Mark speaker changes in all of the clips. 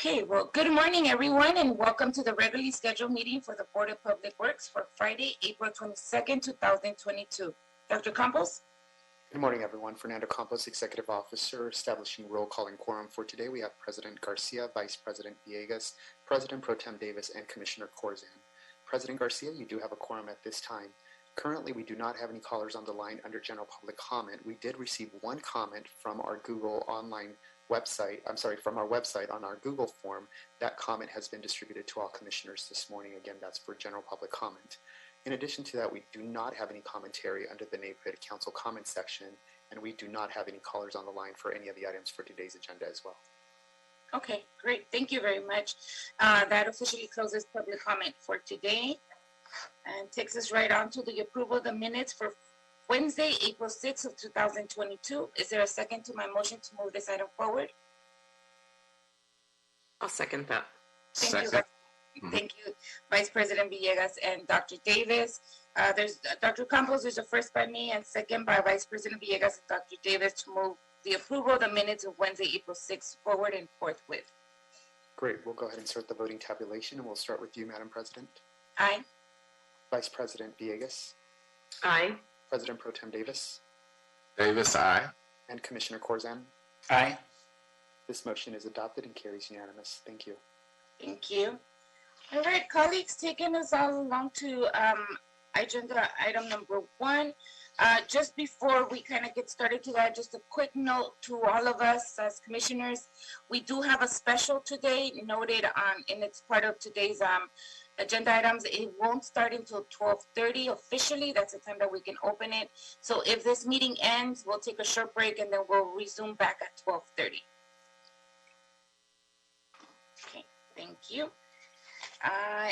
Speaker 1: Okay, well, good morning, everyone, and welcome to the regularly scheduled meeting for the Board of Public Works for Friday, April 22nd, 2022. Dr. Campos?
Speaker 2: Good morning, everyone. Fernando Campos, Executive Officer, establishing roll calling quorum for today. We have President Garcia, Vice President Villegas, President Pro Tem Davis, and Commissioner Corzan. President Garcia, you do have a quorum at this time. Currently, we do not have any callers on the line under general public comment. We did receive one comment from our Google online website, from our website on our Google form. That comment has been distributed to all commissioners this morning. Again, that's for general public comment. In addition to that, we do not have any commentary under the Neighborhood Council comment section, and we do not have any callers on the line for any of the items for today's agenda as well.
Speaker 1: Okay, great. Thank you very much. That officially closes public comment for today and takes us right on to the approval of the minutes for Wednesday, April 6th of 2022. Is there a second to my motion to move this item forward?
Speaker 3: I'll second that.
Speaker 1: Thank you. Thank you, Vice President Villegas and Dr. Davis. There's Dr. Campos, there's a first by me and second by Vice President Villegas and Dr. Davis to move the approval of the minutes of Wednesday, April 6th forward and forthwith.
Speaker 2: Great. We'll go ahead and start the voting tabulation, and we'll start with you, Madam President.
Speaker 1: Aye.
Speaker 2: Vice President Villegas.
Speaker 3: Aye.
Speaker 2: President Pro Tem Davis.
Speaker 4: Davis, aye.
Speaker 2: And Commissioner Corzan.
Speaker 4: Aye.
Speaker 2: This motion is adopted and carries unanimous. Thank you.
Speaker 1: Thank you. All right, colleagues, taking us all along to agenda item number 1. Just before we kind of get started to that, just a quick note to all of us as commissioners. We do have a special today noted on, and it's part of today's agenda items. It won't start until 12:30 officially. That's the time that we can open it. So if this meeting ends, we'll take a short break and then we'll resume back at 12:30. Okay, thank you.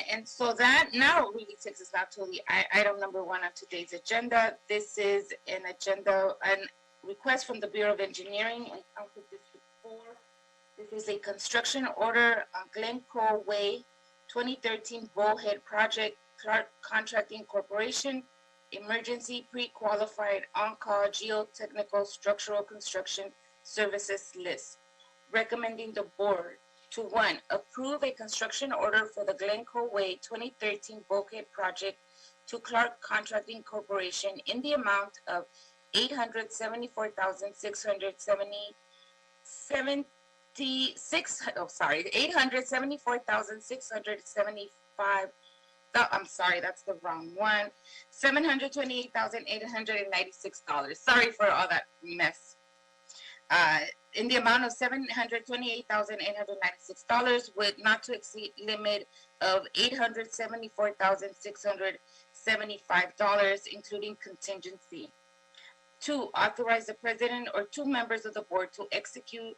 Speaker 1: And so that now really takes us out to the item number 1 on today's agenda. This is an request from the Bureau of Engineering and Council District 4. This is a construction order on Glencoe Way, 2013 Bullhead Project, Clark Contracting Corporation, Emergency Pre-Qualified On-Call Geotechnical Structural Construction Services List, recommending the board to 1, approve a construction order for the Glencoe Way 2013 Bulkhead Project to Clark Contracting Corporation in the amount of $874,675. I'm sorry, that's the wrong one. $728,896. Sorry for all that mess. In the amount of $728,896 with not to exceed limit of $874,675, including contingency. 2, authorize the president or 2 members of the board to execute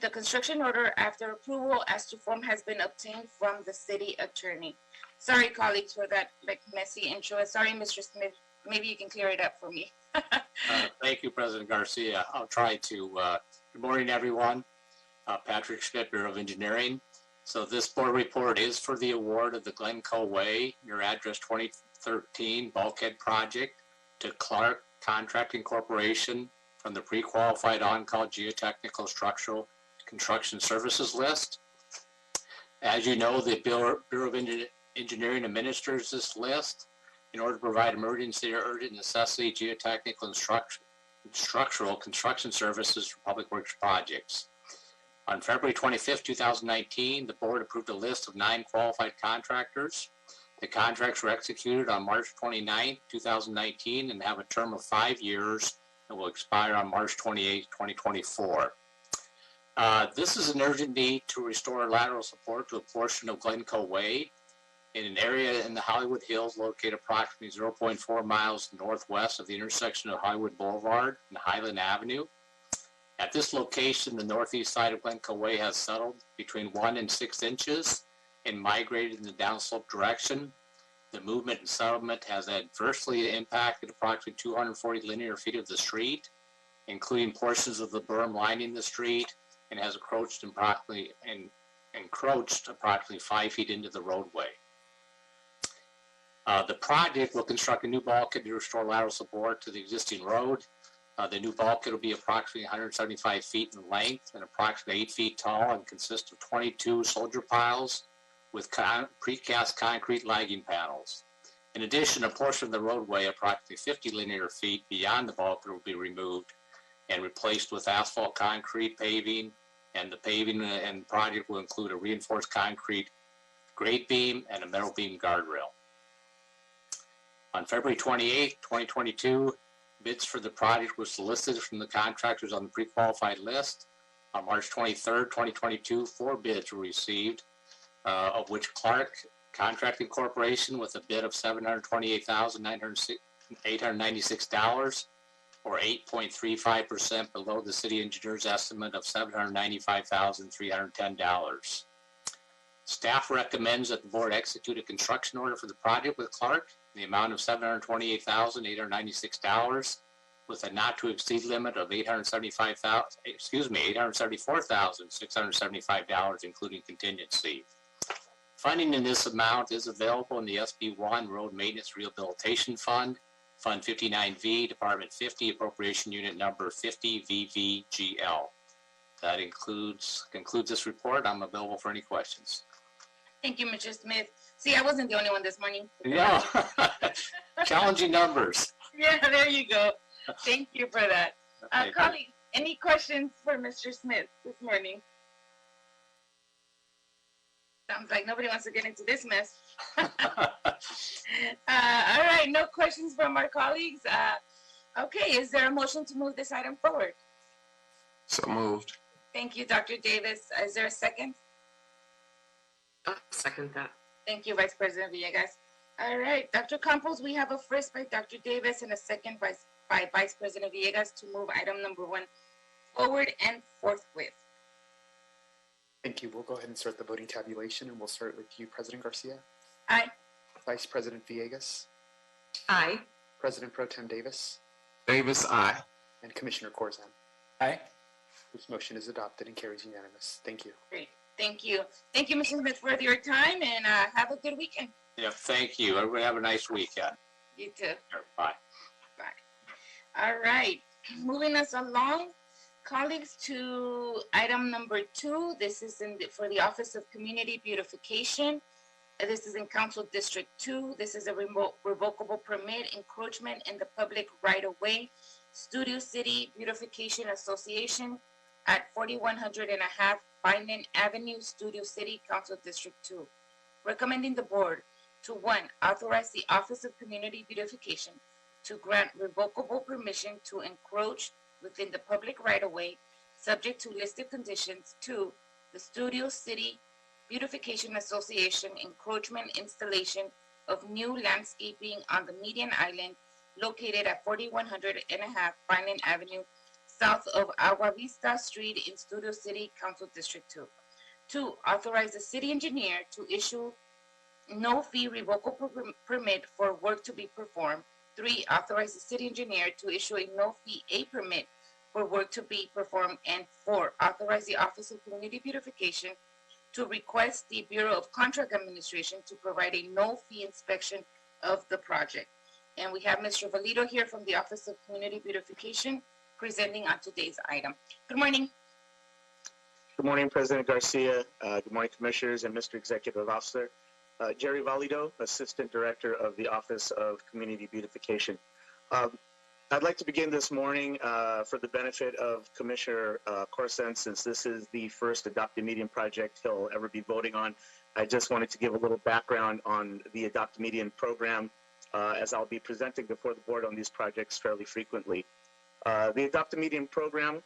Speaker 1: the construction order after approval as to form has been obtained from the city attorney. Sorry, colleagues, for that messy intro. Sorry, Mr. Smith. Maybe you can clear it up for me.
Speaker 5: Thank you, President Garcia. I'll try to. Good morning, everyone. Patrick Schmidt, Bureau of Engineering. So this board report is for the award of the Glencoe Way, your address 2013 Bulkhead Project to Clark Contracting Corporation from the Pre-Qualified On-Call Geotechnical Structural Construction Services List. As you know, the Bureau of Engineering administers this list in order to provide emergency or urgent necessity geotechnical and structural construction services for public works projects. On February 25th, 2019, the board approved a list of 9 qualified contractors. The contracts were executed on March 29th, 2019 and have a term of 5 years and will expire on March 28th, 2024. This is an urgent need to restore lateral support to a portion of Glencoe Way in an area in the Hollywood Hills located approximately 0.4 miles northwest of the intersection of Hollywood Boulevard and Highland Avenue. At this location, the northeast side of Glencoe Way has settled between 1 and 6 inches and migrated in the downslope direction. The movement and settlement has adversely impacted approximately 240 linear feet of the street, including portions of the berm lining the street, and has encroached approximately 5 feet into the roadway. The project will construct a new bulkhead to restore lateral support to the existing road. The new bulkhead will be approximately 175 feet in length and approximately 8 feet tall and consists of 22 soldier piles with precast concrete lagging panels. In addition, a portion of the roadway, approximately 50 linear feet beyond the bulkhead, will be removed and replaced with asphalt concrete paving, and the paving and project will include a reinforced concrete grade beam and a metal beam guardrail. On February 28, 2022, bids for the project were solicited from the contractors on the pre-qualified list. On March 23, 2022, 4 bids were received, of which Clark Contracting Corporation with a bid of $728,896, or 8.35% below the city engineer's estimate of $795,310. Staff recommends that the board execute a construction order for the project with Clark in the amount of $728,896 with a not to exceed limit of $874,675, including contingency. Funding in this amount is available in the SB1 Road Maintenance Rehabilitation Fund, Fund 59V, Department 50, Appropriation Unit Number 50VVGL. That concludes this report. I'm available for any questions.
Speaker 1: Thank you, Mr. Smith. See, I wasn't the only one this morning.
Speaker 5: Yeah, challenging numbers.
Speaker 1: Yeah, there you go. Thank you for that.
Speaker 5: Okay,
Speaker 1: Colleagues, any questions for Mr. Smith this morning? Sounds like nobody wants to get into this mess. All right, no questions from our colleagues. Okay, is there a motion to move this item forward?
Speaker 3: So moved.
Speaker 1: Thank you, Dr. Davis. Is there a second?
Speaker 4: I'll second that.
Speaker 1: Thank you, Vice President Villegas. All right, Dr. Campos, we have a first by Dr. Davis and a second by Vice President Villegas to move item number 1 forward and forthwith.
Speaker 2: Thank you. We'll go ahead and start the voting tabulation, and we'll start with you, President Garcia.
Speaker 1: Aye.
Speaker 2: Vice President Villegas.
Speaker 4: Aye.
Speaker 2: President Pro Tem Davis.
Speaker 3: Davis, aye.
Speaker 2: And Commissioner Corzine.
Speaker 3: Aye.
Speaker 2: This motion is adopted and carries unanimous. Thank you.
Speaker 1: Great. Thank you. Thank you, Mr. Smith, for your time, and have a good weekend.
Speaker 5: Yeah, thank you. Everybody have a nice weekend.
Speaker 1: You too.
Speaker 5: Bye.
Speaker 1: Bye. All right. Moving us along, colleagues, to item number 2. This is for the Office of Community Beautification. This is in Council District 2. This is a revocable permit encroachment in the public right-of-way. Studio City Beautification Association at 4100 and a half Pavement Avenue, Studio City, Council District 2. Recommending the board to 1, authorize the Office of Community Beautification to grant revocable permission to encroach within the public right-of-way, subject to listed conditions. 2, the Studio City Beautification Association encroachment installation of new landscaping on the median island located at 4100 and a half Pavement Avenue, south of Agua Vista Street in Studio City, Council District 2. 2, authorize the city engineer to issue no-fee revocable permit for work to be performed. 3, authorize the city engineer to issue a no-fee A permit for work to be performed. And 4, authorize the Office of Community Beautification to request the Bureau of Contract Administration to provide a no-fee inspection of the project. And we have Mr. Valido here from the Office of Community Beautification presenting on today's item. Good morning.
Speaker 6: Good morning, President Garcia. Good morning, Commissioners and Mr. Executive Officer. Jerry Valido, Assistant Director of the Office of Community Beautification. I'd like to begin this morning for the benefit of Commissioner Corzine, since this is the first Adopt a Median project he'll ever be voting on. I just wanted to give a little background on the Adopt a Median program, as I'll be presenting before the board on these projects fairly frequently. The Adopt a Median program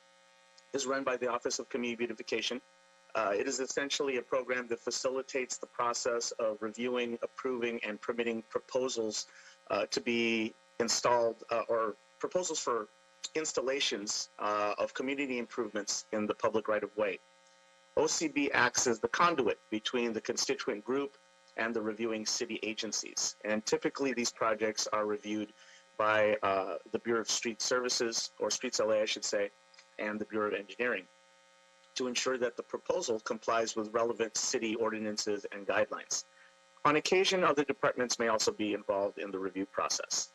Speaker 6: is run by the Office of Community Beautification. It is essentially a program that facilitates the process of reviewing, approving, and permitting proposals to be installed or proposals for installations of community improvements in the public right-of-way. OCB acts as the conduit between the constituent group and the reviewing city agencies. And typically these projects are reviewed by the Bureau of Street Services, or Streets LA, I should say, and the Bureau of Engineering, to ensure that the proposal complies with relevant city ordinances and guidelines. On occasion, other departments may also be involved in the review process.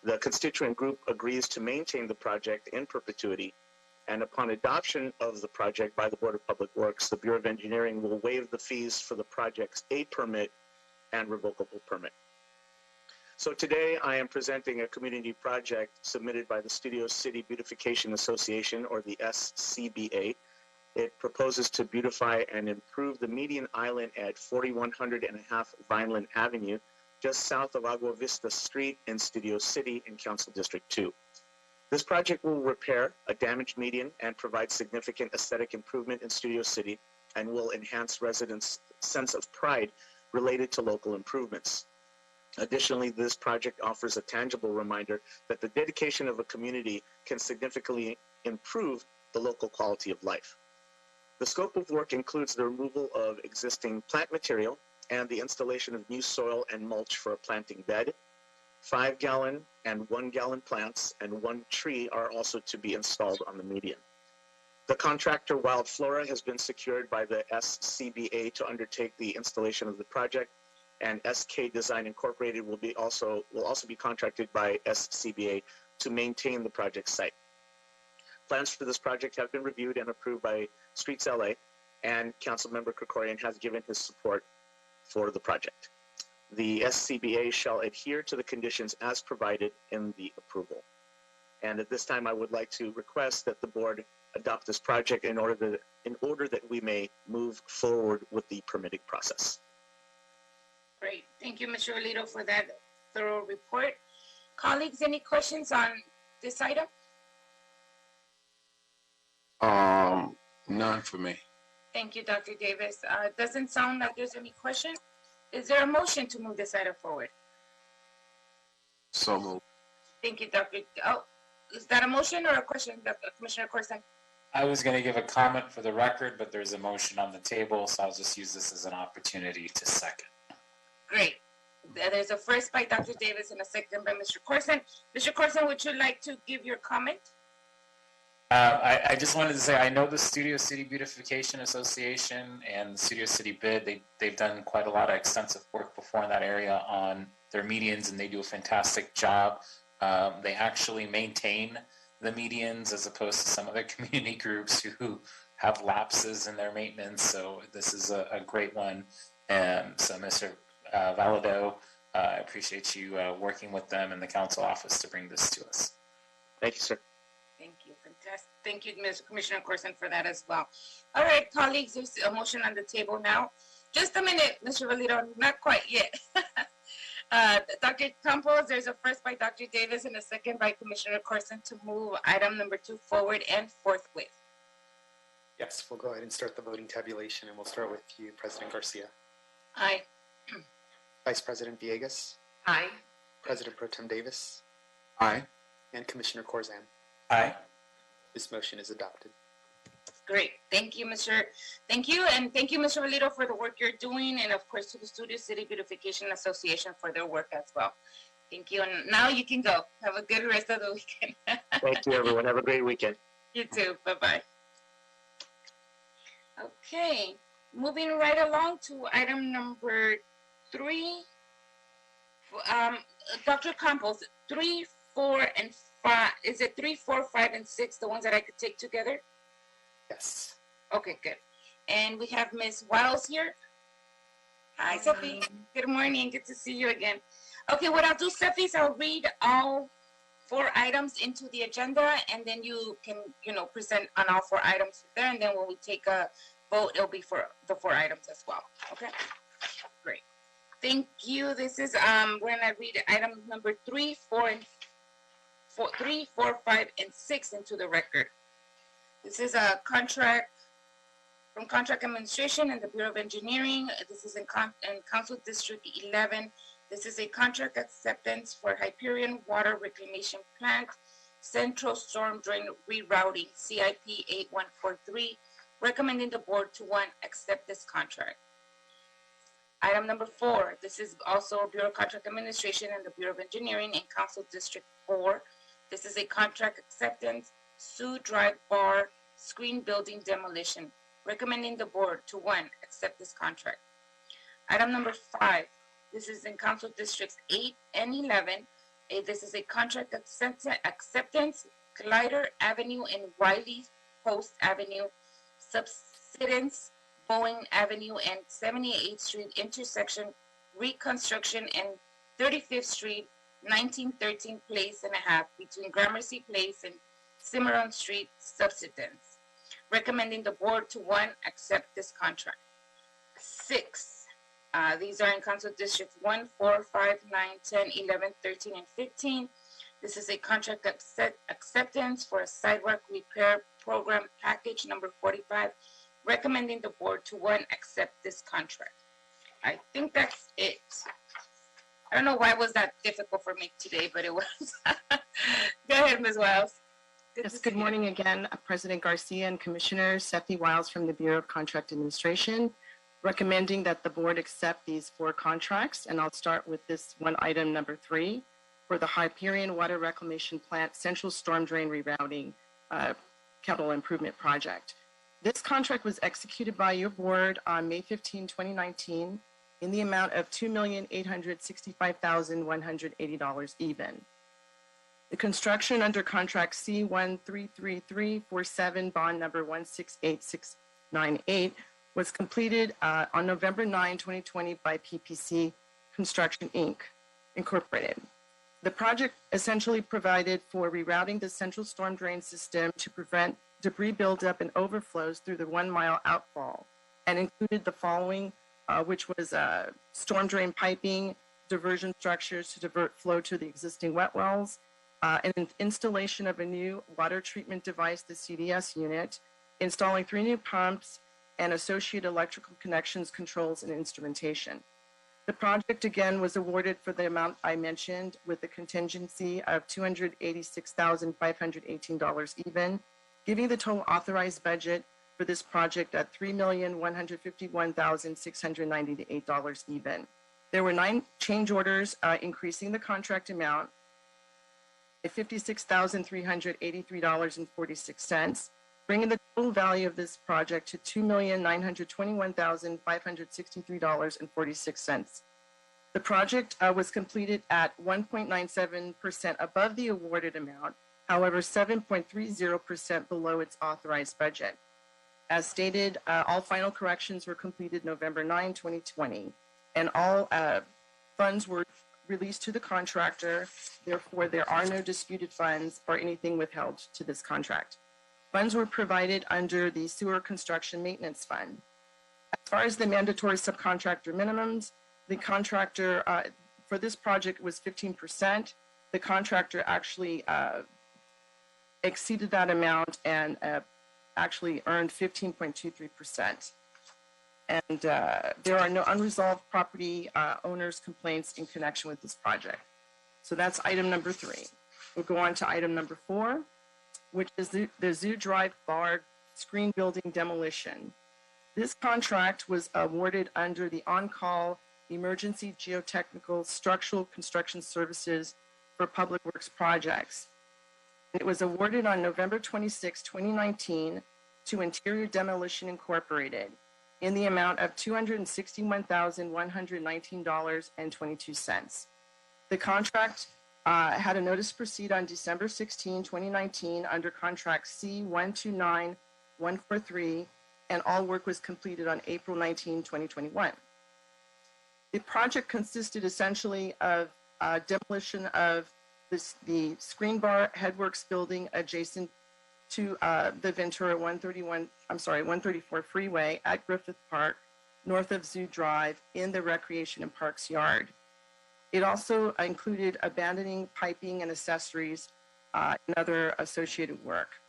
Speaker 6: The constituent group agrees to maintain the project in perpetuity, and upon adoption of the project by the Board of Public Works, the Bureau of Engineering will waive the fees for the project's A permit and revocable permit. So today I am presenting a community project submitted by the Studio City Beautification Association, or the SCBA. It proposes to beautify and improve the median island at 4100 and a half Vineland Avenue, just south of Agua Vista Street in Studio City in Council District 2. This project will repair a damaged median and provide significant aesthetic improvement in Studio City, and will enhance residents' sense of pride related to local improvements. Additionally, this project offers a tangible reminder that the dedication of a community can significantly improve the local quality of life. The scope of work includes the removal of existing plant material and the installation of new soil and mulch for a planting bed. 5-gallon and 1-gallon plants and 1 tree are also to be installed on the median. The contractor Wild Flora has been secured by the SCBA to undertake the installation of the project, and SK Design Incorporated will also be contracted by SCBA to maintain the project site. Plans for this project have been reviewed and approved by Streets LA, and Councilmember Krikorian has given his support for the project. The SCBA shall adhere to the conditions as provided in the approval. And at this time, I would like to request that the board adopt this project in order that we may move forward with the permitting process.
Speaker 1: Great. Thank you, Mr. Alito, for that thorough report. Colleagues, any questions on this item?
Speaker 3: None for me.
Speaker 1: Thank you, Dr. Davis. It doesn't sound like there's any question. Is there a motion to move this item forward?
Speaker 3: So moved.
Speaker 1: Thank you, Dr. Oh, is that a motion or a question, Commissioner Corson?
Speaker 7: I was going to give a comment for the record, but there's a motion on the table, so I'll just use this as an opportunity to second.
Speaker 1: Great. There's a first by Dr. Davis and a second by Mr. Corson. Mr. Corson, would you like to give your comment?
Speaker 7: I just wanted to say, I know the Studio City Beautification Association and the Studio City Bid, they've done quite a lot of extensive work before in that area on their medians, and they do a fantastic job. They actually maintain the medians as opposed to some other community groups who have lapses in their maintenance. So this is a great one. So Mr. Valido, I appreciate you working with them in the council office to bring this to us.
Speaker 6: Thank you, sir.
Speaker 1: Thank you. Fantastic. Thank you, Mr. Commissioner Corson, for that as well. All right, colleagues, there's a motion on the table now. Just a minute, Mr. Valito, not quite yet. Dr. Campos, there's a first by Dr. Davis and a second by Commissioner Corson to move item number 2 forward and forthwith.
Speaker 2: Yes, we'll go ahead and start the voting tabulation, and we'll start with you, President Garcia.
Speaker 1: Aye.
Speaker 2: Vice President Villegas,
Speaker 4: Aye.
Speaker 2: President Pro Tem Davis,
Speaker 3: Aye.
Speaker 2: and Commissioner Corzan.
Speaker 7: Aye.
Speaker 2: This motion is adopted.
Speaker 1: Great. Thank you, Mr. Thank you. And thank you, Mr. Valito, for the work you're doing. And of course, to the Studio City Beautification Association for their work as well. Thank you. And now you can go. Have a good rest of the weekend.
Speaker 6: Thank you, everyone. Have a great weekend.
Speaker 1: You too. Bye-bye. Okay. Moving right along to item number 3. Dr. Campos, 3, 4, and 5. Is it 3, 4, 5, and 6, the ones that I could take together?
Speaker 2: Yes.
Speaker 1: Okay, good. And we have Ms. Wiles here. Hi, Sophie. Good morning. Good to see you again. Okay, what I'll do, Sophie, is I'll read all 4 items into the agenda, and then you can, present on all 4 items there, and then when we take a vote, it'll be for the 4 items as well. Okay? Great. Thank you. This is, we're going to read item number 3, 4, 5, and 6 into the record. This is a contract from Contract Administration and the Bureau of Engineering. This is in Council District 11. This is a contract acceptance for Hyperion Water Reclamation Plant, Central Storm Drain Rerouting, CIP 8143, recommending the board to 1, accept this contract. Item number 4, this is also Bureau of Contract Administration and the Bureau of Engineering in Council District 4. This is a contract acceptance, Sioux Drive Bar Screen Building Demolition, recommending the board to 1, accept this contract. Item number 5, this is in Council Districts 8 and 11. This is a contract acceptance, Glider Avenue and Wiley Post Avenue, Subsidence, Boeing Avenue and 78th Street intersection, Reconstruction and 35th Street, 1913 Place and a half between Gramercy Place and Cimarron Street, Subsidence. Recommending the board to one, accept this contract. 6. These are in Council Districts 1, 4, 5, 9, 10, 11, 13, and 15. This is a contract acceptance for a sidewalk repair program package number 45. Recommending the board to one, accept this contract. I think that's it. I don't know why it was that difficult for me today, but it was. Go ahead, Ms. Wiles.
Speaker 8: Good morning again, President Garcia and Commissioners. Sethi Wiles from the Bureau of Contract Administration, recommending that the board accept these 4 contracts. And I'll start with this one item, number 3, for the Hyperion Water Reclamation Plant Central Storm Drain Rerouting Capital Improvement Project. This contract was executed by your board on May 15, 2019, in the amount of $2,865,180 even. The construction under contract C133347, bond number 168698, was completed on November 9, 2020 by PPC Construction Incorporated. The project essentially provided for rerouting the central storm drain system to prevent debris buildup and overflows through the 1-mile outfall, and included the following, which was storm drain piping, diversion structures to divert flow to the existing wet wells, an installation of a new water treatment device, the CDS unit, installing 3 new pumps, and associated electrical connections, controls, and instrumentation. The project again was awarded for the amount I mentioned, with a contingency of $286,518 even, giving the total authorized budget for this project at $3,151,698 even. There were 9 change orders increasing the contract amount at $56,383.46, bringing the total value of this project to $2,921,563.46. The project was completed at 1.97% above the awarded amount, however, 7.30% below its authorized budget. As stated, all final corrections were completed November 9, 2020, and all funds were released to the contractor. Therefore, there are no disputed funds or anything withheld to this contract. Funds were provided under the Sewer Construction Maintenance Fund. As far as the mandatory subcontractor minimums, the contractor for this project was 15%. The contractor actually exceeded that amount and actually earned 15.23%. And there are no unresolved property owners' complaints in connection with this project. So that's item number 3. We'll go on to item number 4, which is the Zoo Drive Bar Screen Building Demolition. This contract was awarded under the On-Call Emergency Geotechnical Structural Construction Services for Public Works Projects. It was awarded on November 26, 2019 to Interior Demolition Incorporated in the amount of $261,119.22. The contract had a notice to proceed on December 16, 2019 under contract C129143, and all work was completed on April 19, 2021. The project consisted essentially of demolition of the screen bar headworks building adjacent to the Ventura 134 freeway at Griffith Park, north of Zoo Drive in the Recreation and Parks yard. It also included abandoning piping and accessories and other associated work.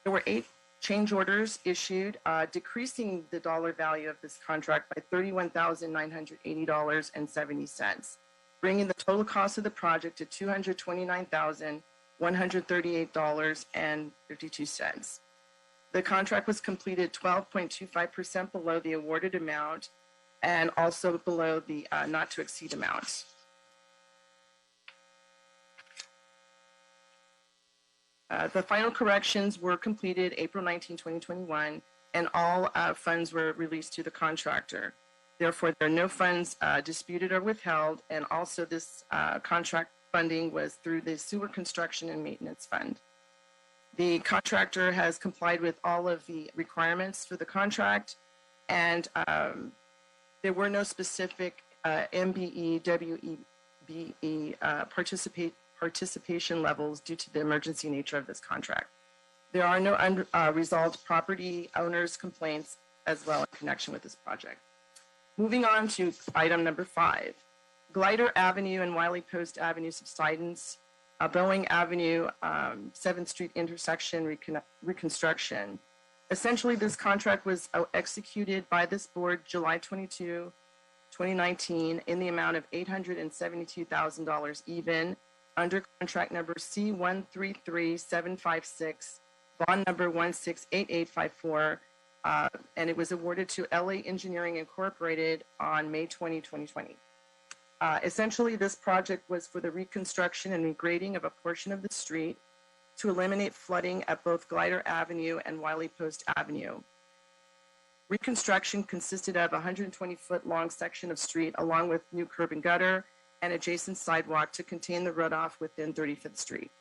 Speaker 8: There were 8 change orders issued, decreasing the dollar value of this contract by $31,980.70, bringing the total cost of the project to $229,138.52. The contract was completed 12.25% below the awarded amount and also below the not to exceed amount. The final corrections were completed April 19, 2021, and all funds were released to the contractor. Therefore, there are no funds disputed or withheld, and also this contract funding was through the Sewer Construction and Maintenance Fund. The contractor has complied with all of the requirements for the contract, and there were no specific MBE, WEBE participation levels due to the emergency nature of this contract. There are no unresolved property owners' complaints as well in connection with this project. Moving on to item number 5, Glider Avenue and Wiley Post Avenue Subsidence, Boeing Avenue, 7th Street intersection reconstruction. Essentially, this contract was executed by this board July 22, 2019 in the amount of $872,000 even under contract number C133756, bond number 168854, and it was awarded to LA Engineering Incorporated on May 20, 2020. Essentially, this project was for the reconstruction and regrading of a portion of the street to eliminate flooding at both Glider Avenue and Wiley Post Avenue. Reconstruction consisted of a 120-foot long section of street along with new curb and gutter and adjacent sidewalk to contain the runoff within 35th Street.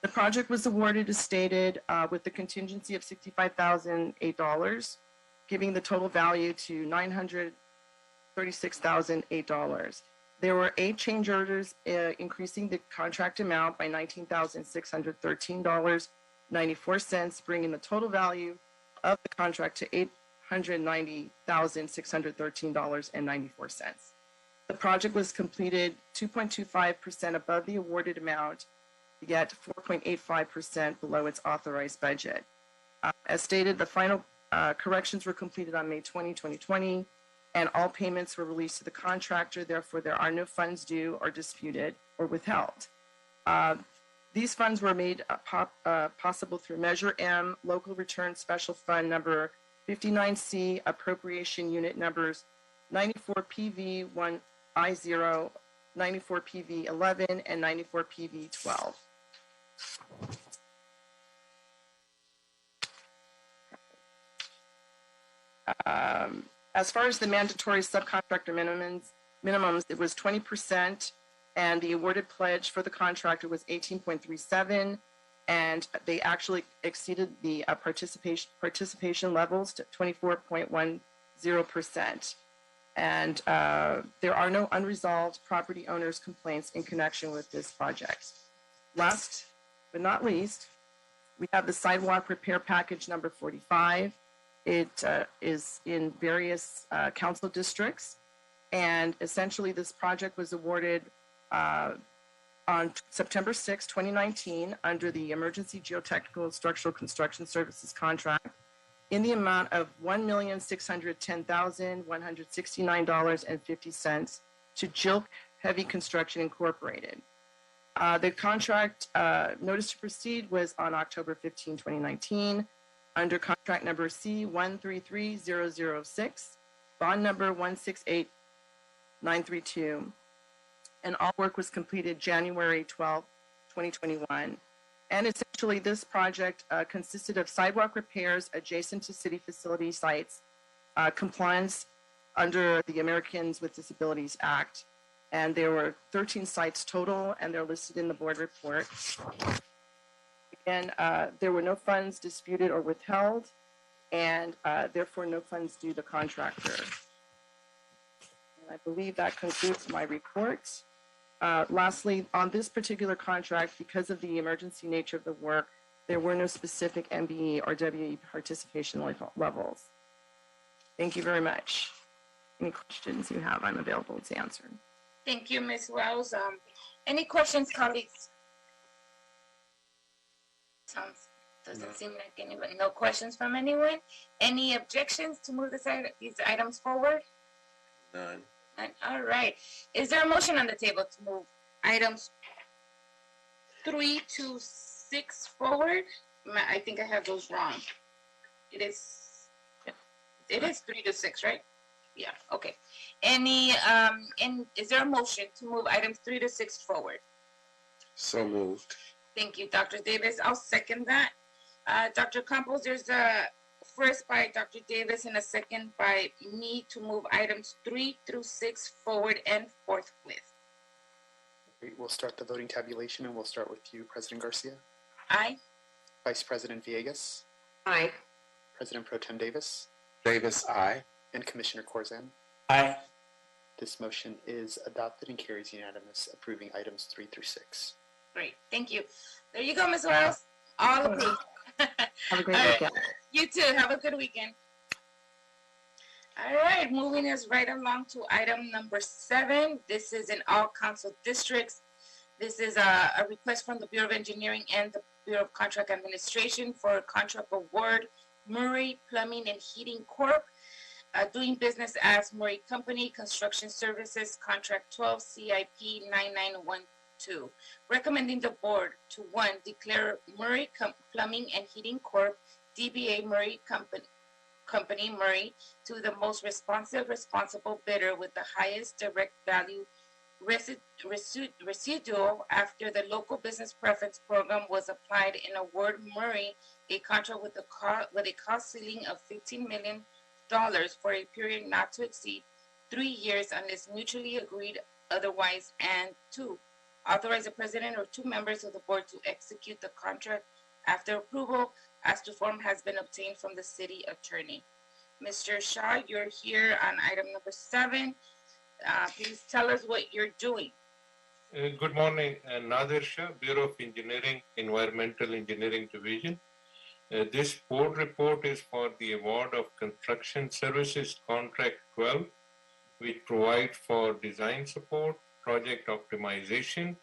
Speaker 8: The project was awarded as stated with the contingency of $65,008, giving the total value to $936,008. There were 8 change orders increasing the contract amount by $19,613.94, bringing the total value of the contract to $890,613.94. The project was completed 2.25% above the awarded amount, yet 4.85% below its authorized budget. As stated, the final corrections were completed on May 20, 2020, and all payments were released to the contractor. Therefore, there are no funds due or disputed or withheld. These funds were made possible through Measure M, Local Return Special Fund number 59C, appropriation unit numbers 94PV1I0, 94PV11, and 94PV12. As far as the mandatory subcontractor minimums, it was 20%, and the awarded pledge for the contractor was 18.37, and they actually exceeded the participation levels to 24.10%. And there are no unresolved property owners' complaints in connection with this project. Last but not least, we have the sidewalk repair package number 45. It is in various council districts, and essentially this project was awarded on September 6, 2019 under the Emergency Geotechnical Structural Construction Services contract in the amount of $1,610,169.50 to Jilk Heavy Construction Incorporated. The contract notice to proceed was on October 15, 2019, under contract number C133006, bond number 168932, and all work was completed January 12, 2021. And essentially, this project consisted of sidewalk repairs adjacent to city facility sites, compliance under the Americans with Disabilities Act, and there were 13 sites total, and they're listed in the board report. Again, there were no funds disputed or withheld, and therefore no funds due the contractor. And I believe that concludes my report. Lastly, on this particular contract, because of the emergency nature of the work, there were no specific MBE or WE participation levels. Thank you very much. Any questions you have, I'm available to answer.
Speaker 1: Thank you, Ms. Wells. Any questions, colleagues? Doesn't seem like anybody. No questions from anyone. Any objections to move these items forward?
Speaker 3: None.
Speaker 1: All right. Is there a motion on the table to move items 3 to 6 forward? I think I have those wrong. It is 3 to 6, right? Yeah. Okay. Is there a motion to move items 3 to 6 forward?
Speaker 3: So moved.
Speaker 1: Thank you, Dr. Davis. I'll second that. Dr. Campos, there's a first by Dr. Davis and a second by me to move items 3 through 6 forward and forthwith.
Speaker 2: We'll start the voting tabulation, and we'll start with you, President Garcia,
Speaker 1: Aye.
Speaker 2: Vice President Villegas,
Speaker 4: Aye.
Speaker 2: President Pro Tem Davis,
Speaker 3: Davis, aye.
Speaker 2: and Commissioner Corzine.
Speaker 7: Aye.
Speaker 2: This motion is adopted and carries unanimous, approving items 3 through 6.
Speaker 1: Great. Thank you. There you go, Ms. Wells. All approved.
Speaker 8: Have a great
Speaker 1: All right.
Speaker 8: weekend.
Speaker 1: You too. Have a good weekend. All right, moving us right along to item number 7. This is in all council districts. This is a request from the Bureau of Engineering and the Bureau of Contract Administration for a contract award, Murray Plumbing and Heating Corp., doing business as Murray Company Construction Services, Contract 12, CIP 9912. Recommending the board to 1, declare Murray Plumbing and Heating Corp., DBA Murray Company Murray, to the most responsible bidder with the highest direct value residual after the local business preference program was applied, and award Murray a contract with a cost ceiling of $15 million for a period not to exceed 3 years unless mutually agreed otherwise, and 2, authorize the president or 2 members of the board to execute the contract after approval as to form has been obtained from the city attorney. Mr. Shaw, you're here on item number 7. Please tell us what you're doing.
Speaker 9: Good morning, Nadir Shah, Bureau of Engineering, Environmental Engineering Division. This board report is for the award of Construction Services Contract 12, which provides for design support, project optimization,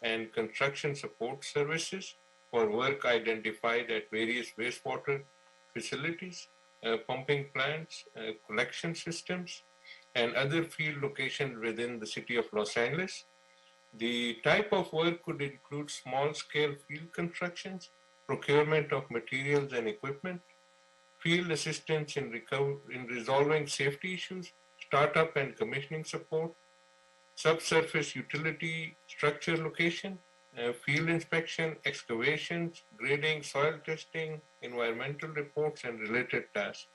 Speaker 9: and construction support services for work identified at various wastewater facilities, pumping plants, collection systems, and other field locations within the city of Los Angeles. The type of work could include small-scale field constructions, procurement of materials and equipment, field assistance in resolving safety issues, startup and commissioning support, subsurface utility structure location, field inspection, excavations, grading, soil testing, environmental reports, and related tasks.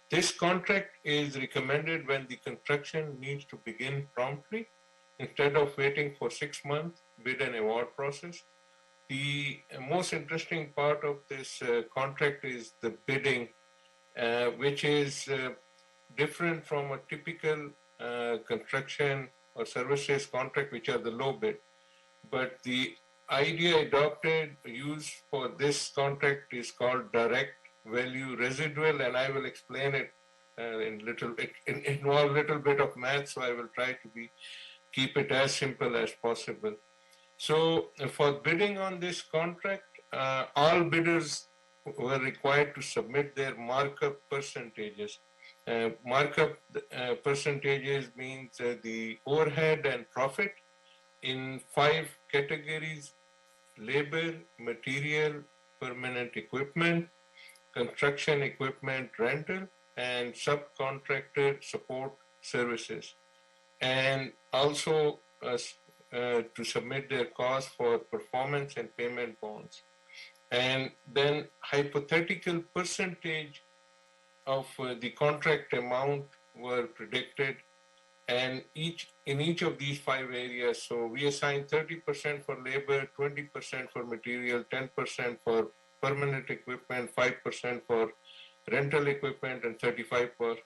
Speaker 9: This contract is recommended when the construction needs to begin promptly instead of waiting for 6 months bid and award process. The most interesting part of this contract is the bidding, which is different from a typical construction or services contract, which are the low bid. But the idea adopted, used for this contract is called direct value residual, and I will explain it it involves a little bit of math, so I will try to keep it as simple as possible. So for bidding on this contract, all bidders were required to submit their markup percentages. Markup percentages means the overhead and profit in 5 categories: labor, material, permanent equipment, construction equipment rental, and subcontractor support services. And also to submit their costs for performance and payment bonds. And then hypothetical percentage of the contract amount were predicted, and in each of these 5 areas. So we assigned 30% for labor, 20% for material, 10% for permanent equipment, 5% for rental equipment, and 35%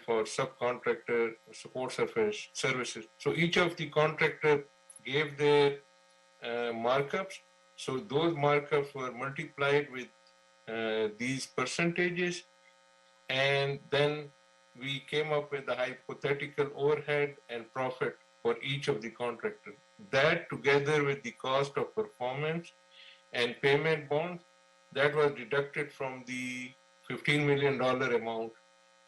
Speaker 9: for subcontractor support services. So each of the contractor gave their markups. So those markups were multiplied with these percentages, and then we came up with the hypothetical overhead and profit for each of the contractors. That, together with the cost of performance and payment bonds, that was deducted from the $15 million amount.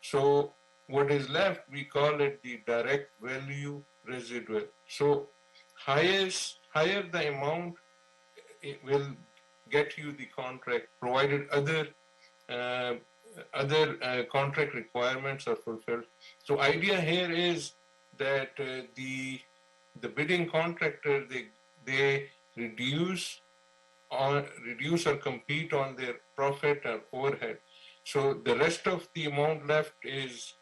Speaker 9: So what is left, we call it the direct value residual. So higher the amount, it will get you the contract, provided other contract requirements are fulfilled. So idea here is that the bidding contractor, they reduce or compete on their profit or overhead. So the rest of the amount left is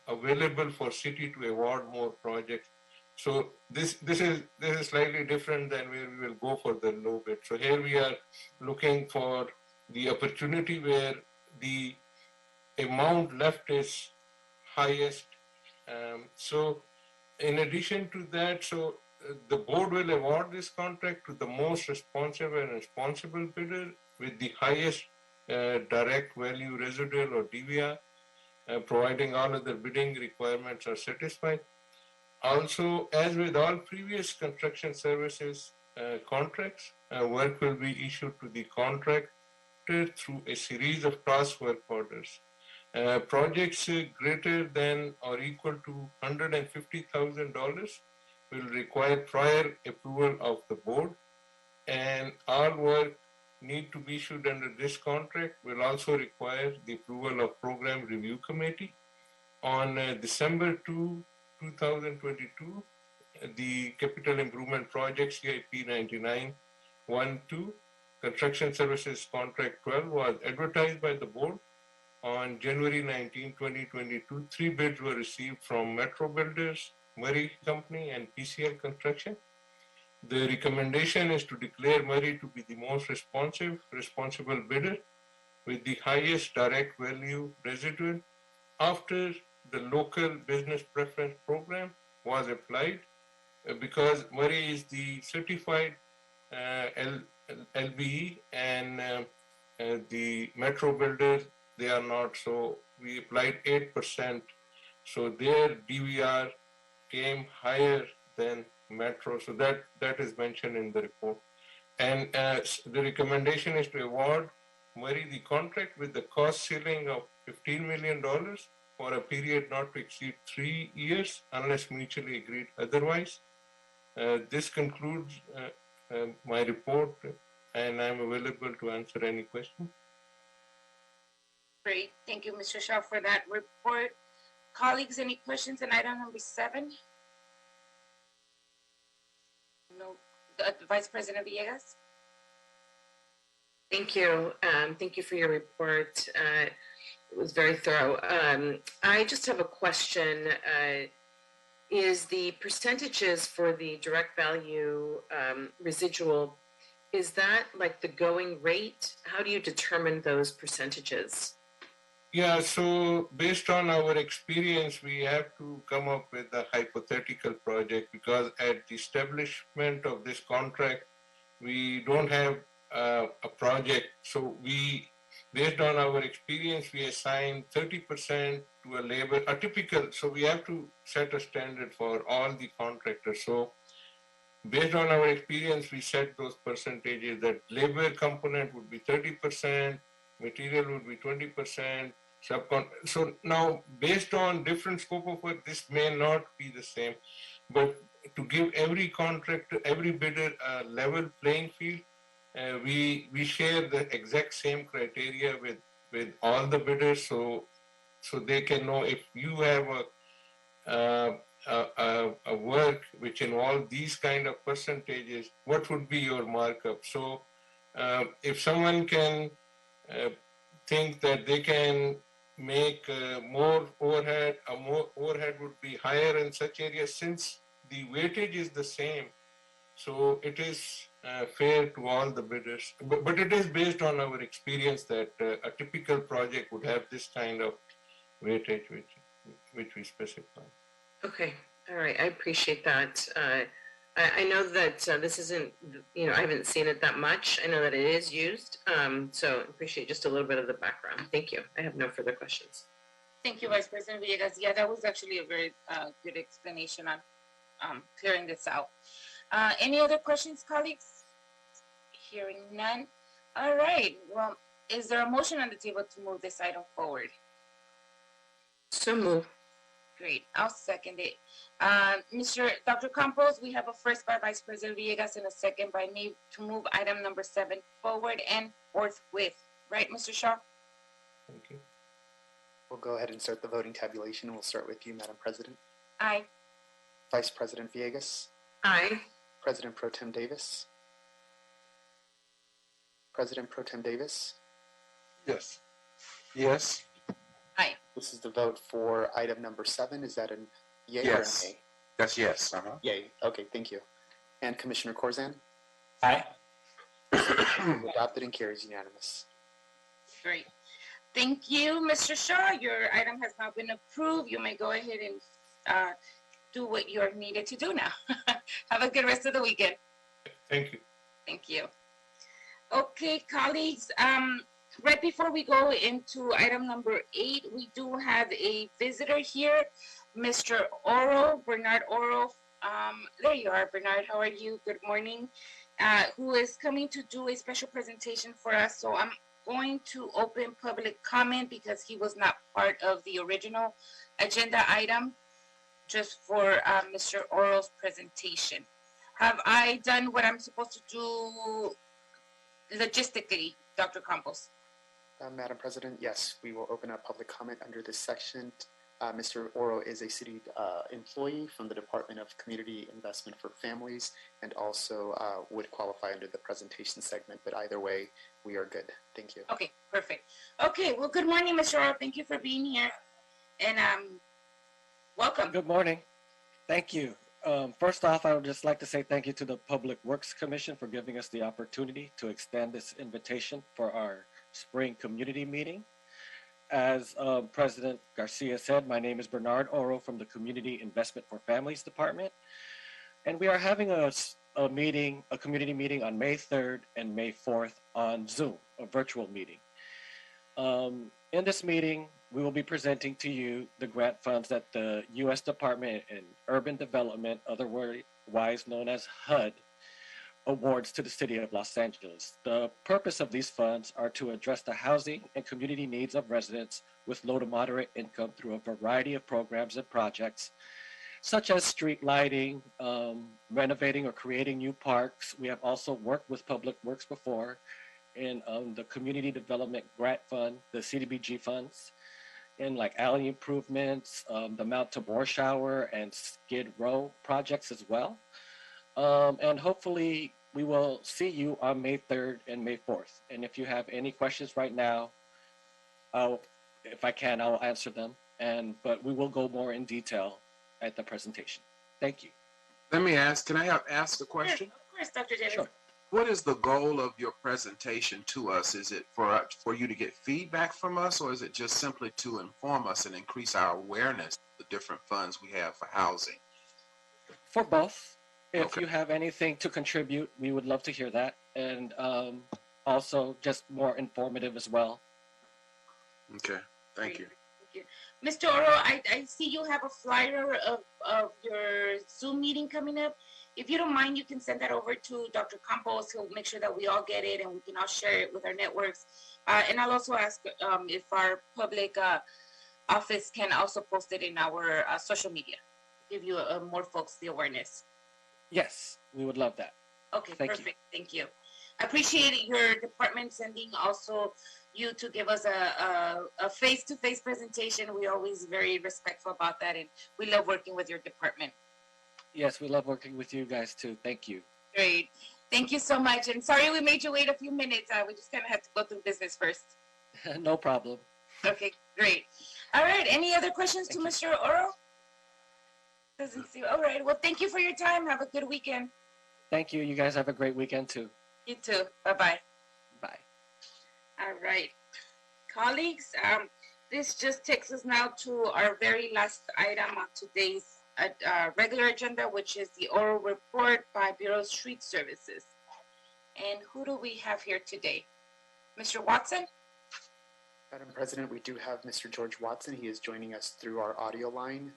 Speaker 9: available for city to award more projects. So this is slightly different than where we will go for the low bid. So here we are looking for the opportunity where the amount left is highest. So in addition to that, the board will award this contract to the most responsive and responsible bidder with the highest direct value residual or DVR, providing all other bidding requirements are satisfied. Also, as with all previous construction services contracts, work will be issued to the contractor through a series of task work orders. Projects greater than or equal to $150,000 will require prior approval of the board, and all work need to be issued under this contract will also require the approval of Program Review Committee. On December 2, 2022, the Capital Improvement Project CIP 9912 Construction Services Contract 12 was advertised by the board. On January 19, 2022, 3 bids were received from Metro Builders, Murray Company, and PCL Construction. The recommendation is to declare Murray to be the most responsible bidder with the highest direct value residual after the local business preference program was applied, because Murray is the certified LBE and the Metro Builders, they are not. So we applied 8%. So their DVR came higher than Metro. So that is mentioned in the report. And the recommendation is to award Murray the contract with the cost ceiling of $15 million for a period not to exceed 3 years unless mutually agreed otherwise. This concludes my report, and I'm available to answer any questions.
Speaker 1: Great. Thank you, Mr. Shaw, for that report. Colleagues, any questions on item number 7? No. Vice President Villegas?
Speaker 4: Thank you. Thank you for your report. It was very thorough. I just have a question. Is the percentages for the direct value residual, is that like the going rate? How do you determine those percentages?
Speaker 9: Yeah, so based on our experience, we have to come up with a hypothetical project, because at the establishment of this contract, we don't have a project. So based on our experience, we assign 30% to a labor, a typical, so we have to set a standard for all the contractors. So based on our experience, we set those percentages that labor component would be 30%, material would be 20%, so now based on different scope of work, this may not be the same, but to give every contractor, every bidder a level playing field, we share the exact same criteria with all the bidders, so they can know if you have a work which involves these kind of percentages, what would be your markup. So if someone can think that they can make more overhead, more overhead would be higher in such areas, since the weightage is the same, so it is fair to all the bidders. But it is based on our experience that a typical project would have this kind of weightage which we specify.
Speaker 4: Okay, all right, I appreciate that. I know that this isn't, I haven't seen it that much. I know that it is used, so I appreciate just a little bit of the background. Thank you. I have no further questions.
Speaker 1: Thank you, Vice President Villegas. Yeah, that was actually a very good explanation on clearing this out. Any other questions, colleagues? Hearing none. All right. Well, is there a motion on the table to move this item forward?
Speaker 4: So moved.
Speaker 1: Great. I'll second it. Dr. Campos, we have a first by Vice President Villegas and a second by me to move item number 7 forward and forthwith. Right, Mr. Shaw?
Speaker 9: Thank you.
Speaker 2: We'll go ahead and start the voting tabulation. We'll start with you, Madam President.
Speaker 1: Aye.
Speaker 2: Vice President Villegas.
Speaker 4: Aye.
Speaker 2: President Pro Tem Davis. President Pro Tem Davis.
Speaker 3: Yes. Yes.
Speaker 1: Aye.
Speaker 2: This is the vote for item number 7. Is that a yea
Speaker 3: Yes.
Speaker 2: or a nay?
Speaker 3: That's yes. Uh-huh.
Speaker 2: Yay. Okay, thank you. And Commissioner Korzan?
Speaker 7: Aye.
Speaker 2: Adopted and carries unanimous.
Speaker 1: Great. Thank you, Mr. Shaw. Your item has now been approved. You may go ahead and do what you're needed to do now. Have a good rest of the weekend.
Speaker 9: Thank you.
Speaker 1: Thank you. Okay, colleagues, right before we go into item number 8, we do have a visitor here, Mr. Oro, Bernard Oro. There you are, Bernard. How are you? Good morning. Who is coming to do a special presentation for us. So I'm going to open public comment because he was not part of the original agenda item, just for Mr. Oro's presentation. Have I done what I'm supposed to do logistically, Dr. Campos?
Speaker 2: Madam President, yes, we will open up public comment under this section. Mr. Oro is a city employee from the Department of Community Investment for Families and also would qualify under the presentation segment, but either way, we are good. Thank you.
Speaker 1: Okay, perfect. Okay, well, good morning, Mr. Oro. Thank you for being here. And welcome.
Speaker 10: Good morning. Thank you. First off, I would just like to say thank you to the Public Works Commission for giving us the opportunity to extend this invitation for our spring community meeting. As President Garcia said, my name is Bernard Oro from the Community Investment for Families Department. And we are having a community meeting on May 3rd and May 4th on Zoom, a virtual meeting. In this meeting, we will be presenting to you the grant funds that the U.S. Department in Urban Development, otherwise known as HUD, awards to the city of Los Angeles. The purpose of these funds are to address the housing and community needs of residents with low to moderate income through a variety of programs and projects, such as street lighting, renovating or creating new parks. We have also worked with Public Works before in the Community Development Grant Fund, the CDBG funds, in like alley improvements, the Mount Tabor Shower and Skid Row projects as well. And hopefully we will see you on May 3rd and May 4th. And if you have any questions right now, if I can, I'll answer them. But we will go more in detail at the presentation. Thank you.
Speaker 3: Let me ask, can I ask a question?
Speaker 1: Sure, of course, Dr. Davis.
Speaker 10: Sure.
Speaker 3: What is the goal of your presentation to us? Is it for you to get feedback from us, or is it just simply to inform us and increase our awareness of the different funds we have for housing?
Speaker 10: For both. If
Speaker 3: Okay.
Speaker 10: you have anything to contribute, we would love to hear that. And also just more informative as well.
Speaker 3: Okay, thank you.
Speaker 1: Mr. Oro, I see you have a flyer of your Zoom meeting coming up. If you don't mind, you can send that over to Dr. Campos. He'll make sure that we all get it and we can all share it with our networks. And I'll also ask if our public office can also post it in our social media, give you more folks the awareness.
Speaker 10: Yes, we would love that.
Speaker 1: Okay,
Speaker 10: Thank you.
Speaker 1: perfect. Thank you. I appreciate your department sending also you to give us a face-to-face presentation. We're always very respectful about that, and we love working with your department.
Speaker 10: Yes, we love working with you guys too. Thank you.
Speaker 1: Great. Thank you so much. And sorry we made you wait a few minutes. We just kind of had to go through business first.
Speaker 10: No problem.
Speaker 1: Okay, great. All right. Any other questions to Mr. Oro? Doesn't seem. All right. Well, thank you for your time. Have a good weekend.
Speaker 10: Thank you. You guys have a great weekend too.
Speaker 1: You too. Bye-bye.
Speaker 10: Bye.
Speaker 1: All right. Colleagues, this just takes us now to our very last item on today's regular agenda, which is the oral report by Bureau of Street Services. And who do we have here today? Mr. Watson?
Speaker 2: Madam President, we do have Mr. George Watson. He is joining us through our audio line.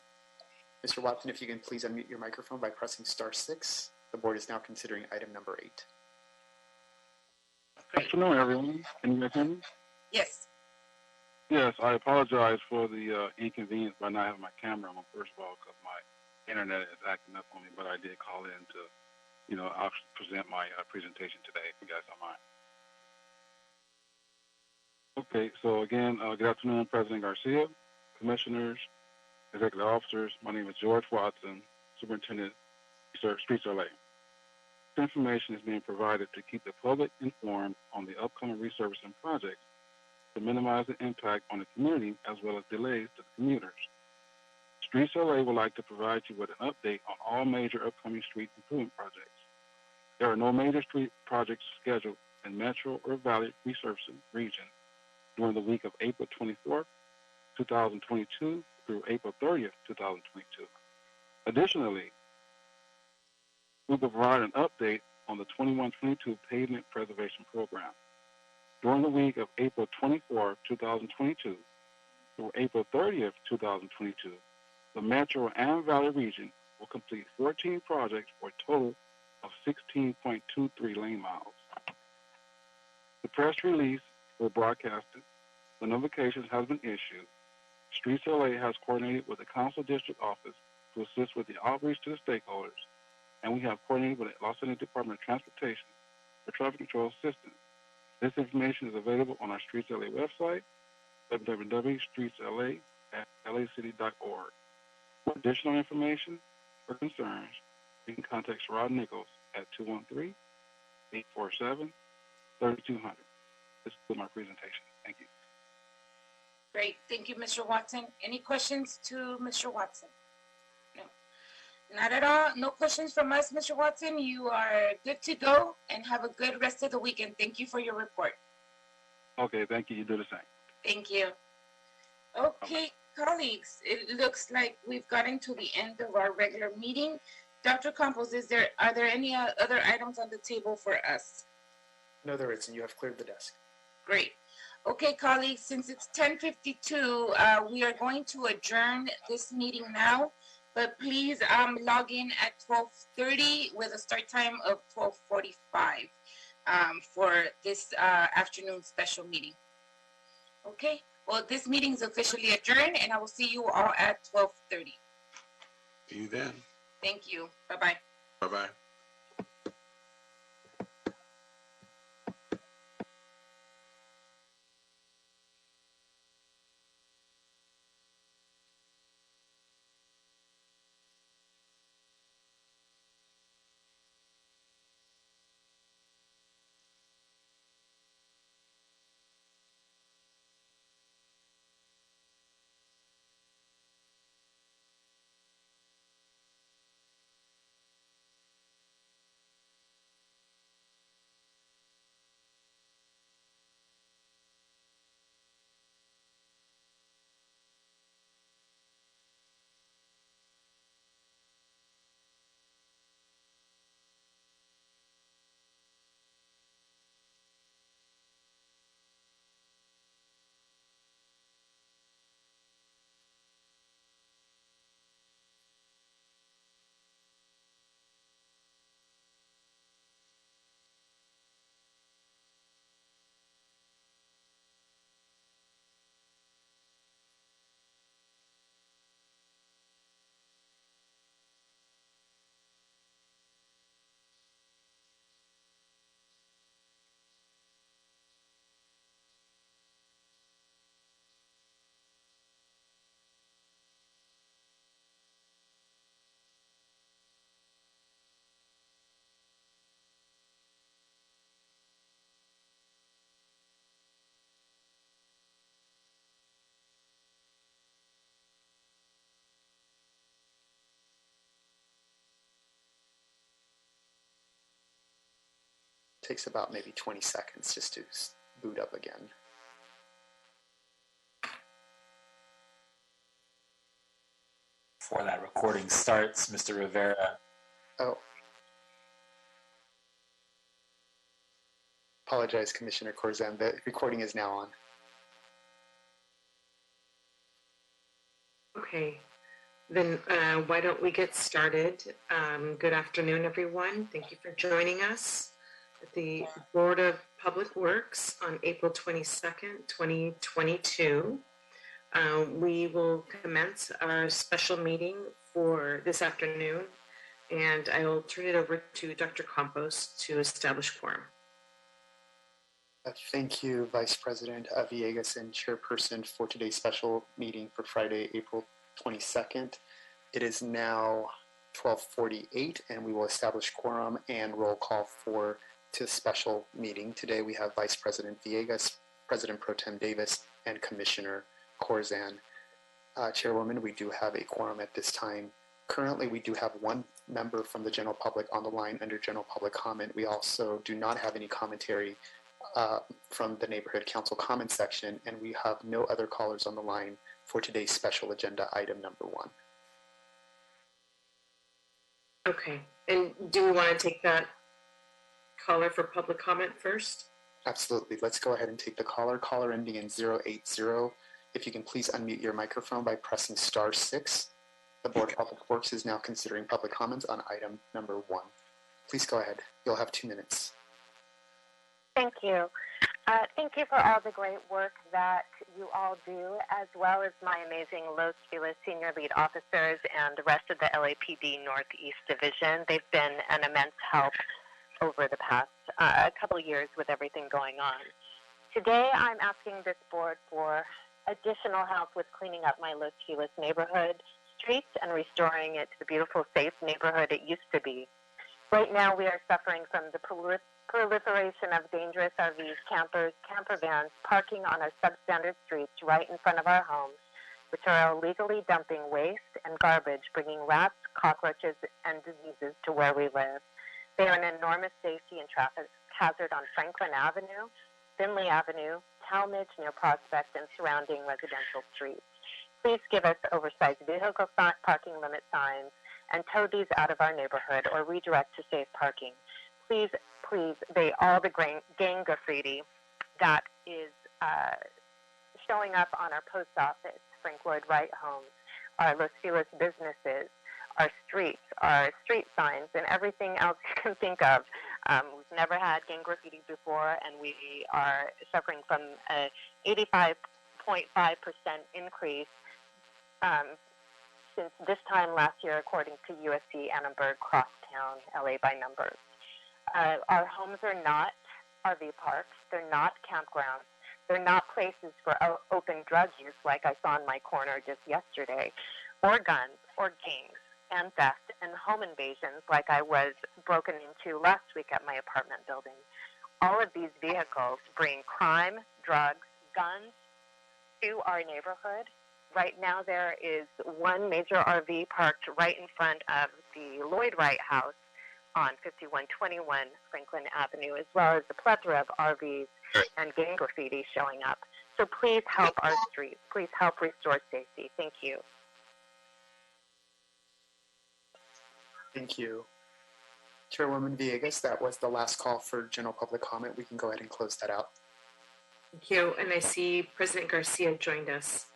Speaker 2: Mr. Watson, if you can please unmute your microphone by pressing *6. The board is now considering item number 8.
Speaker 11: Good afternoon, everyone. Can you hear me?
Speaker 1: Yes.
Speaker 11: Yes, I apologize for the inconvenience by not having my camera on, first of all, because my internet is acting up on me, but I did call in to, I'll present my presentation today, if you guys don't mind. Okay, so again, good afternoon, President Garcia, commissioners, executive officers. My name is George Watson, Superintendent, Streets LA. This information is being provided to keep the public informed on the upcoming resurfacing projects to minimize the impact on the community as well as delays to the commuters. Streets LA would like to provide you with an update on all major upcoming street improvement projects. There are no major street projects scheduled in Metro or Valley resurfacing region during the week of April 24th, 2022 through April 30th, 2022. Additionally, we will provide an update on the 21-22 Pavement Preservation Program. During the week of April 24th, 2022 through April 30th, 2022, the Metro and Valley region will complete 14 projects for a total of 16.23 lane miles. The press release was broadcasted. The notifications has been issued. Streets LA has coordinated with the Council District Office to assist with the outreach to the stakeholders, and we have coordinated with the Los Angeles Department of Transportation for traffic control assistance. This information is available on our Streets LA website, www.streetsla@lacity.org. For additional information or concerns, you can contact Sherrod Nichols at 213-847-3200. This is my presentation. Thank you.
Speaker 1: Great. Thank you, Mr. Watson. Any questions to Mr. Watson? No. Not at all. No questions from us, Mr. Watson. You are good to go and have a good rest of the weekend. Thank you for your report.
Speaker 11: Okay, thank you. You do the same.
Speaker 1: Thank you. Okay, colleagues, it looks like we've gotten to the end of our regular meeting. Dr. Campos, are there any other items on the table for us?
Speaker 2: No, there isn't. You have cleared the desk.
Speaker 1: Great. Okay, colleagues, since it's 10:52, we are going to adjourn this meeting now, but please log in at 12:30 with a start time of 12:45 for this afternoon special meeting. Okay, well, this meeting is officially adjourned, and I will see you all at 12:30.
Speaker 3: See you then.
Speaker 1: Thank you. Bye-bye.
Speaker 3: Bye-bye.
Speaker 2: Takes about maybe 20 seconds just to boot up again.
Speaker 7: Before that recording starts, Mr. Rivera.
Speaker 2: Oh. Apologize, Commissioner Corzan. The recording is now on.
Speaker 4: Okay, then why don't we get started? Good afternoon, everyone. Thank you for joining us at the Board of Public Works on April 22nd, 2022. We will commence our special meeting for this afternoon, and I will turn it over to Dr. Campos to establish quorum.
Speaker 2: Thank you, Vice President Villegas and Chairperson, for today's special meeting for Friday, April 22nd. It is now 12:48, and we will establish quorum and roll call for this special meeting. Today we have Vice President Villegas, President Pro Tem Davis, and Commissioner Corzan. Chairwoman, we do have a quorum at this time. Currently, we do have one member from the general public on the line under general public comment. We also do not have any commentary from the neighborhood council comment section, and we have no other callers on the line for today's special agenda item number 1.
Speaker 4: Okay, and do we want to take that caller for public comment first?
Speaker 2: Absolutely. Let's go ahead and take the caller ending in 080. If you can please unmute your microphone by pressing *6. The Board of Public Works is now considering public comments on item number 1. Please go ahead. You'll have 2 minutes.
Speaker 12: Thank you. Thank you for all the great work that you all do, as well as my amazing Los Feliz senior lead officers and the rest of the LAPD Northeast Division. They've been an immense help over the past couple of years with everything going on. Today, I'm asking this board for additional help with cleaning up my Los Feliz neighborhood streets and restoring it to the beautiful, safe neighborhood it used to be. Right now, we are suffering from the proliferation of dangerous RVs, campers, camper vans parking on our substandard streets right in front of our homes, which are illegally dumping waste and garbage, bringing rats, cockroaches, and diseases to where we live. They are an enormous safety and traffic hazard on Franklin Avenue, Finley Avenue, Talmadge near Prospect, and surrounding residential streets. Please give us oversized vehicle parking limit signs and tow these out of our neighborhood or redirect to safe parking. Please, they all the gang graffiti that is showing up on our post office, Frank Lloyd Wright homes, our Los Feliz businesses, our streets, our street signs, and everything else you can think of. We've never had gang graffiti before, and we are suffering from an 85.5% increase since this time last year, according to USC Annenberg Crosstown, LA by numbers. Our homes are not RV parks. They're not campgrounds. They're not places for open drug use like I saw in my corner just yesterday, or guns, or gangs, and theft, and home invasions like I was broken into last week at my apartment building. All of these vehicles bring crime, drugs, guns to our neighborhood. Right now there is one major RV parked right in front of the Lloyd Wright house on 5121 Franklin Avenue, as well as a plethora of RVs and gang graffiti showing up. So please help our streets. Please help restore safety. Thank you.
Speaker 2: Thank you. Chairwoman Villegas, that was the last call for general public comment. We can go ahead and close that out.
Speaker 4: Thank you. And I see President Garcia joined us.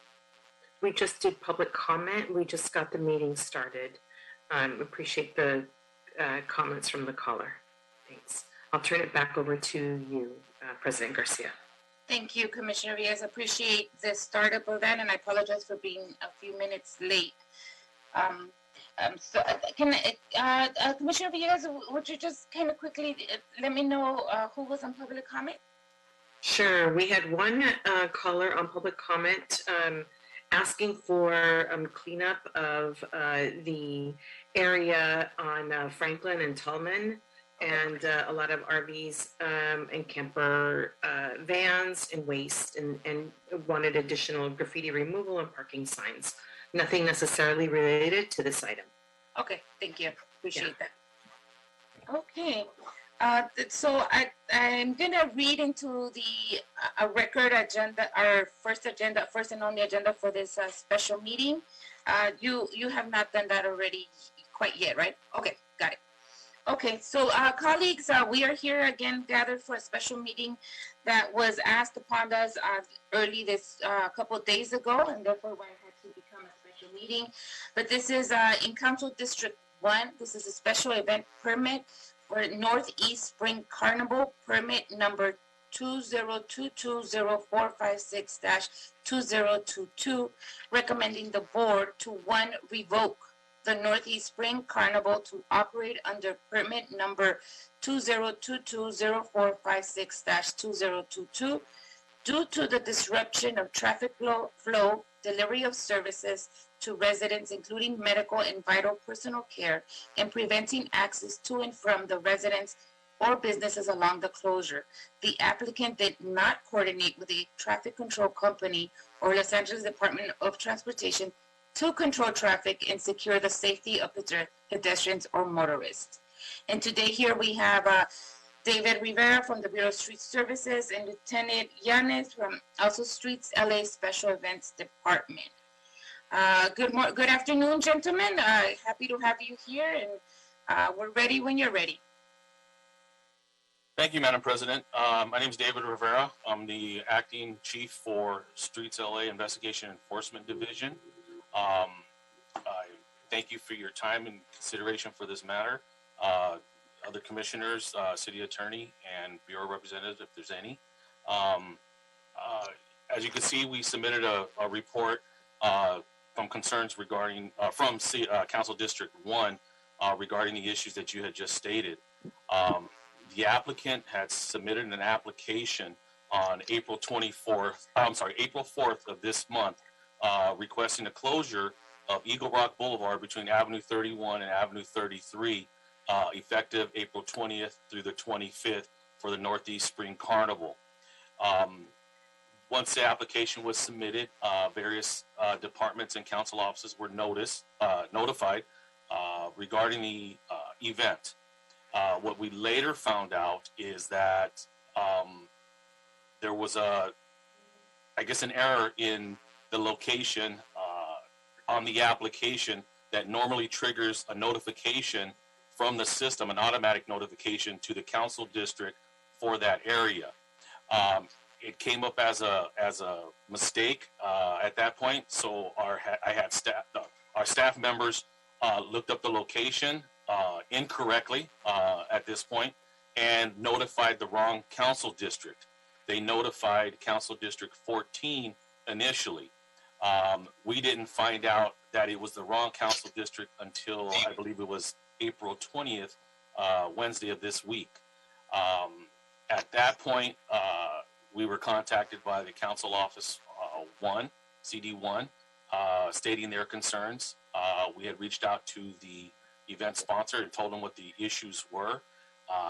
Speaker 4: We just did public comment. We just got the meeting started. Appreciate the comments from the caller. Thanks. I'll turn it back over to you, President Garcia.
Speaker 1: Thank you, Commissioner Villegas. Appreciate the startup of that, and I apologize for being a few minutes late. Commissioner Villegas, would you just kind of quickly let me know who was on public comment?
Speaker 4: Sure. We had one caller on public comment asking for cleanup of the area on Franklin and Tallman, and a lot of RVs and camper vans and waste, and wanted additional graffiti removal and parking signs. Nothing necessarily related to this item.
Speaker 1: Okay, thank you. Appreciate that. Okay, so I'm gonna read into the record agenda, our first and only agenda for this special meeting. You have not done that already quite yet, right? Okay, got it. Okay, so colleagues, we are here again gathered for a special meeting that was asked upon us early this couple of days ago, and therefore why it had to become a special meeting. But this is in Council District 1. This is a special event permit for Northeast Spring Carnival, permit number 20220456-2022, recommending the board to 1, revoke the Northeast Spring Carnival to operate under permit number 20220456-2022 due to the disruption of traffic flow, delivery of services to residents, including medical and vital personal care, and preventing access to and from the residents or businesses along the closure. The applicant did not coordinate with the traffic control company or Los Angeles Department of Transportation to control traffic and secure the safety of pedestrians or motorists. And today here we have David Rivera from the Bureau of Street Services and Lieutenant Yanes from also Streets LA Special Events Department. Good afternoon, gentlemen. Happy to have you here, and we're ready when you're ready.
Speaker 13: Thank you, Madam President. My name is David Rivera. I'm the acting chief for Streets LA Investigation Enforcement Division. I thank you for your time and consideration for this matter. Other commissioners, city attorney, and bureau representatives, if there's any. As you can see, we submitted a report from concerns regarding, from Council District 1 regarding the issues that you had just stated. The applicant had submitted an application on April 4th of this month, requesting a closure of Eagle Rock Boulevard between Avenue 31 and Avenue 33, effective April 20th through the 25th for the Northeast Spring Carnival. Once the application was submitted, various departments and council offices were notified regarding the event. What we later found out is that there was an error in the location on the application that normally triggers a notification from the system, an automatic notification to the council district for that area. It came up as a mistake at that point, so our staff members looked up the location incorrectly at this point and notified the wrong council district. They notified Council District 14 initially. We didn't find out that it was the wrong council district until I believe it was April 20th, Wednesday of this week. At that point, we were contacted by the council office CD1, stating their concerns. We had reached out to the event sponsor and told them what the issues were.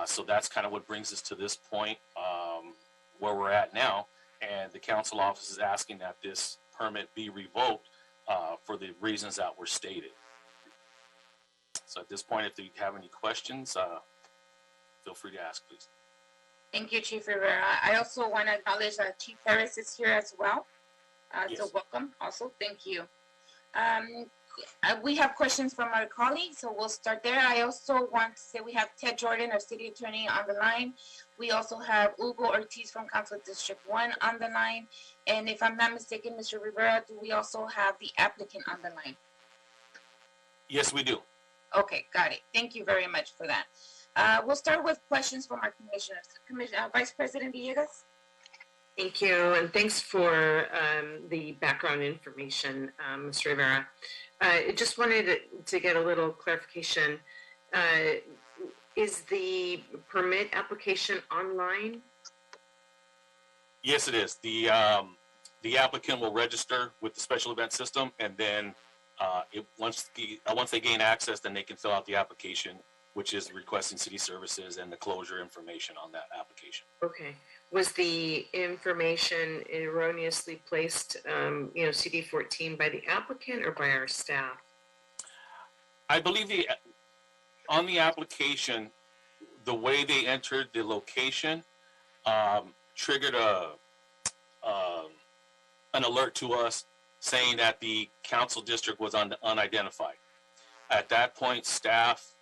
Speaker 13: So that's kind of what brings us to this point where we're at now. And the council office is asking that this permit be revoked for the reasons that were stated. So at this point, if you have any questions, feel free to ask, please.
Speaker 1: Thank you, Chief Rivera. I also want to acknowledge that Chief Harris is here as well.
Speaker 13: Yes.
Speaker 1: So welcome also. Thank you. We have questions from our colleagues, so we'll start there. I also want to say we have Ted Jordan, our city attorney, on the line. We also have Hugo Ortiz from Council District 1 on the line. And if I'm not mistaken, Mr. Rivera, do we also have the applicant on the line?
Speaker 13: Yes, we do.
Speaker 1: Okay, got it. Thank you very much for that. We'll start with questions from our commissioners. Vice President Villegas.
Speaker 4: Thank you, and thanks for the background information, Mr. Rivera. I just wanted to get a little clarification. Is the permit application online?
Speaker 13: Yes, it is. The applicant will register with the special event system, and then once they gain access, then they can fill out the application, which is requesting city services and the closure information on that application.
Speaker 4: Okay. Was the information erroneously placed, CD 14 by the applicant or by our staff?
Speaker 13: I believe on the application, the way they entered the location triggered an alert to us saying that the council district was unidentified. At that point, staff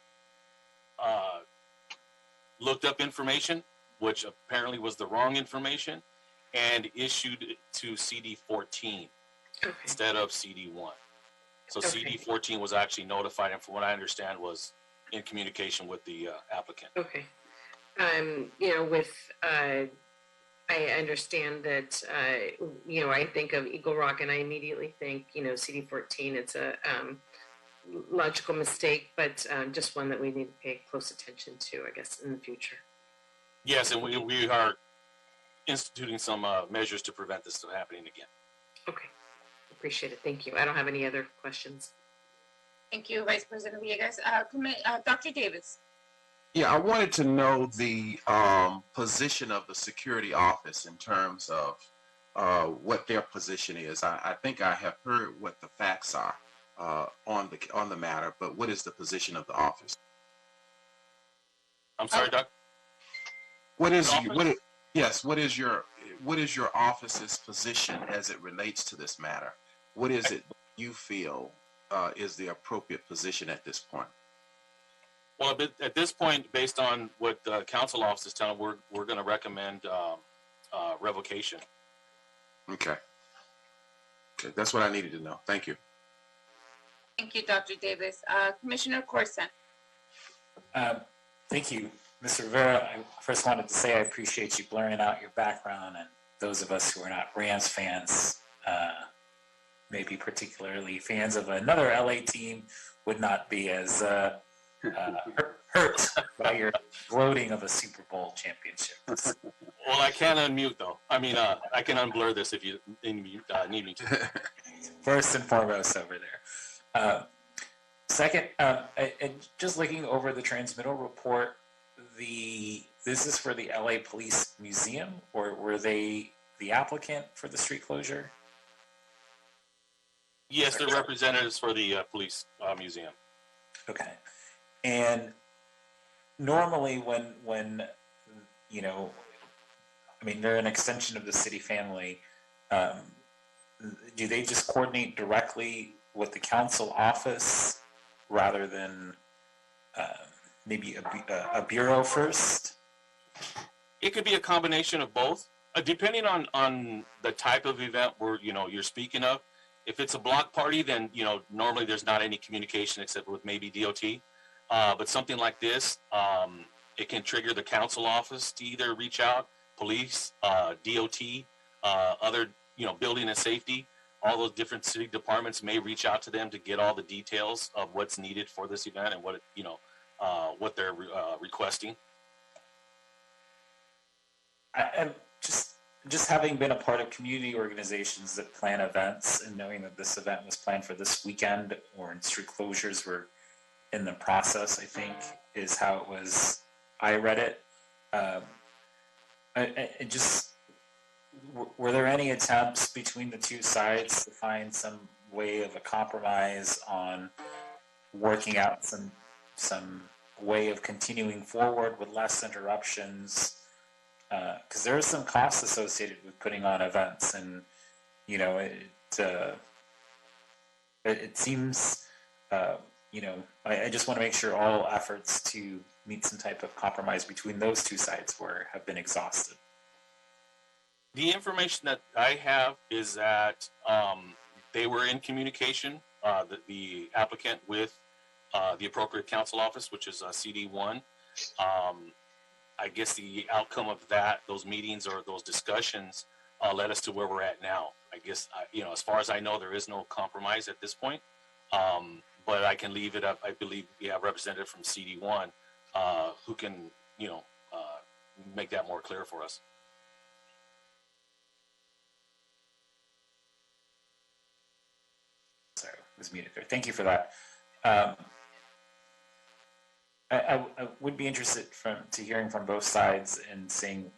Speaker 13: looked up information, which apparently was the wrong information, and issued it to CD14 instead of CD1. So CD14 was actually notified, and from what I understand, was in communication with the applicant.
Speaker 4: Okay. I understand that, I think of Eagle Rock and I immediately think, CD14, it's a logical mistake, but just one that we need to pay close attention to, I guess, in the future.
Speaker 13: Yes, and we are instituting some measures to prevent this from happening again.
Speaker 4: Okay. Appreciate it. Thank you. I don't have any other questions.
Speaker 1: Thank you, Vice President Villegas. Dr. Davis.
Speaker 3: Yeah, I wanted to know the position of the security office in terms of what their position is. I think I have heard what the facts are on the matter, but what is the position of the office?
Speaker 13: I'm sorry, Doc.
Speaker 3: What is
Speaker 13: Office?
Speaker 3: what is your office's position as it relates to this matter? What is it you feel is the appropriate position at this point?
Speaker 13: Well, at this point, based on what the council office is telling, we're going to recommend revocation.
Speaker 3: Okay. Okay, that's what I needed to know. Thank you.
Speaker 1: Thank you, Dr. Davis. Commissioner Corson.
Speaker 7: Thank you, Mr. Rivera. I first wanted to say I appreciate you blurring out your background, and those of us who are not Rams fans, maybe particularly fans of another LA team, would not be as hurt by your gloating of a Super Bowl championship.
Speaker 13: Well, I can't unmute though. I mean, I can unblur this if you need me to.
Speaker 7: First and foremost over there. Second, and just looking over the transmittal report, this is for the LA Police Museum, or were they the applicant for the street closure?
Speaker 13: Yes, they're representatives for the police museum.
Speaker 7: Okay. And normally when you know, I mean, they're an extension of the city family, do they just coordinate directly with the council office rather than maybe a bureau first?
Speaker 13: It could be a combination of both, depending on the type of event you're speaking of. If it's a block party, then normally there's not any communication except with maybe DOT. But something like this, it can trigger the council office to either reach out, police, DOT, other building and safety. All those different city departments may reach out to them to get all the details of what's needed for this event and what they're requesting.
Speaker 7: And just having been a part of community organizations that plan events and knowing that this event was planned for this weekend or in street closures were in the process, I think is how it was. I read it. Were there any attempts between the two sides to find some way of a compromise on working out some way of continuing forward with less interruptions? Because there are some costs associated with putting on events, and it seems I just want to make sure all efforts to meet some type of compromise between those two sides have been exhausted.
Speaker 13: The information that I have is that they were in communication, the applicant with the appropriate council office, which is CD1. I guess the outcome of those meetings or those discussions led us to where we're at now. I guess, as far as I know, there is no compromise at this point. But I can leave it up. I believe we have a representative from CD1 who can, make that more clear for us.
Speaker 7: Sorry, I was muted there. Thank you for that. I would be interested to hearing from both sides and seeing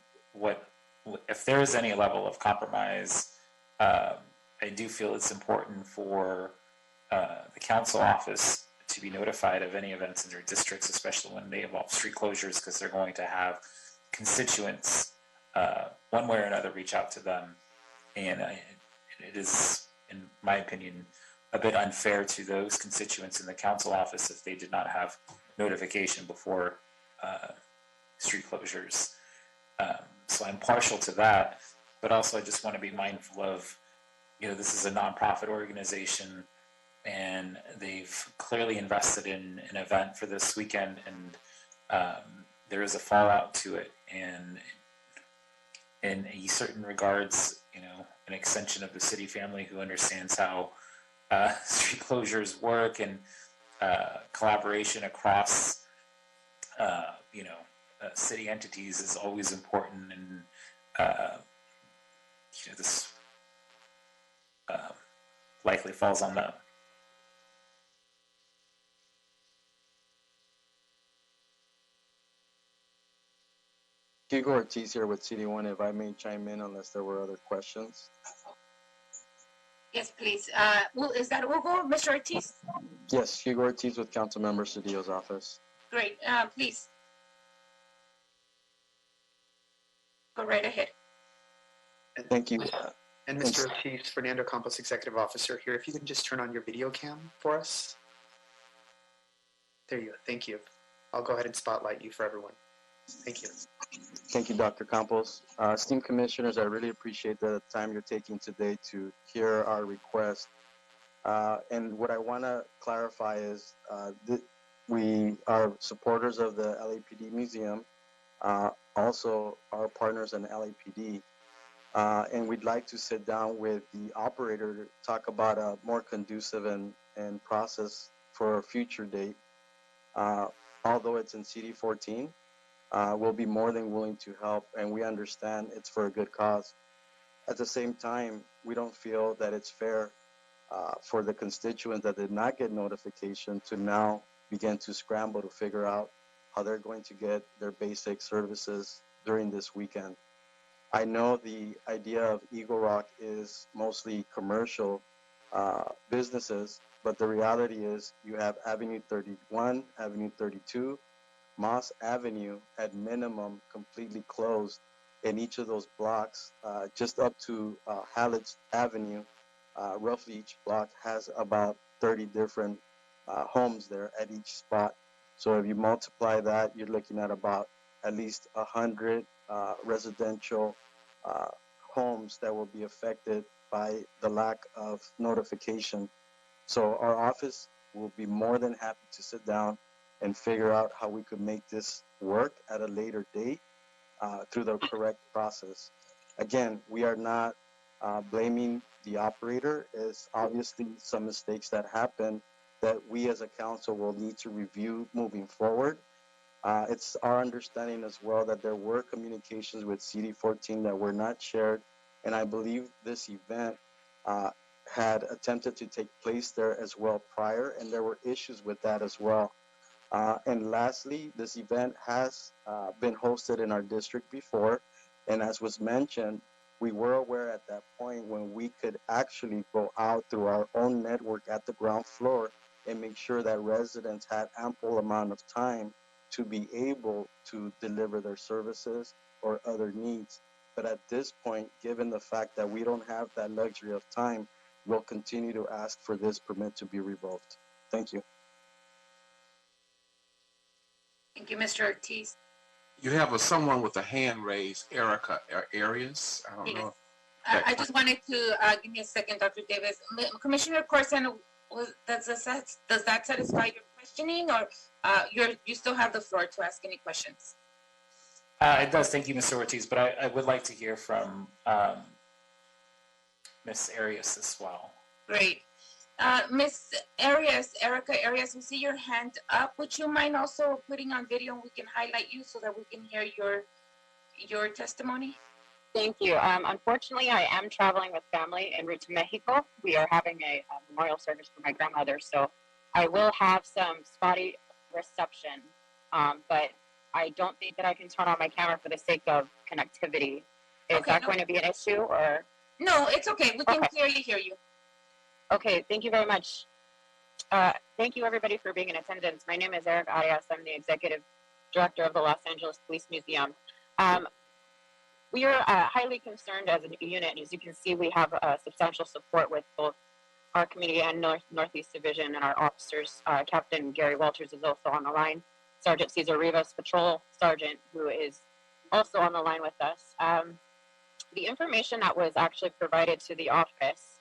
Speaker 7: if there is any level of compromise. I do feel it's important for the council office to be notified of any events in their districts, especially when they involve street closures, because they're going to have constituents one way or another reach out to them. And it is, in my opinion, a bit unfair to those constituents in the council office if they did not have notification before street closures. So I'm partial to that, but also I just want to be mindful of, this is a nonprofit organization and they've clearly invested in an event for this weekend, and there is a fallout to it. And in certain regards, an extension of the city family who understands how street closures work and collaboration across, city entities is always important, and this likely falls on them.
Speaker 14: Hugo Ortiz here with CD1, if I may chime in unless there were other questions.
Speaker 1: Yes, please. Well, is that Hugo, Mr. Ortiz?
Speaker 14: Yes, Hugo Ortiz with Councilmember Cedillo's office.
Speaker 1: Great. Please. Go right ahead.
Speaker 14: Thank you.
Speaker 2: And Mr. Ortiz, Fernando Campos, Executive Officer here. If you can just turn on your video cam for us. There you go. Thank you. I'll go ahead and spotlight you for everyone. Thank you.
Speaker 14: Thank you, Dr. Campos. Esteemed commissioners, I really appreciate the time you're taking today to hear our request. And what I want to clarify is we are supporters of the LAPD Museum, also our partners in LAPD, and we'd like to sit down with the operator to talk about a more conducive and process for a future date. Although it's in CD14, we'll be more than willing to help, and we understand it's for a good cause. At the same time, we don't feel that it's fair for the constituents that did not get notification to now begin to scramble to figure out how they're going to get their basic services during this weekend. I know the idea of Eagle Rock is mostly commercial businesses, but the reality is you have Avenue 31, Avenue 32, Moss Avenue at minimum completely closed in each of those blocks, just up to Hallett's Avenue. Roughly each block has about 30 different homes there at each spot. So if you multiply that, you're looking at about at least 100 residential homes that will be affected by the lack of notification. So our office will be more than happy to sit down and figure out how we could make this work at a later date through the correct process. Again, we are not blaming the operator. It's obviously some mistakes that happen that we as a council will need to review moving forward. It's our understanding as well that there were communications with CD14 that were not shared, and I believe this event had attempted to take place there as well prior, and there were issues with that as well. And lastly, this event has been hosted in our district before, and as was mentioned, we were aware at that point when we could actually go out through our own network at the ground floor and make sure that residents had ample amount of time to be able to deliver their services or other needs. But at this point, given the fact that we don't have that luxury of time, we'll continue to ask for this permit to be revoked. Thank you.
Speaker 1: Thank you, Mr. Ortiz.
Speaker 3: You have someone with a hand raised, Erica Arias. I don't know.
Speaker 1: I just wanted to give me a second, Dr. Davis. Commissioner Corson, does that satisfy your questioning, or you still have the floor to ask any questions?
Speaker 7: It does. Thank you, Mr. Ortiz. But I would like to hear from Ms. Arias as well.
Speaker 1: Great. Ms. Arias, Erica Arias, we see your hand up. Would you mind also putting on video and we can highlight you so that we can hear your testimony?
Speaker 15: Thank you. Unfortunately, I am traveling with family en route to Mexico. We are having a memorial service for my grandmother, so I will have some spotty reception, but I don't think that I can turn on my camera for the sake of connectivity. Is that going to be an issue, or?
Speaker 1: No, it's okay. We can clearly hear you.
Speaker 15: Okay, thank you very much. Thank you, everybody, for being in attendance. My name is Erica Arias. I'm the Executive Director of the Los Angeles Police Museum. We are highly concerned as a unit. As you can see, we have substantial support with both our community and Northeast Division, and our officers. Captain Gary Walters is also on the line. Sergeant Cesar Rivas, Patrol Sergeant, who is also on the line with us. The information that was actually provided to the office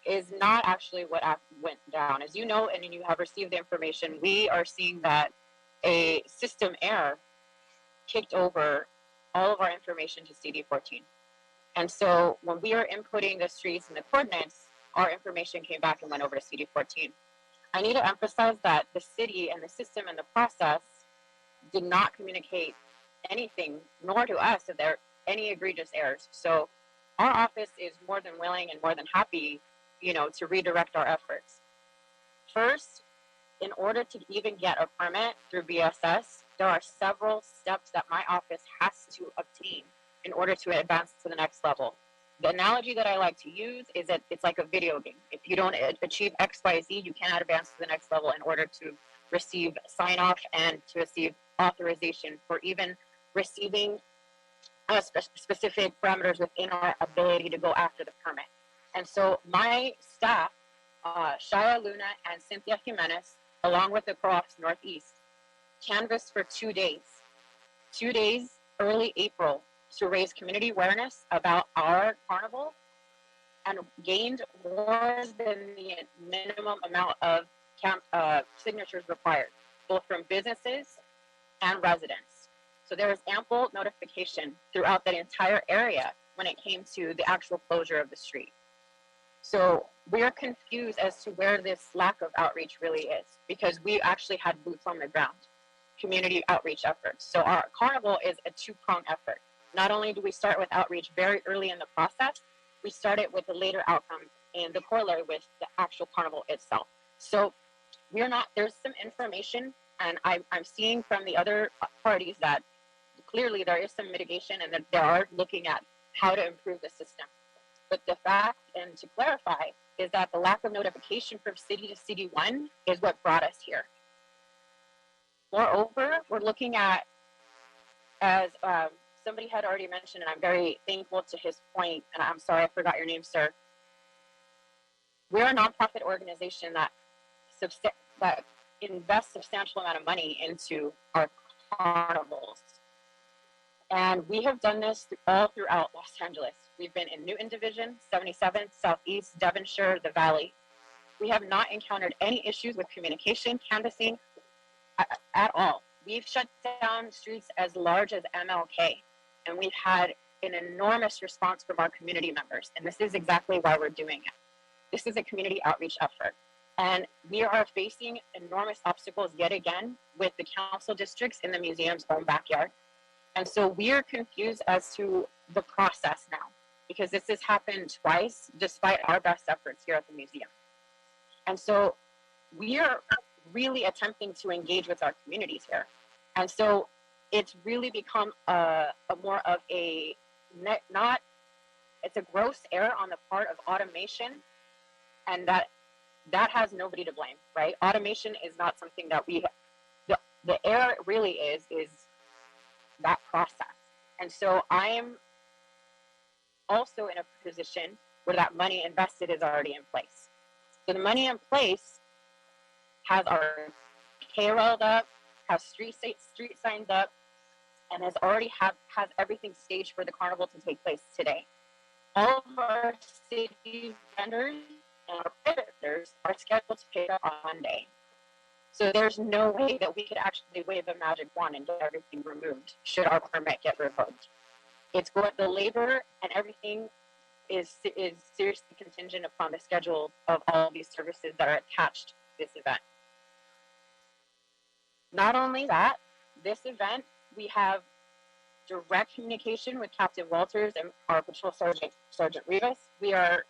Speaker 15: is not actually what went down. As you know, and you have received the information, we are seeing that a system error kicked over all of our information to CD14. And so when we are inputting the streets and the coordinates, our information came back and went over to CD14. I need to emphasize that the city and the system and the process did not communicate anything, nor to us, if there are any egregious errors. So our office is more than willing and more than happy, to redirect our efforts. First, in order to even get a permit through BSS, there are several steps that my office has to obtain in order to advance to the next level. The analogy that I like to use is that it's like a video game. If you don't achieve X, Y, Z, you cannot advance to the next level in order to receive sign off and to receive authorization for even receiving specific parameters within our ability to go after the permit. And so my staff, Shaya Luna and Cynthia Jimenez, along with the co-ops Northeast, canvassed for 2 days, early April, to raise community awareness about our carnival and gained more than the minimum amount of signatures required, both from businesses and residents. So there was ample notification throughout that entire area when it came to the actual closure of the street. So we're confused as to where this lack of outreach really is, because we actually had boots on the ground, community outreach efforts. So our carnival is a two-pronged effort. Not only do we start with outreach very early in the process, we started with the later outcome and the corollary with the actual carnival itself. So there's some information, and I'm seeing from the other parties that clearly there is some mitigation and that they are looking at how to improve the system. But the fact, and to clarify, is that the lack of notification from city to city one is what brought us here. Moreover, we're looking at, as somebody had already mentioned, and I'm very thankful to his point, and I'm sorry I forgot your name, sir. We're a nonprofit organization that invests substantial amount of money into our carnivals. And we have done this all throughout Los Angeles. We've been in Newton Division, 77th, Southeast, Devonshire, the Valley. We have not encountered any issues with communication, canvassing at all. We've shut down streets as large as MLK, and we've had an enormous response from our community members. And this is exactly why we're doing it. This is a community outreach effort. And we are facing enormous obstacles yet again with the council districts in the museum's own backyard. And so we are confused as to the process now, because this has happened twice despite our best efforts here at the museum. And so we are really attempting to engage with our communities here. And so it's really become a more of a it's a gross error on the part of automation, and that has nobody to blame, right? Automation is not something that the error really is that process. And so I am also in a position where that money invested is already in place. So the money in place has our K-railed up, has street signs up, and has everything staged for the carnival to take place today. All of our city vendors and our private vendors are scheduled to pick up on Monday. So there's no way that we could actually wave a magic wand and get everything removed should our permit get revoked. It's going, the labor and everything is seriously contingent upon the schedule of all these services that are attached to this event. Not only that, this event, we have direct communication with Captain Walters and our Patrol Sergeant Rivas. We are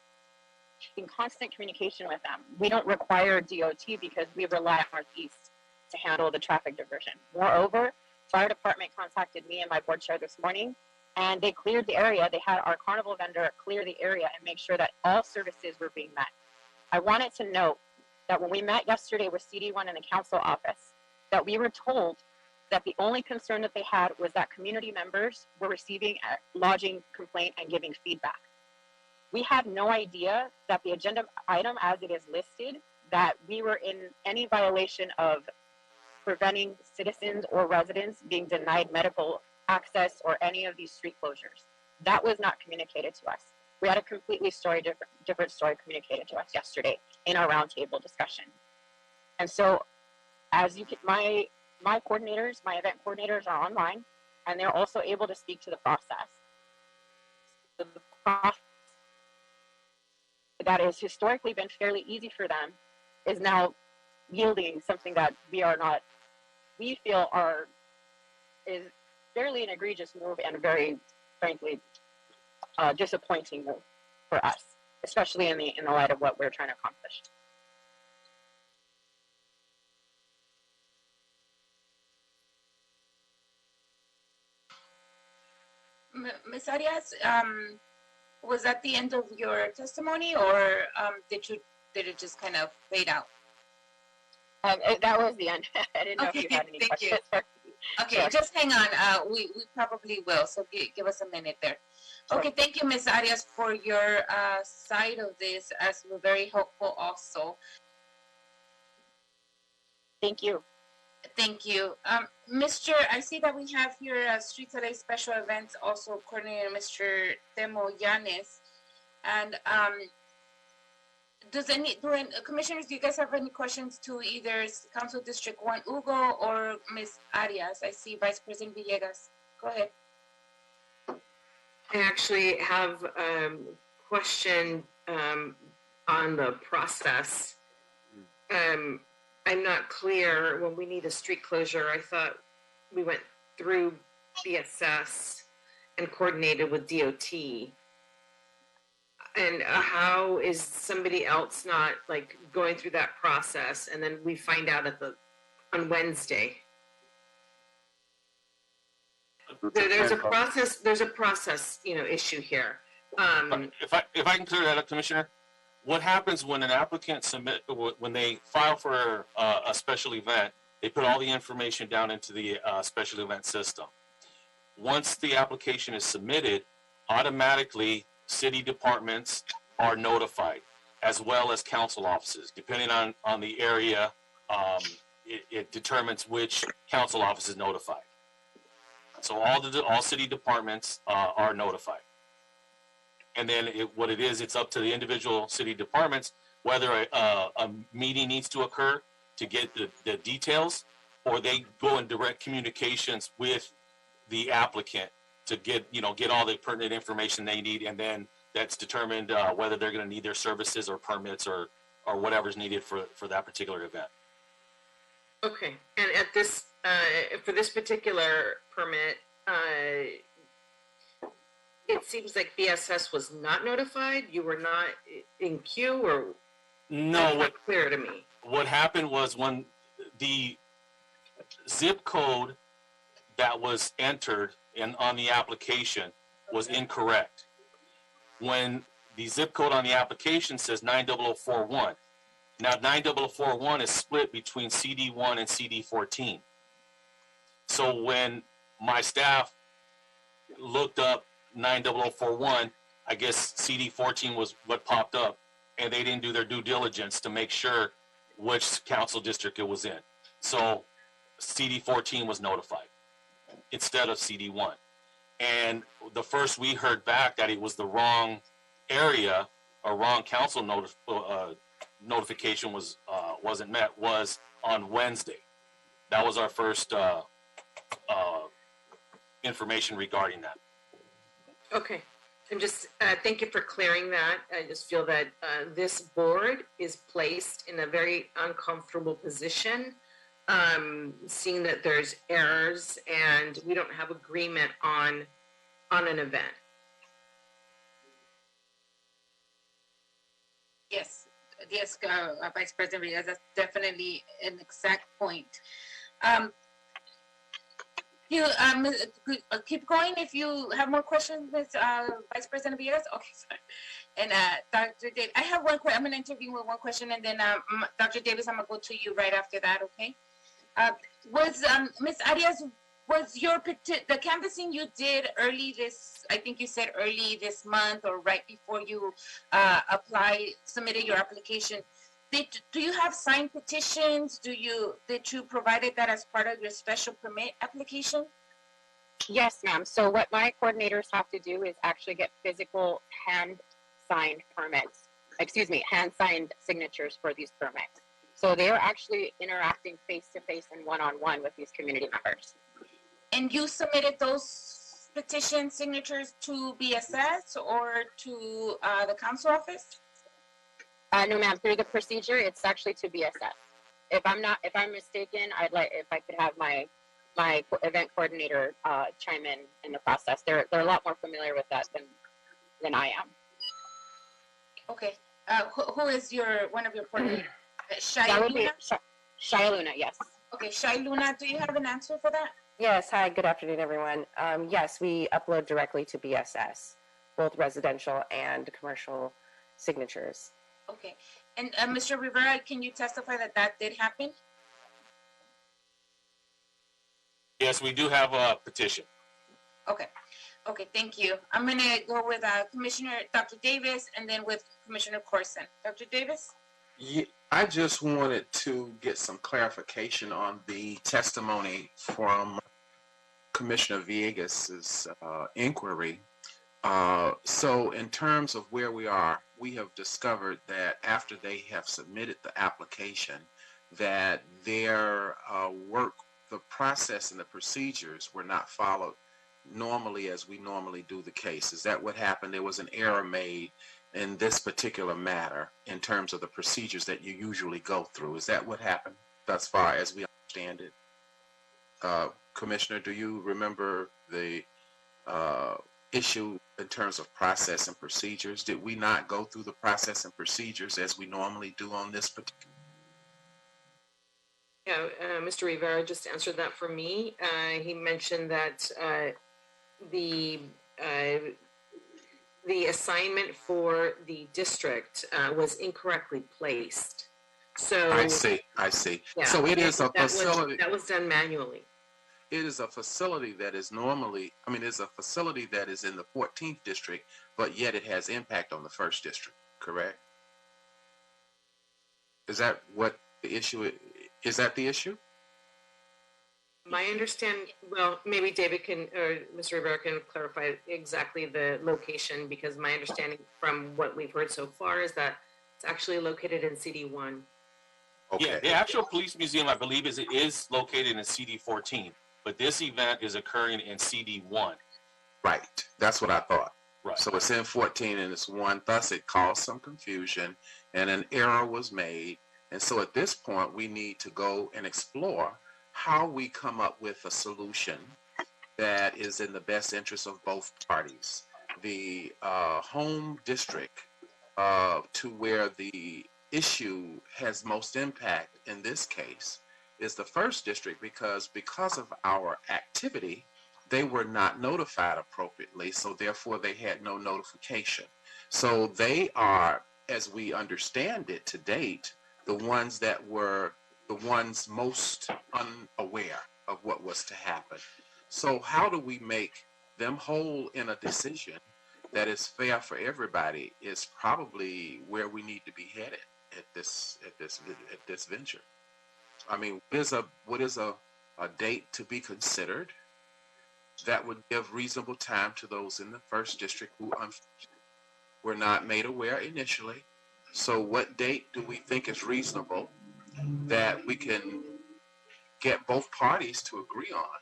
Speaker 15: in constant communication with them. We don't require DOT because we rely on Northeast to handle the traffic diversion. Moreover, fire department contacted me and my board chair this morning, and they cleared the area. They had our carnival vendor clear the area and make sure that all services were being met. I wanted to note that when we met yesterday with CD1 in the council office, that we were told that the only concern that they had was that community members were receiving a lodging complaint and giving feedback. We had no idea that the agenda item as it is listed, that we were in any violation of preventing citizens or residents being denied medical access or any of these street closures. That was not communicated to us. We had a completely different story communicated to us yesterday in our roundtable discussion. And so as you can, my coordinators, my event coordinators are online, and they're also able to speak to the process. So the process that has historically been fairly easy for them is now yielding something that we feel is fairly an egregious move and a very, frankly, disappointing move for us, especially in the light of what we're trying to accomplish.
Speaker 1: Ms. Arias, was that the end of your testimony, or did it just kind of fade out?
Speaker 15: That was the end. I didn't know
Speaker 1: Okay,
Speaker 15: if you had any
Speaker 1: thank you.
Speaker 15: questions.
Speaker 1: Okay,
Speaker 15: Sure.
Speaker 1: just hang on. We probably will. So give us a minute there.
Speaker 15: Sure.
Speaker 1: Okay, thank you, Ms. Arias, for your side of this, as we're very helpful also.
Speaker 15: Thank you.
Speaker 1: Thank you. Mr. I see that we have here Streets LA Special Events, also coordinator Mr. Temo Yanes. And commissioners, do you guys have any questions to either Council District 1 Hugo or Ms. Arias? I see Vice President Villegas. Go ahead.
Speaker 4: I actually have a question on the process. I'm not clear when we need a street closure. I thought we went through BSS and coordinated with DOT. And how is somebody else not like going through that process, and then we find out on Wednesday? There's a process, issue here.
Speaker 13: If I can clear that up, Commissioner, what happens when an applicant when they file for a special event, they put all the information down into the special event system. Once the application is submitted, automatically city departments are notified, as well as council offices. Depending on the area, it determines which council office is notified. So all city departments are notified. And then it's up to the individual city departments whether a meeting needs to occur to get the details, or they go in direct communications with the applicant to get all the pertinent information they need, and then that's determined whether they're going to need their services or permits or whatever's needed for that particular event.
Speaker 4: Okay, and at this for this particular permit, it seems like BSS was not notified. You were not in queue, or
Speaker 13: no?
Speaker 4: Not clear to me.
Speaker 13: What happened was when the zip code that was entered on the application was incorrect. When the zip code on the application says 90041, now 90041 is split between CD1 and CD14. So when my staff looked up 90041, I guess CD14 was what popped up, and they didn't do their due diligence to make sure which council district it was in. So CD14 was notified instead of CD1. And the first we heard back that it was the wrong area or wrong council notification wasn't met was on Wednesday. That was our first information regarding that.
Speaker 4: Okay, and just thank you for clearing that. I just feel that this board is placed in a very uncomfortable position, seeing that there's errors and we don't have agreement on an event.
Speaker 1: Yes, Vice President Villegas, that's definitely an exact point. You keep going if you have more questions, Ms. Vice President Villegas. Okay, sorry. And Dr. Davis, I have one question. I'm going to intervene with one question, and then Dr. Davis, I'm going to go to you right after that. Okay. Was Ms. Arias, was the canvassing you did early this? I think you said early this month, or right before you submitted your application. Do you have signed petitions? Did you provided that as part of your special permit application?
Speaker 15: Yes, ma'am. So what my coordinators have to do is actually get physical hand-signed signatures for these permits. So they are actually interacting face-to-face and one-on-one with these community members.
Speaker 1: And you submitted those petition signatures to BSS or to the council office?
Speaker 15: No, ma'am. Through the procedure, it's actually to BSS. If I'm mistaken, I'd like if I could have my event coordinator chime in the process. They're a lot more familiar with that than I am.
Speaker 1: Okay. Who is one of your coordinators?
Speaker 15: That would be Shai Luna, yes.
Speaker 1: Okay, Shai Luna, do you have an answer for that?
Speaker 16: Yes, hi, good afternoon, everyone. Yes, we upload directly to BSS, both residential and commercial signatures.
Speaker 1: Okay. And Mr. Rivera, can you testify that that did happen?
Speaker 13: Yes, we do have a petition.
Speaker 1: Okay. Okay, thank you. I'm going to go with Commissioner Dr. Davis and then with Commissioner Corson. Dr. Davis?
Speaker 3: Yeah, I just wanted to get some clarification on the testimony from Commissioner Villegas's inquiry. So in terms of where we are, we have discovered that after they have submitted the application, that their work, the process and the procedures were not followed normally as we normally do the case. Is that what happened? There was an error made in this particular matter in terms of the procedures that you usually go through. Is that what happened thus far as we understand it? Commissioner, do you remember the issue in terms of process and procedures? Did we not go through the process and procedures as we normally do on this particular?
Speaker 4: Yeah, Mr. Rivera just answered that for me. He mentioned that the assignment for the district was incorrectly placed. So
Speaker 3: I see.
Speaker 4: Yeah,
Speaker 3: So it is a facility.
Speaker 4: That was done manually.
Speaker 3: It is a facility that is normally, it's a facility that is in the 14th district, but yet it has impact on the 1st district, correct? Is that what the issue is? Is that the issue?
Speaker 4: My understanding, well, maybe David can, or Mr. Rivera can clarify exactly the location, because my understanding from what we've heard so far is that it's actually located in CD1.
Speaker 3: Okay.
Speaker 13: Yeah, the actual police museum, I believe, is located in CD14, but this event is occurring in CD1.
Speaker 3: Right. That's what I thought.
Speaker 13: Right.
Speaker 3: So it's in 14 and it's 1, thus it caused some confusion and an error was made. And so at this point, we need to go and explore how we come up with a solution that is in the best interest of both parties. The home district to where the issue has most impact in this case is the 1st district, because of our activity, they were not notified appropriately, so therefore they had no notification. So they are, as we understand it to date, the ones that were the ones most unaware of what was to happen. So how do we make them whole in a decision that is fair for everybody is probably where we need to be headed at this venture. I mean, what is a date to be considered that would give reasonable time to those in the 1st district who were not made aware initially? So what date do we think is reasonable that we can get both parties to agree on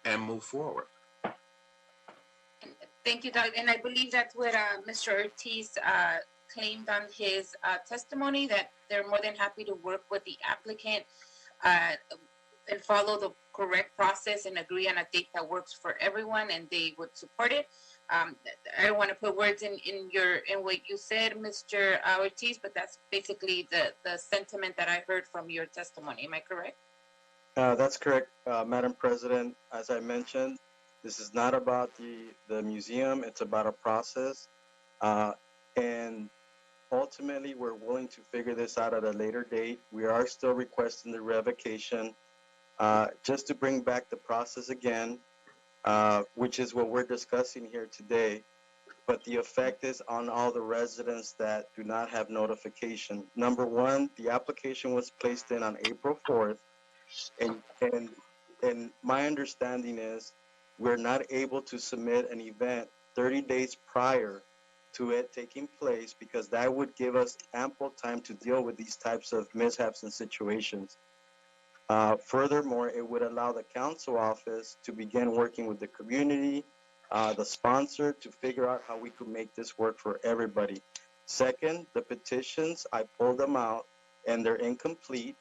Speaker 3: and move forward?
Speaker 1: Thank you, Doug. And I believe that's what Mr. Ortiz claimed on his testimony, that they're more than happy to work with the applicant and follow the correct process and agree on a date that works for everyone, and they would support it. I don't want to put words in what you said, Mr. Ortiz, but that's basically the sentiment that I heard from your testimony. Am I correct?
Speaker 14: That's correct, Madam President. As I mentioned, this is not about the museum. It's about a process. And ultimately, we're willing to figure this out at a later date. We are still requesting the revocation just to bring back the process again, which is what we're discussing here today. But the effect is on all the residents that do not have notification. Number one, the application was placed in on April 4th. And my understanding is we're not able to submit an event 30 days prior to it taking place, because that would give us ample time to deal with these types of mishaps and situations. Furthermore, it would allow the council office to begin working with the community, the sponsor, to figure out how we could make this work for everybody. Second, the petitions, I pulled them out and they're incomplete.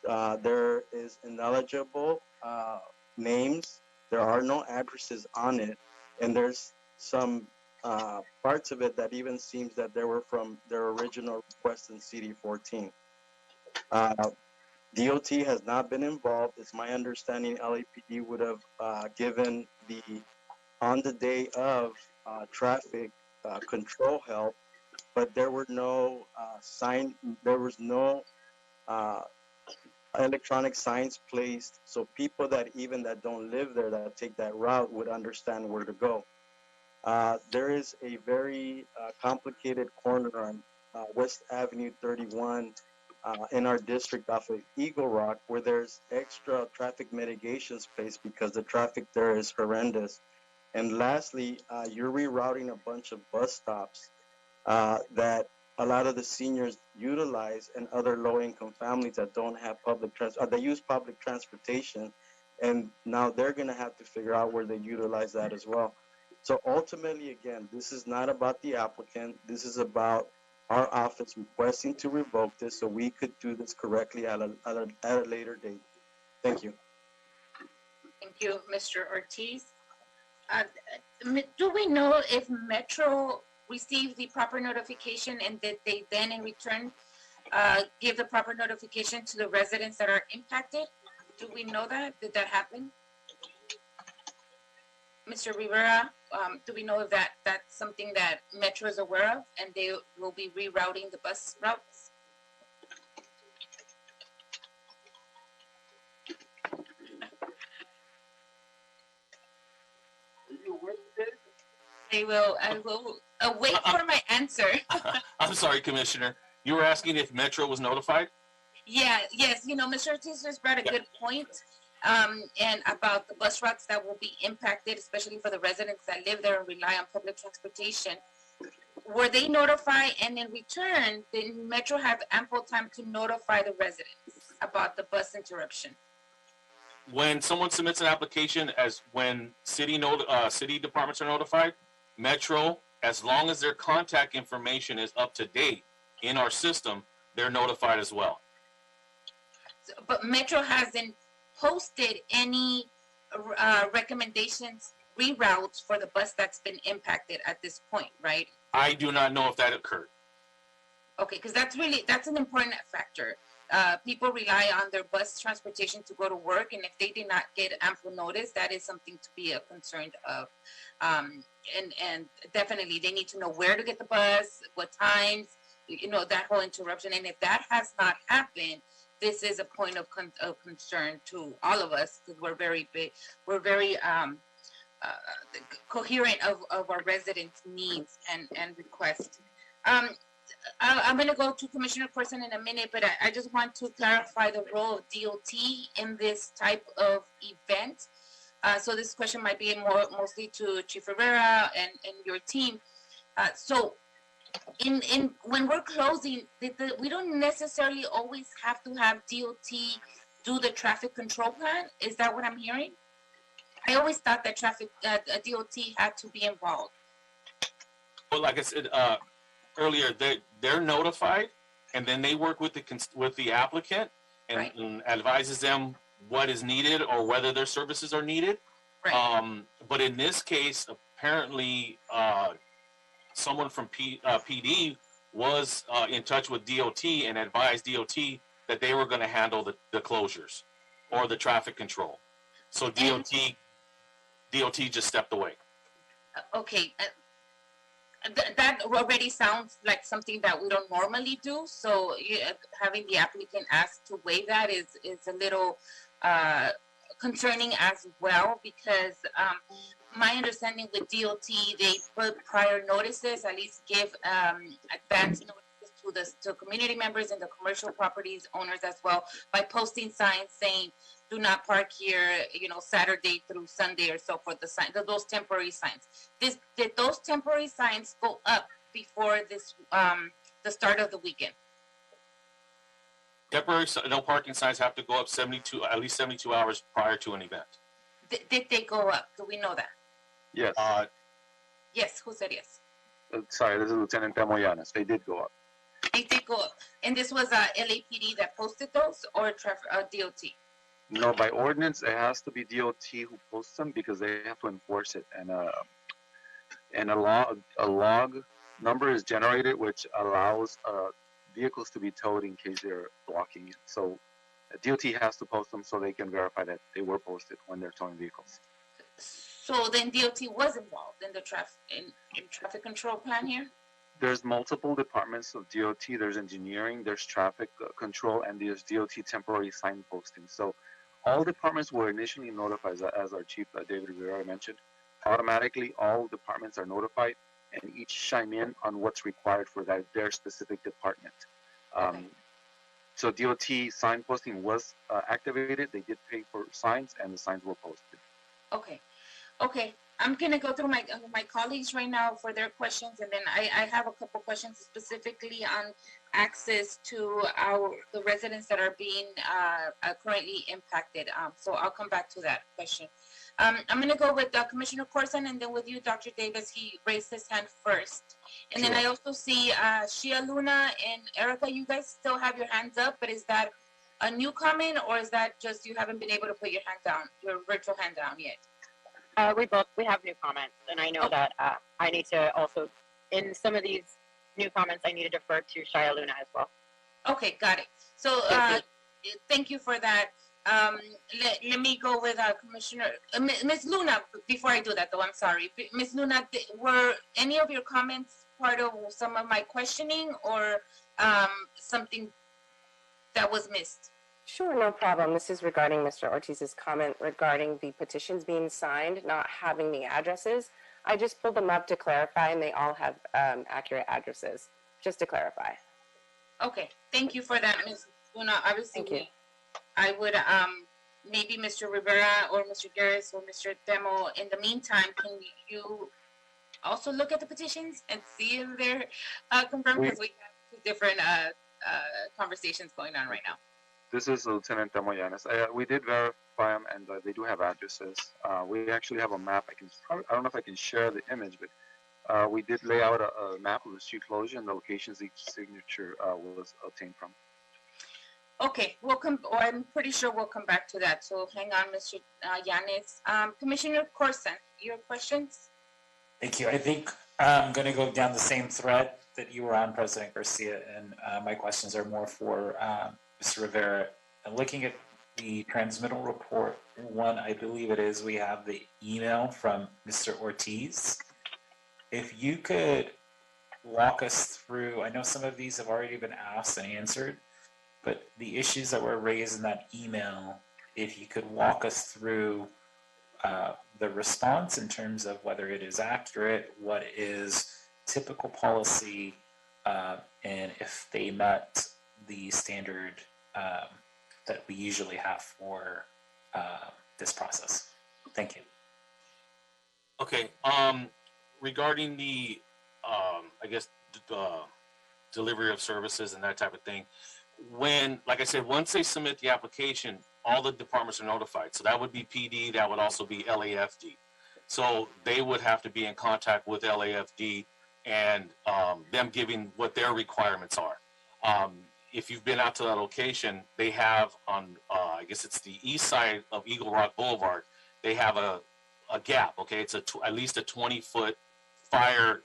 Speaker 14: There is ineligible names. There are no addresses on it. And there's some parts of it that even seems that they were from their original request in CD14. DOT has not been involved. It's my understanding LAPD would have given the on the day of traffic control help, but there were no there was no electronic signs placed, so people that even that don't live there that take that route would understand where to go. There is a very complicated corner on West Avenue 31 in our district off of Eagle Rock where there's extra traffic mitigations placed because the traffic there is horrendous. And lastly, you're rerouting a bunch of bus stops that a lot of the seniors utilize and other low-income families that don't have they use public transportation, and now they're going to have to figure out where they utilize that as well. So ultimately, again, this is not about the applicant. This is about our office requesting to revoke this so we could do this correctly at a later date. Thank you.
Speaker 1: Thank you, Mr. Ortiz. Do we know if Metro received the proper notification and did they then in return give the proper notification to the residents that are impacted? Do we know that? Did that happen? Mr. Rivera, do we know if that's something that Metro is aware of and they will be rerouting the bus routes? I will wait for my answer.
Speaker 13: I'm sorry, Commissioner. You were asking if Metro was notified?
Speaker 1: Yes. Mr. Ortiz just brought a good point. And about the bus routes that will be impacted, especially for the residents that live there and rely on public transportation. Were they notified, and in return, did Metro have ample time to notify the residents about the bus interruption?
Speaker 13: When someone submits an application, as when city departments are notified, Metro, as long as their contact information is up to date in our system, they're notified as well.
Speaker 1: But Metro hasn't posted any recommendations, reroutes for the bus that's been impacted at this point, right?
Speaker 13: I do not know if that occurred.
Speaker 1: Okay, because that's an important factor. People rely on their bus transportation to go to work, and if they did not get ample notice, that is something to be concerned of. And definitely they need to know where to get the bus, what times, that whole interruption. And if that has not happened, this is a point of concern to all of us because we're very coherent of our residents' needs and requests. I'm going to go to Commissioner Corson in a minute, but I just want to clarify the role of DOT in this type of event. So this question might be mostly to Chief Rivera and your team. So when we're closing, we don't necessarily always have to have DOT do the traffic control plan. Is that what I'm hearing? I always thought that DOT had to be involved.
Speaker 13: Well, like I said earlier, they're notified, and then they work with the applicant and advises them what is needed or whether their services are needed. Right. But in this case, apparently, someone from PD was in touch with DOT and advised DOT that they were going to handle the closures or the traffic control. So DOT just stepped away.
Speaker 1: Okay. That already sounds like something that we don't normally do. So having the applicant ask to waive that is a little concerning as well, because my understanding with DOT, they put prior notices, at least give advance notices to community members and the commercial properties owners as well, by posting signs saying, do not park here, Saturday through Sunday or so forth, those temporary signs. Did those temporary signs go up before this, the start of the weekend?
Speaker 13: Temporary no parking signs have to go up at least 72 hours prior to an event.
Speaker 1: Did they go up? Do we know that?
Speaker 17: Yes.
Speaker 1: Yes, who said yes?
Speaker 17: Sorry, this is Lieutenant Moyanes. They did go up.
Speaker 1: They did go up. And this was LAPD that posted those, or DOT?
Speaker 17: No, by ordinance, it has to be DOT who posts them because they have to enforce it. And a log number is generated, which allows vehicles to be towed in case they're blocking it. So DOT has to post them so they can verify that they were posted when they're towing vehicles.
Speaker 1: So then DOT was involved in the traffic control plan here?
Speaker 17: There's multiple departments of DOT. There's engineering, there's traffic control, and there's DOT temporary sign posting. So all departments were initially notified, as our chief, David Rivera, mentioned. Automatically, all departments are notified, and each chime in on what's required for their specific department. So DOT sign posting was activated. They did pay for signs, and the signs were posted.
Speaker 1: Okay. I'm gonna go through my colleagues right now for their questions, and then I have a couple questions specifically on access to the residents that are being currently impacted. So I'll come back to that question. I'm gonna go with Commissioner Corson, and then with you, Dr. Davis. He raised his hand first, and then I also see Shia Luna and Erica. You guys still have your hands up, but is that a new comment, or is that just you haven't been able to put your hand down, your virtual hand down yet?
Speaker 15: We have new comments, and I know that I need to also, in some of these new comments, I need to defer to Shia Luna as well.
Speaker 1: Okay, got it. So thank you for that. Let me go with Commissioner Ms. Luna. Before I do that, though, I'm sorry, Ms. Luna. Were any of your comments part of some of my questioning, or something that was missed?
Speaker 16: Sure, no problem. This is regarding Mr. Ortiz's comment regarding the petitions being signed, not having the addresses. I just pulled them up to clarify, and they all have accurate addresses, just to clarify.
Speaker 1: Okay, thank you for that, Ms. Luna. Obviously,
Speaker 16: Thank you.
Speaker 1: I would maybe Mr. Rivera or Mr. Garris or Mr. Demo. In the meantime, can you also look at the petitions and see if they're confirmed? Because we have two different conversations going on right now.
Speaker 17: This is Lieutenant Demoyanis. We did verify them, and they do have addresses. We actually have a map. I don't know if I can share the image, but we did lay out a map of the street closure and the locations each signature was obtained from.
Speaker 1: Okay, I'm pretty sure we'll come back to that. So hang on, Mr. Yanis. Commissioner Corson, your questions?
Speaker 7: Thank you. I think I'm going to go down the same thread that you were on, President Garcia, and my questions are more for Mr. Rivera. Looking at the transmittal report, one, I believe it is, we have the email from Mr. Ortiz. If you could walk us through, I know some of these have already been asked and answered, but the issues that were raised in that email, if you could walk us through the response in terms of whether it is accurate, what is typical policy, and if they met the standard that we usually have for this process. Thank you.
Speaker 13: Okay. Regarding the, delivery of services and that type of thing, like I said, once they submit the application, all the departments are notified. So that would be PD, that would also be LAFD. So they would have to be in contact with LAFD and them giving what their requirements are. If you've been out to that location, they have on, I guess it's the east side of Eagle Rock Boulevard, they have a gap, okay? It's at least a 20-foot fire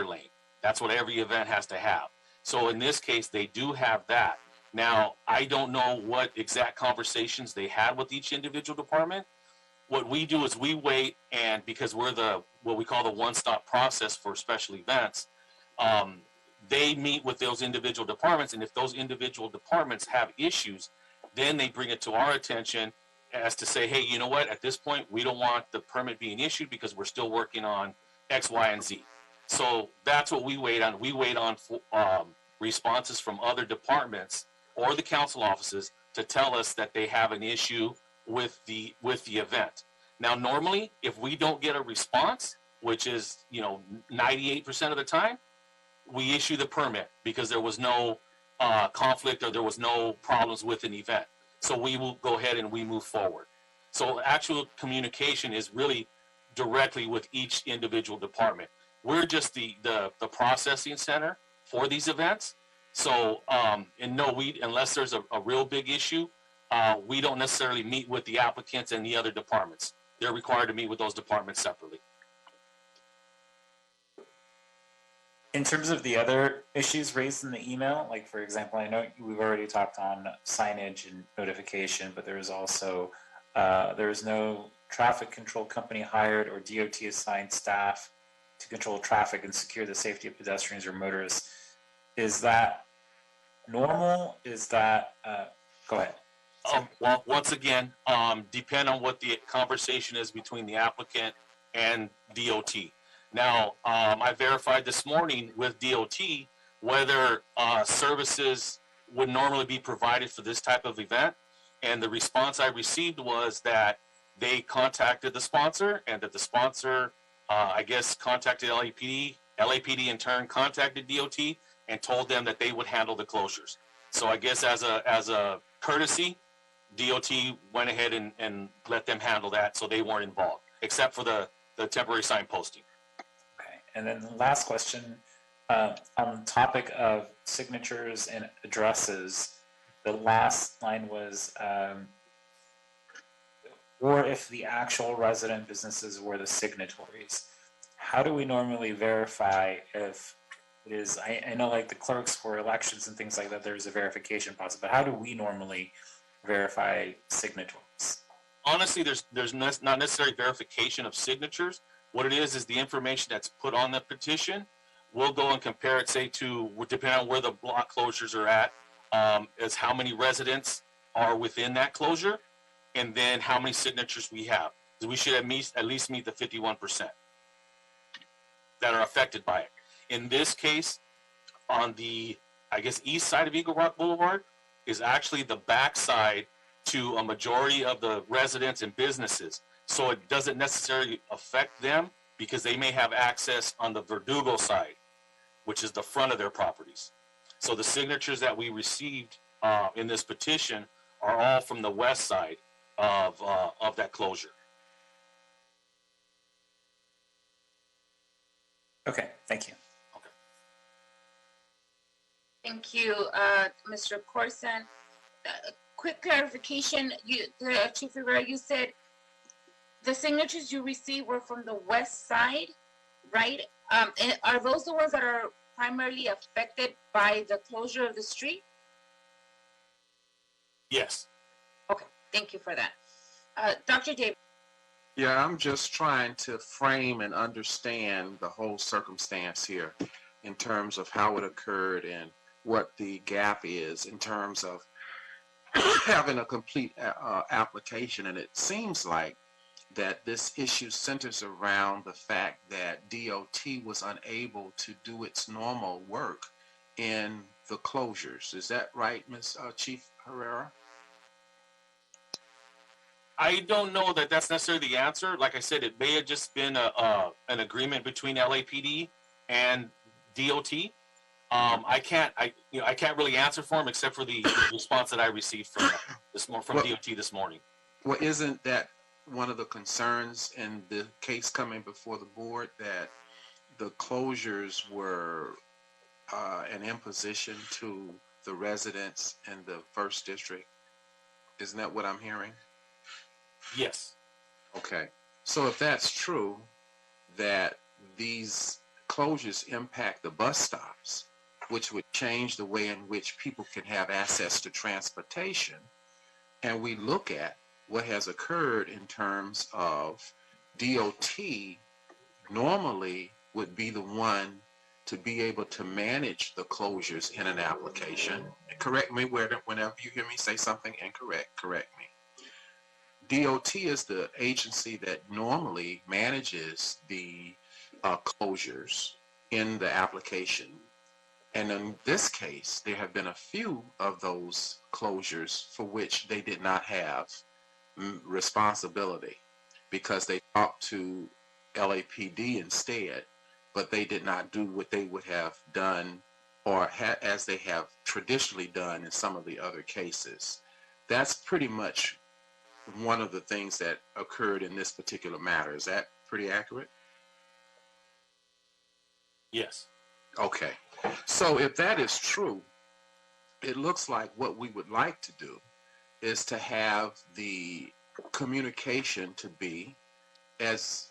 Speaker 13: lane. That's what every event has to have. So in this case, they do have that. Now, I don't know what exact conversations they had with each individual department. What we do is we wait, and because we're what we call the one-stop process for special events, they meet with those individual departments, and if those individual departments have issues, then they bring it to our attention as to say, hey, you know what, at this point, we don't want the permit being issued because we're still working on X, Y, and Z. So that's what we wait on. We wait on responses from other departments or the council offices to tell us that they have an issue with the event. Now, normally, if we don't get a response, which is 98% of the time, we issue the permit because there was no conflict or there was no problems with an event. So we will go ahead and we move forward. So actual communication is really directly with each individual department. We're just the processing center for these events. So, and no, unless there's a real big issue, we don't necessarily meet with the applicants and the other departments. They're required to meet with those departments separately.
Speaker 7: In terms of the other issues raised in the email, like for example, I know we've already talked on signage and notification, but there is also, there is no traffic control company hired or DOT assigned staff to control traffic and secure the safety of pedestrians or motorists. Is that normal? Is that, go ahead.
Speaker 13: Well, once again, depend on what the conversation is between the applicant and DOT. Now, I verified this morning with DOT whether services would normally be provided for this type of event. And the response I received was that they contacted the sponsor and that the sponsor, I guess, contacted LAPD. LAPD in turn contacted DOT and told them that they would handle the closures. So I guess as a courtesy, DOT went ahead and let them handle that, so they weren't involved, except for the temporary sign posting.
Speaker 7: Okay, and then the last question, on the topic of signatures and addresses, the last line was, or if the actual resident businesses were the signatories. How do we normally verify if it is, I know like the clerks for elections and things like that, there's a verification process, but how do we normally verify signatories?
Speaker 13: Honestly, there's not necessarily verification of signatures. What it is the information that's put on the petition. We'll go and compare it, say, to, depending on where the block closures are at, is how many residents are within that closure, and then how many signatures we have. So we should at least meet the 51% that are affected by it. In this case, on the, I guess, east side of Eagle Rock Boulevard is actually the backside to a majority of the residents and businesses. So it doesn't necessarily affect them because they may have access on the Verdugo side, which is the front of their properties. So the signatures that we received in this petition are all from the west side of that closure.
Speaker 7: Okay, thank you.
Speaker 1: Thank you, Mr. Corson. Quick clarification, Chief Rivera, you said the signatures you received were from the west side, right? And are those the ones that are primarily affected by the closure of the street?
Speaker 13: Yes.
Speaker 1: Okay, thank you for that. Dr. Davis.
Speaker 3: Yeah, I'm just trying to frame and understand the whole circumstance here in terms of how it occurred and what the gap is in terms of having a complete application. And it seems like that this issue centers around the fact that DOT was unable to do its normal work in the closures. Is that right, Ms. Chief Herrera?
Speaker 13: I don't know that that's necessarily the answer. Like I said, it may have just been an agreement between LAPD and DOT. I can't really answer for him except for the response that I received from DOT this morning.
Speaker 3: Well, isn't that one of the concerns in the case coming before the board, that the closures were an imposition to the residents in the first district? Isn't that what I'm hearing?
Speaker 13: Yes.
Speaker 3: Okay. So if that's true, that these closures impact the bus stops, which would change the way in which people can have access to transportation, and we look at what has occurred in terms of DOT normally would be the one to be able to manage the closures in an application. Correct me whenever you hear me say something incorrect, correct me. DOT is the agency that normally manages the closures in the application. And in this case, there have been a few of those closures for which they did not have responsibility because they talked to LAPD instead, but they did not do what they would have done or as they have traditionally done in some of the other cases. That's pretty much one of the things that occurred in this particular matter. Is that pretty accurate?
Speaker 13: Yes.
Speaker 3: Okay. So if that is true, it looks like what we would like to do is to have the communication to be as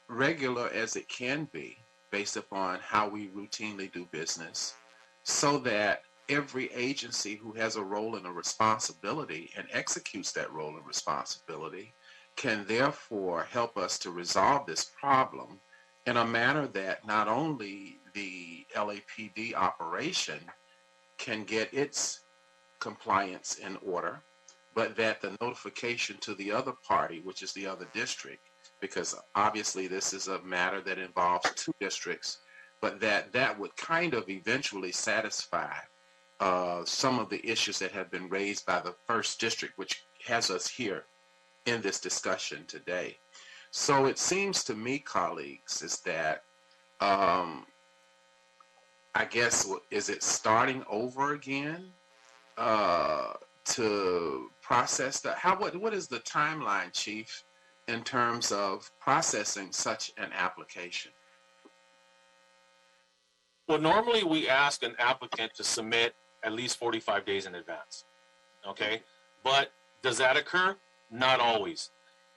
Speaker 3: regular as it can be based upon how we routinely do business, so that every agency who has a role and a responsibility and executes that role and responsibility can therefore help us to resolve this problem in a manner that not only the LAPD operation can get its compliance in order, but that the notification to the other party, which is the other district, because obviously this is a matter that involves two districts, but that would kind of eventually satisfy some of the issues that have been raised by the first district, which has us here in this discussion today. So it seems to me, colleagues, is that I guess, is it starting over again to process that? What is the timeline, Chief, in terms of processing such an application?
Speaker 13: Well, normally we ask an applicant to submit at least 45 days in advance, okay? But does that occur? Not always.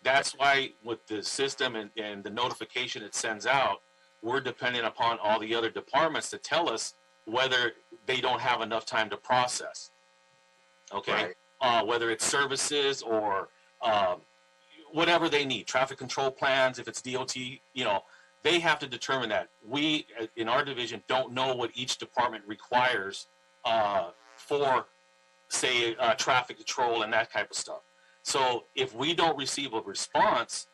Speaker 13: That's why with the system and the notification it sends out, we're dependent upon all the other departments to tell us whether they don't have enough time to process, okay? Right. Whether it's services or whatever they need, traffic control plans, if it's DOT, you know, they have to determine that. We, in our division, don't know what each department requires for, say, traffic control and that type of stuff. So if we don't receive a response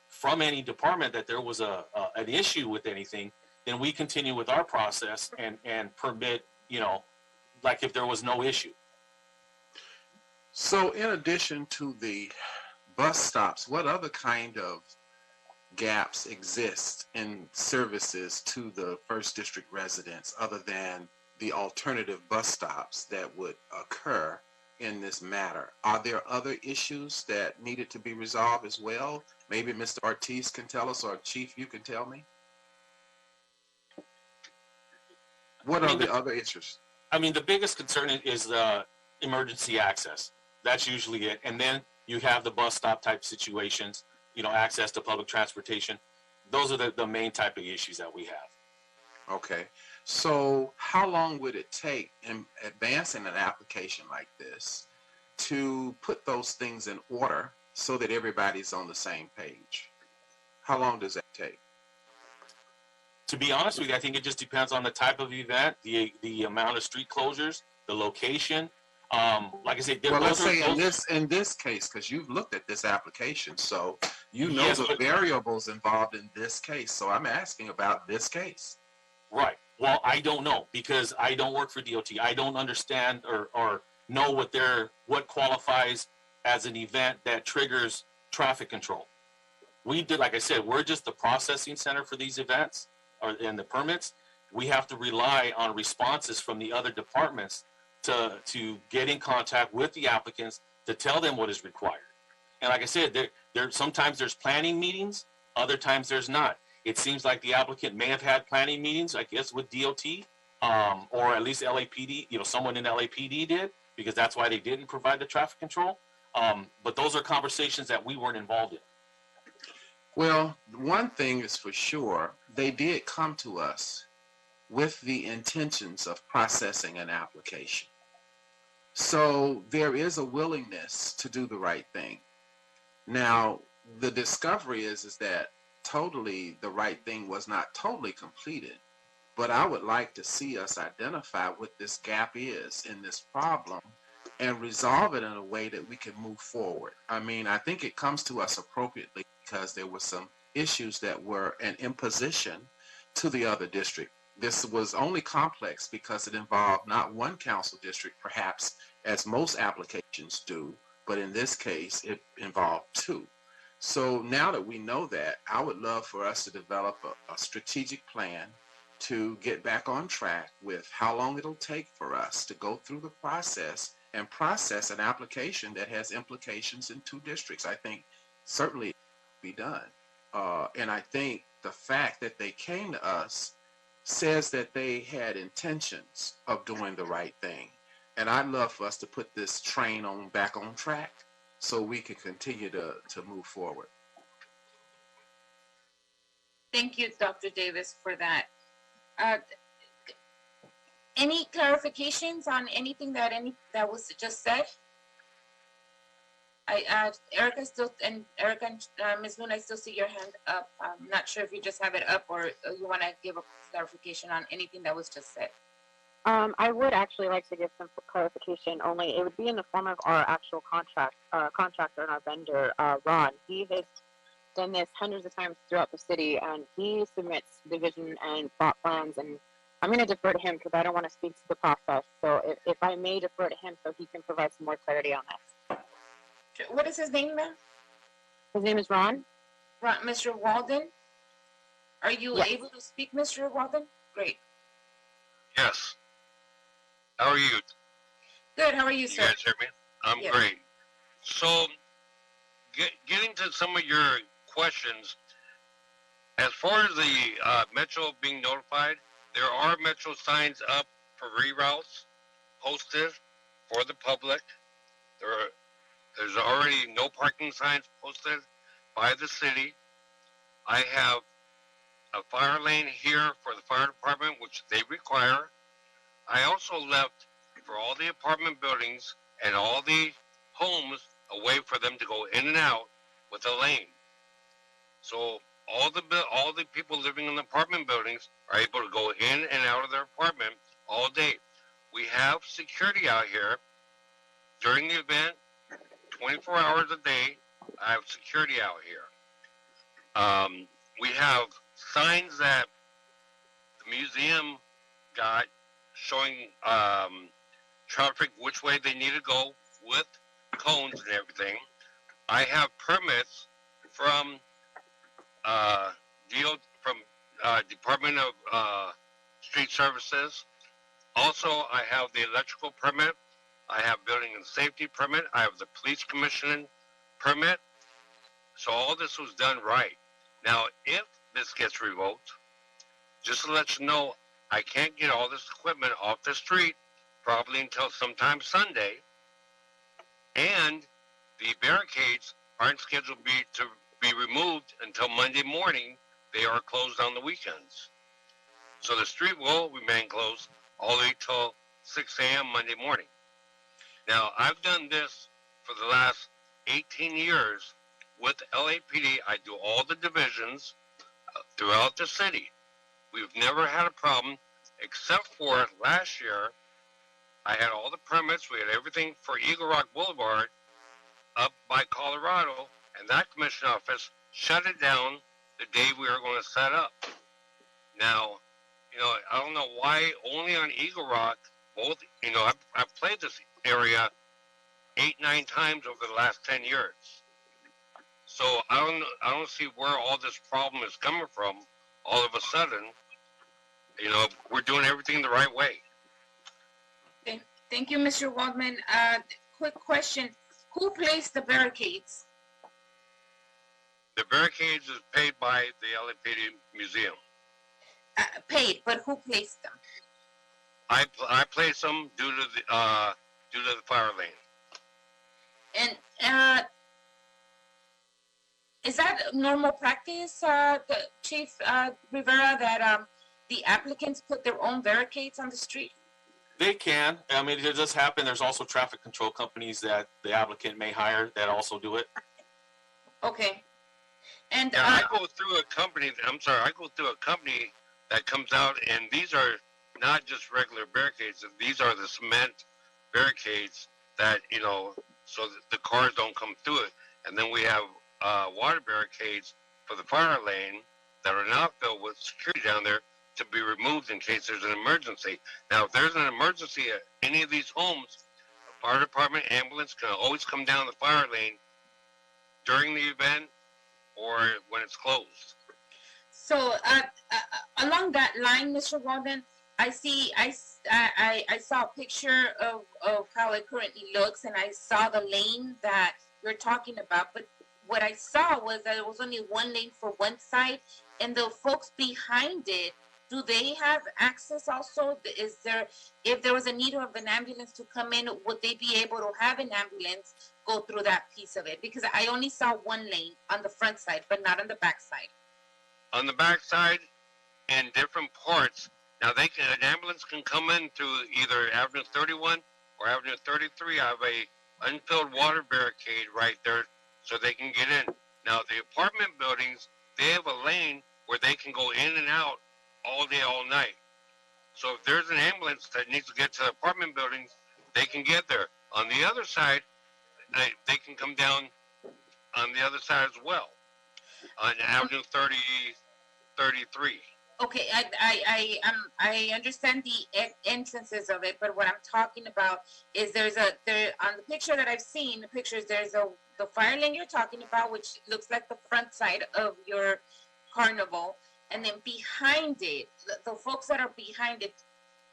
Speaker 13: from any department that there was an issue with anything, then we continue with our process and permit, you know, like if there was no issue.
Speaker 3: So in addition to the bus stops, what other kind of gaps exist in services to the First District residents other than the alternative bus stops that would occur in this matter? Are there other issues that needed to be resolved as well? Maybe Mr. Ortiz can tell us, or Chief, you can tell me. What are the other issues?
Speaker 13: I mean, the biggest concern is emergency access. That's usually it. And then you have the bus stop type situations, you know, access to public transportation. Those are the main type of issues that we have.
Speaker 3: Okay. So how long would it take in advancing an application like this to put those things in order so that everybody's on the same page? How long does that take?
Speaker 13: To be honest with you, I think it just depends on the type of event, the amount of street closures, the location. Like I said,
Speaker 3: well, let's say in this case, because you've looked at this application, so you know yes, the variables involved in this case. So I'm asking about this case.
Speaker 13: Right. Well, I don't know because I don't work for DOT. I don't understand or know what qualifies as an event that triggers traffic control. We did, like I said, we're just the processing center for these events and the permits. We have to rely on responses from the other departments to get in contact with the applicants to tell them what is required. And like I said, sometimes there's planning meetings, other times there's not. It seems like the applicant may have had planning meetings, I guess, with DOT, or at least LAPD, you know, someone in LAPD did, because that's why they didn't provide the traffic control. But those are conversations that we weren't involved in.
Speaker 3: Well, one thing is for sure, they did come to us with the intentions of processing an application. So there is a willingness to do the right thing. Now, the discovery is that totally the right thing was not totally completed, but I would like to see us identify what this gap is in this problem and resolve it in a way that we can move forward. I mean, I think it comes to us appropriately because there were some issues that were an imposition to the other district. This was only complex because it involved not one council district, perhaps as most applications do, but in this case, it involved two. So now that we know that, I would love for us to develop a strategic plan to get back on track with how long it'll take for us to go through the process and process an application that has implications in two districts. I think certainly it can be done. And I think the fact that they came to us says that they had intentions of doing the right thing. And I'd love for us to put this train back on track so we can continue to move forward.
Speaker 1: Thank you, Dr. Davis, for that. Any clarifications on anything that was just said? Erica and Ms. Luna, I still see your hand up. I'm not sure if you just have it up or you want to give a clarification on anything that was just said.
Speaker 15: I would actually like to give some clarification. Only it would be in the form of our actual contractor and our vendor, Ron. He has done this hundreds of times throughout the city, and he submits division and plot plans. And I'm going to defer to him because I don't want to speak to the process. So if I may defer to him, so he can provide some more clarity on this.
Speaker 1: What is his name, ma'am?
Speaker 15: His name is Ron.
Speaker 1: Ron, Mr. Walden. Are you
Speaker 15: Yes.
Speaker 1: able to speak, Mr. Walden? Great.
Speaker 18: Yes. How are you?
Speaker 1: Good. How are you,
Speaker 18: You
Speaker 1: sir?
Speaker 18: guys hear me? I'm
Speaker 1: Yes.
Speaker 18: great. So, getting to some of your questions, as far as the Metro being notified, there are Metro signs up for reroutes posted for the public. There's already no parking signs posted by the city. I have a fire lane here for the fire department, which they require. I also left for all the apartment buildings and all the homes a way for them to go in and out with a lane. So all the people living in the apartment buildings are able to go in and out of their apartment all day. We have security out here during the event, 24 hours a day. I have security out here. We have signs that the museum got showing traffic which way they need to go with cones and everything. I have permits from Department of Street Services. Also, I have the electrical permit. I have building and safety permit. I have the police commissioning permit. So all this was done right. Now, if this gets revoked, just to let you know, I can't get all this equipment off the street probably until sometime Sunday. And the barricades aren't scheduled to be removed until Monday morning. They are closed on the weekends. So the street will remain closed all the way till 6 a.m. Monday morning. Now, I've done this for the last 18 years with LAPD. I do all the divisions throughout the city. We've never had a problem, except for last year. I had all the permits. We had everything for Eagle Rock Boulevard up by Colorado, and that commission office shut it down the day we were going to set up. Now, I don't know why only on Eagle Rock, both, I've played this area 8-9 times over the last 10 years. So I don't see where all this problem is coming from all of a sudden. We're doing everything the right way.
Speaker 1: Thank you, Mr. Waldman. Quick question. Who placed the barricades?
Speaker 18: The barricades is paid by the LAPD Museum.
Speaker 1: Paid, but who placed them?
Speaker 18: I place them due to the fire lane.
Speaker 1: And is that normal practice, Chief Rivera, that the applicants put their own barricades on the street?
Speaker 13: They can. I mean, it does happen. There's also traffic control companies that the applicant may hire that also do it.
Speaker 1: Okay. And
Speaker 18: I go through a company. I go through a company that comes out, and these are not just regular barricades. These are the cement barricades that so that the cars don't come through it. And then we have water barricades for the fire lane that are not filled with security down there to be removed in case there's an emergency. Now, if there's an emergency at any of these homes, a fire department, ambulance can always come down the fire lane during the event or when it's closed.
Speaker 1: So along that line, Mr. Walden, I saw a picture of how it currently looks, and I saw the lane that you're talking about. But what I saw was that there was only one lane for one side, and the folks behind it, do they have access also? If there was a need of an ambulance to come in, would they be able to have an ambulance go through that piece of it? Because I only saw one lane on the front side, but not on the back side.
Speaker 18: on the backside in different parts. Now an ambulance can come in through either Avenue 31 or Avenue 33. I have a unfilled water barricade right there so they can get in. Now the apartment buildings, they have a lane where they can go in and out all day, all night. So if there's an ambulance that needs to get to the apartment buildings, they can get there. On the other side, they can come down on the other side as well, on Avenue 33.
Speaker 1: Okay, I understand the entrances of it, but what I'm talking about is there on the picture that I've seen, the pictures, there's the fire lane you're talking about, which looks like the front side of your carnival, and then behind it, the folks that are behind it,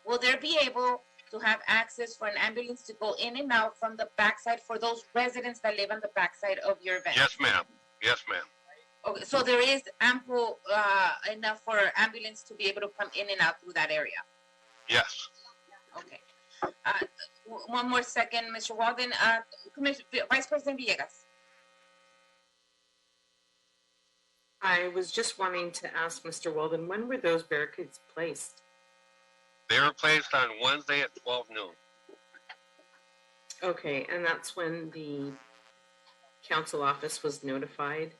Speaker 1: will there be able to have access for an ambulance to go in and out from the backside for those residents that live on the backside of your event?
Speaker 18: Yes, ma'am. Yes, ma'am.
Speaker 1: Okay, so there is ample enough for ambulance to be able to come in and out through that area?
Speaker 18: Yes.
Speaker 1: Okay. One more second, Mr. Walden. Vice President Villegas.
Speaker 4: I was just wanting to ask Mr. Walden, when were those barricades placed?
Speaker 18: They were placed on Wednesday at 12 noon.
Speaker 4: Okay, and that's when the council office was notified?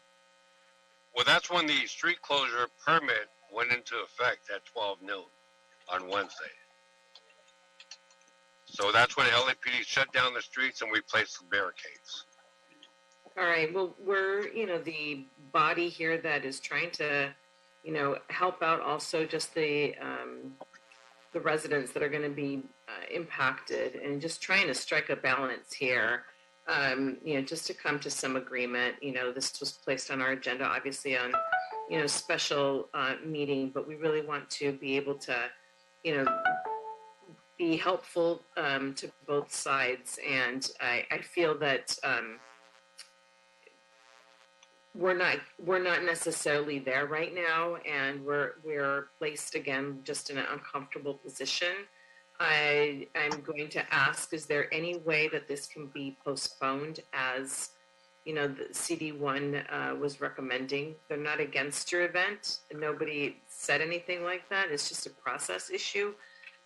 Speaker 18: Well, that's when the street closure permit went into effect at 12 noon on Wednesday. So that's when LAPD shut down the streets and we placed the barricades.
Speaker 4: All right, well, we're, the body here that is trying to, help out also just the residents that are going to be impacted and just trying to strike a balance here. Just to come to some agreement. This was placed on our agenda, obviously on, special meeting, but we really want to be able to, be helpful to both sides. And I feel that we're not necessarily there right now, and we're placed again just in an uncomfortable position. I'm going to ask, is there any way that this can be postponed as, the CD1 was recommending? They're not against your event. Nobody said anything like that. It's just a process issue.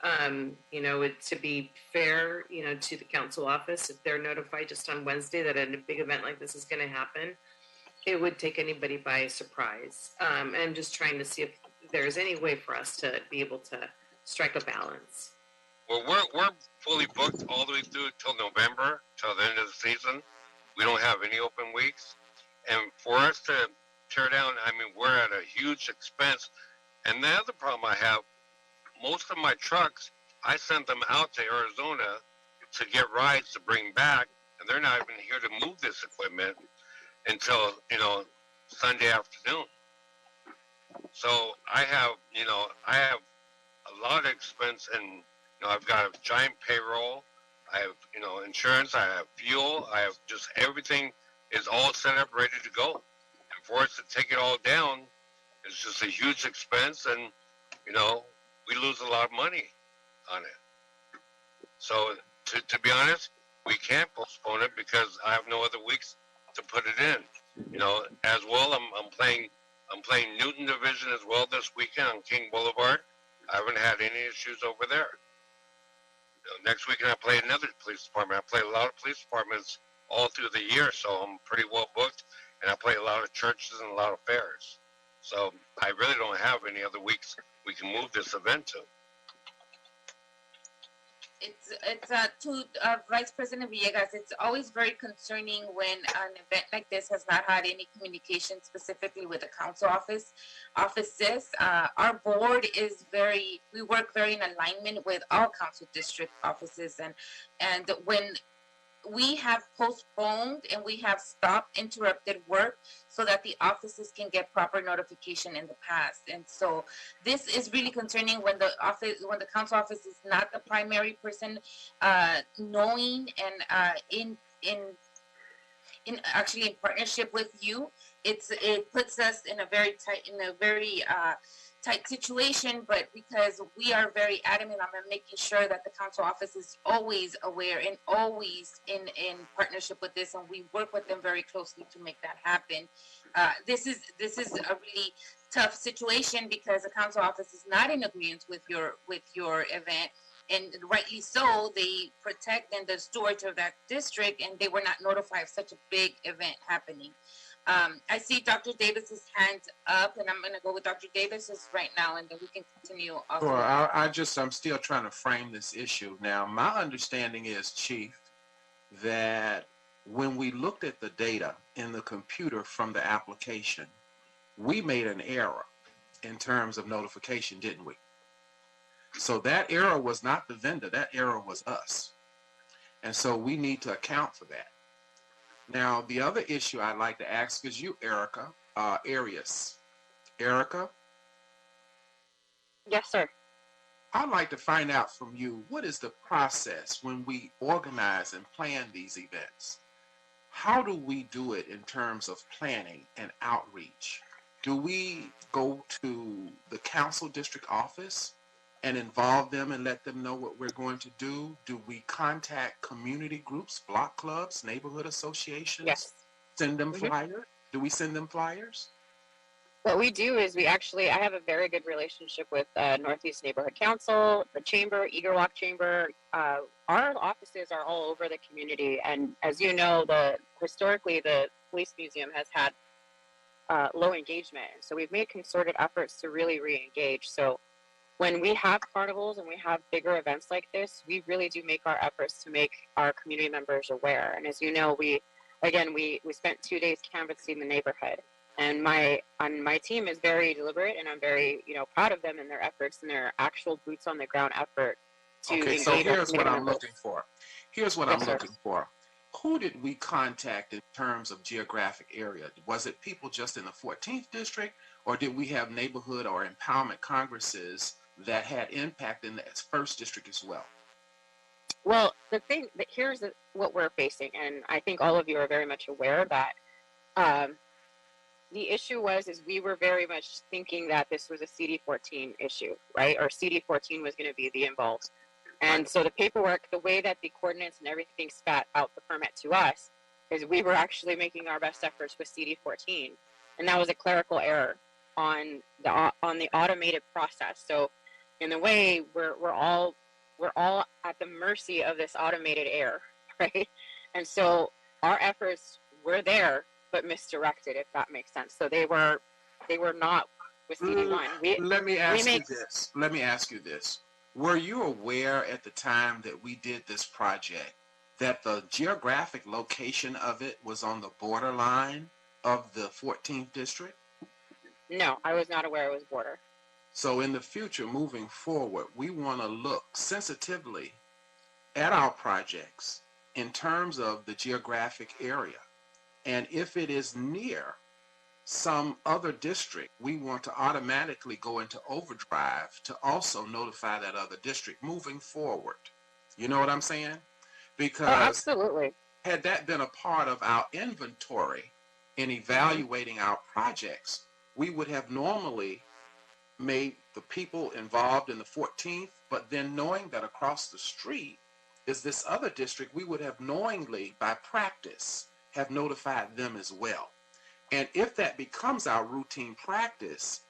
Speaker 4: To be fair, to the council office, if they're notified just on Wednesday that a big event like this is going to happen, it would take anybody by surprise. I'm just trying to see if there's any way for us to be able to strike a balance.
Speaker 18: Well, we're fully booked all the way through till November, till the end of the season. We don't have any open weeks. And for us to tear down, we're at a huge expense. And the other problem I have, most of my trucks, I sent them out to Arizona to get rides to bring back, and they're not even here to move this equipment until, Sunday afternoon. So I have a lot of expense, and I've got a giant payroll. I have, insurance. I have fuel. I have just everything is all set up, ready to go. And for us to take it all down, it's just a huge expense, and we lose a lot of money on it. So to be honest, we can't postpone it because I have no other weeks to put it in. As well, I'm playing Newton Division as well this weekend on King Boulevard. I haven't had any issues over there. Next weekend I play another police department. I play a lot of police departments all through the year, so I'm pretty well booked, and I play a lot of churches and a lot of fairs. So I really don't have any other weeks we can move this event to.
Speaker 1: It's to Vice President Villegas, it's always very concerning when an event like this has not had any communication specifically with the council offices. Our board is we work very in alignment with all council district offices, and when we have postponed and we have stopped interrupted work so that the offices can get proper notification in the past. And so this is really concerning when the council office is not the primary person knowing and in partnership with you. It puts us in a very tight situation, but because we are very adamant on making sure that the council office is always aware and always in partnership with this, and we work with them very closely to make that happen. This is a really tough situation because the council office is not in agreement with your event, and rightly so. They protect and the storage of that district, and they were not notified of such a big event happening. I see Dr. Davis's hand up, and I'm going to go with Dr. Davis's right now, and then we can continue.
Speaker 3: Sure. I'm still trying to frame this issue. Now, my understanding is, Chief, that when we looked at the data in the computer from the application, we made an error in terms of notification, didn't we? So that error was not the vendor, that error was us. And so we need to account for that. Now, the other issue I'd like to ask is you, Erica, Arias. Erica?
Speaker 15: Yes, sir.
Speaker 3: I'd like to find out from you, what is the process when we organize and plan these events? How do we do it in terms of planning and outreach? Do we go to the council district office and involve them and let them know what we're going to do? Do we contact community groups, block clubs, neighborhood associations?
Speaker 15: Yes.
Speaker 3: Send them flyers? Do we send them flyers?
Speaker 15: What we do is I have a very good relationship with Northeast Neighborhood Council, the Chamber, Eager Walk Chamber. Our offices are all over the community. And as you know, historically, the Police Museum has had low engagement. So we've made concerted efforts to really re-engage. So when we have carnivals and we have bigger events like this, we really do make our efforts to make our community members aware. And as you know, we spent 2 days canvassing the neighborhood. And my team is very deliberate, and I'm very proud of them and their efforts and their actual boots on the ground effort to engage.
Speaker 3: So here's what I'm
Speaker 15: members.
Speaker 3: looking for. Here's what I'm looking for. Who did we contact in terms of geographic area? Was it people just in the 14th district, or did we have neighborhood or empowerment congresses that had impact in the 1st district as well?
Speaker 15: Well, the thing that here's what we're facing, and I think all of you are very much aware that the issue is we were very much thinking that this was a CD14 issue, right? Or CD14 was going to be the involved. And so the paperwork, the way that the coordinates and everything spat out the permit to us, is we were actually making our best efforts with CD14, and that was a clerical error on the automated process. So in a way, we're all at the mercy of this automated error, right? And so our efforts were there, but misdirected, if that makes sense. So they were not with CD1.
Speaker 3: Let me ask you this. Were you aware at the time that we did this project that the geographic location of it was on the borderline of the 14th district?
Speaker 15: No, I was not aware it was border.
Speaker 3: So in the future, moving forward, we want to look sensitively at our projects in terms of the geographic area. And if it is near some other district, we want to automatically go into overdrive to also notify that other district moving forward. You know what I'm saying? Because
Speaker 15: absolutely.
Speaker 3: Had that been a part of our inventory in evaluating our projects, we would have normally made the people involved in the 14th, but then knowing that across the street is this other district, we would have knowingly, by practice, have notified them as well. And if that becomes our routine practice,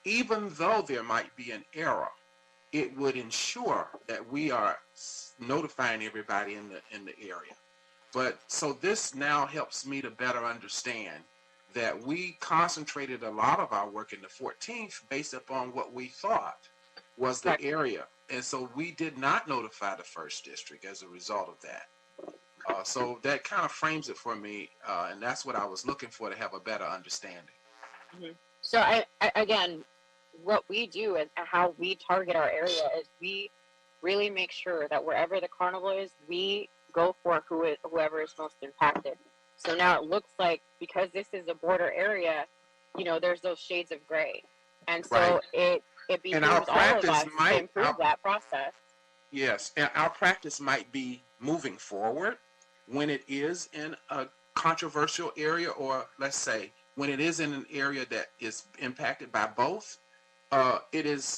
Speaker 3: even though there might be an error, it would ensure that we are notifying everybody in the area. But so this now helps me to better understand that we concentrated a lot of our work in the 14th based upon what we thought was the area. And so we did not notify the 1st district as a result of that. So that kind of frames it for me, and that's what I was looking for, to have a better understanding.
Speaker 15: Mm-hmm. So I again, what we do and how we target our area is we really make sure that wherever the carnival is, we go for whoever is most impacted. So now it looks like, because this is a border area, there's those shades of gray, and so it behooves all of us to improve that process.
Speaker 3: Yes, and our practice might be moving forward when it is in a controversial area, or let's say when it is in an area that is impacted by both,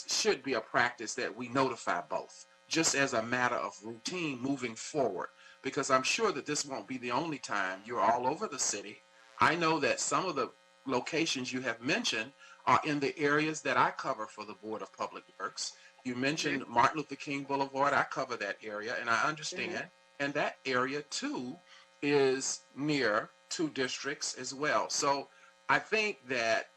Speaker 3: should be a practice that we notify both, just as a matter of routine moving forward, because I'm sure that this won't be the only time. You're all over the city. I know that some of the locations you have mentioned in the areas that I cover for the Board of Public Works. You mentioned Martin Luther King Boulevard. I cover that area, and I understand. And that area, too, is near two districts as well. So I think that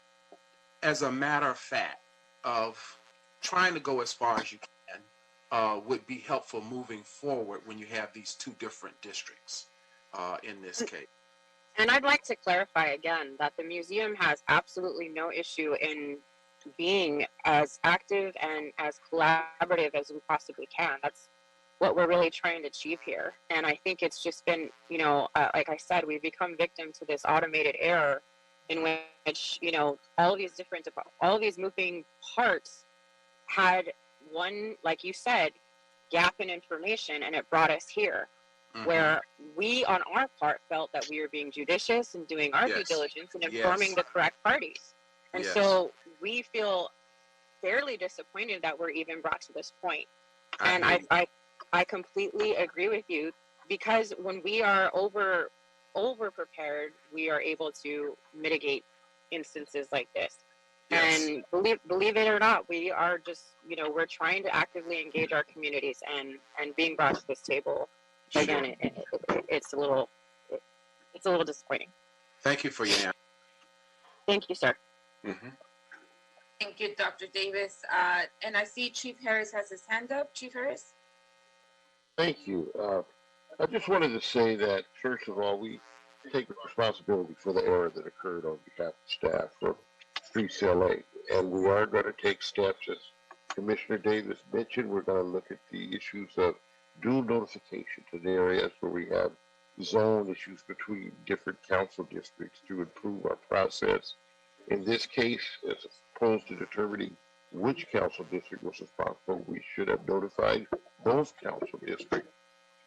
Speaker 3: as a matter of fact of trying to go as far as you can would be helpful moving forward when you have these two different districts in this case.
Speaker 15: And I'd like to clarify again that the museum has absolutely no issue in being as active and as collaborative as we possibly can. That's what we're really trying to achieve here. And I think it's just been, you know, like I said, we've become victim to this automated error in which, you know, all of these moving parts had one, like you said, gap in information, and it brought us here. Where we, on our part, felt that we were being judicious and doing our due diligence and informing the correct parties. And so we feel fairly disappointed that we're even brought to this point. And I completely agree with you, because when we are over prepared, we are able to mitigate instances like this. And believe it or not, we are just, you know, we're trying to actively engage our communities, and being brought to this table. Again, it's a little disappointing.
Speaker 3: Thank you for your answer.
Speaker 15: Thank you, sir.
Speaker 1: Thank you, Dr. Davis. And I see Chief Harris has his hand up. Chief Harris?
Speaker 19: Thank you. I just wanted to say that, first of all, we take responsibility for the error that occurred on behalf of staff for Streets LA. And we are going to take steps, as Commissioner Davis mentioned. We're going to look at the issues of dual notification to the areas where we have zone issues between different council districts to improve our process. In this case, as opposed to determining which council district was responsible, we should have notified both council districts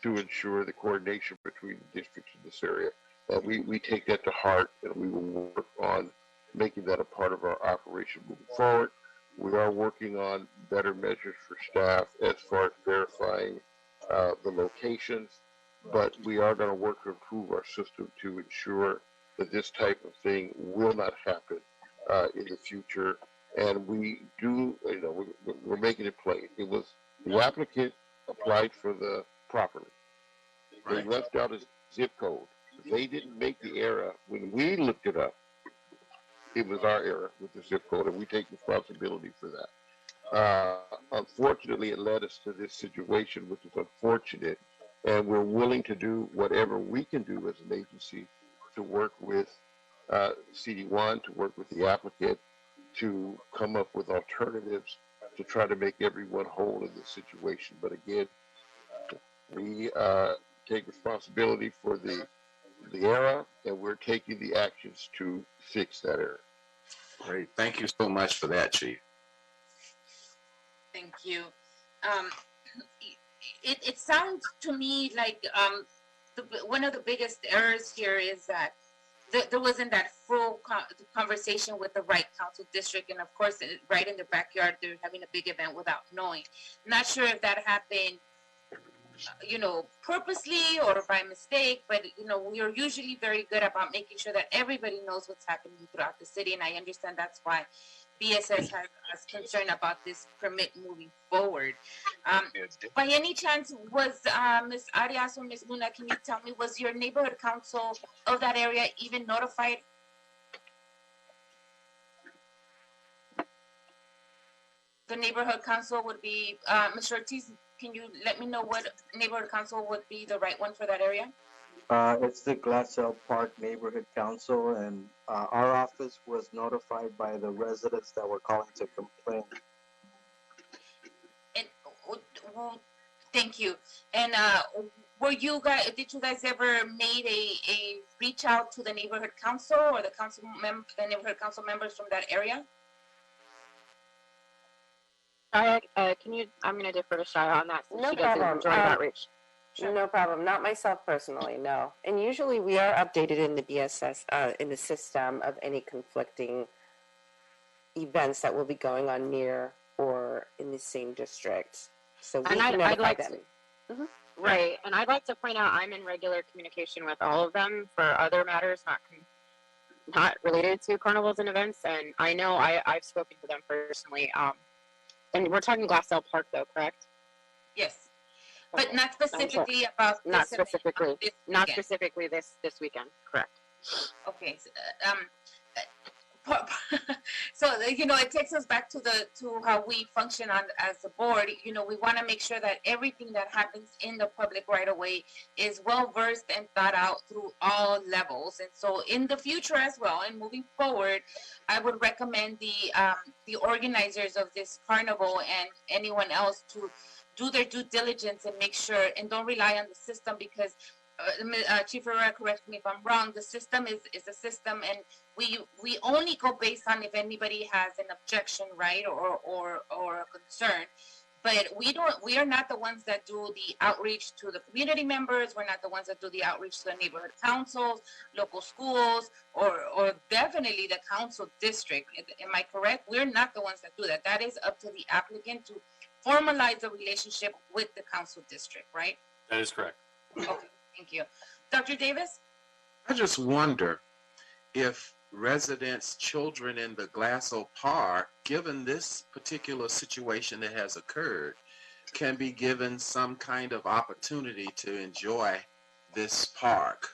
Speaker 19: to ensure the coordination between the districts in this area. And we take that to heart, and we will work on making that a part of our operation moving forward. We are working on better measures for staff as far as verifying the locations, but we are going to work to improve our system to ensure that this type of thing will not happen in the future. And we do, you know, we're making it plain. It was the applicant applied for the property. They left out a zip code. They didn't make the error. When we looked it up, it was our error with the zip code, and we take responsibility for that. Unfortunately, it led us to this situation, which is unfortunate, and we're willing to do whatever we can do as an agency to work with CD1, to work with the applicant, to come up with alternatives to try to make everyone whole in this situation. But again, we take responsibility for the error, and we're taking the actions to fix that error.
Speaker 3: Great. Thank you so much for that, Chief.
Speaker 1: Thank you. It sounds to me like one of the biggest errors here is that there wasn't that full conversation with the right council district, and of course, right in their backyard, they're having a big event without knowing. Not sure if that happened, you know, purposely or by mistake, but you know, we are usually very good about making sure that everybody knows what's happening throughout the city, and I understand that's why BSS has concern about this permit moving forward. By any chance, was Ms. Arias or Ms. Luna, can you tell me, was your neighborhood council of that area even notified? The neighborhood council would be, Mr. Ortiz, can you let me know what neighborhood council would be the right one for that area?
Speaker 14: It's the Glassell Park Neighborhood Council, and our office was notified by the residents that were calling to complain.
Speaker 1: And thank you. And did you guys ever made a reach out to the neighborhood council or the neighborhood council members from that area?
Speaker 15: Shia, I'm going to defer to Shia on that.
Speaker 16: No problem.
Speaker 15: Outreach.
Speaker 16: Sure. No problem. Not myself personally, no. And usually we are updated in the BSS, in the system of any conflicting events that will be going on near or in the same district. So we can notify them.
Speaker 15: Right. And I'd like to point out I'm in regular communication with all of them for other matters, not related to carnivals and events. And I know I've spoken to them personally. And we're talking Glassdale Park, though, correct?
Speaker 1: Yes, but not
Speaker 15: I'm sure.
Speaker 1: specifically about
Speaker 15: Not
Speaker 1: this event,
Speaker 15: specifically.
Speaker 1: this
Speaker 15: Not
Speaker 1: weekend.
Speaker 15: specifically this weekend. Correct.
Speaker 1: Okay. So you know, it takes us back to how we function as a board. You know, we want to make sure that everything that happens in the public right away is well versed and thought out through all levels. And so in the future as well, and moving forward, I would recommend the organizers of this carnival and anyone else to do their due diligence and make sure, and don't rely on the system, because Chief Herrera, correct me if I'm wrong, the system is a system, and we only go based on if anybody has an objection, right, or a concern. But we are not the ones that do the outreach to the community members. We're not the ones that do the outreach to the neighborhood councils, local schools, or definitely the council district. Am I correct? We're not the ones that do that. That is up to the applicant to formalize the relationship with the council district, right?
Speaker 13: That is correct.
Speaker 1: Okay, thank you. Dr. Davis?
Speaker 3: I just wonder if residents, children in the Glasso Park, given this particular situation that has occurred, can be given some kind of opportunity to enjoy this park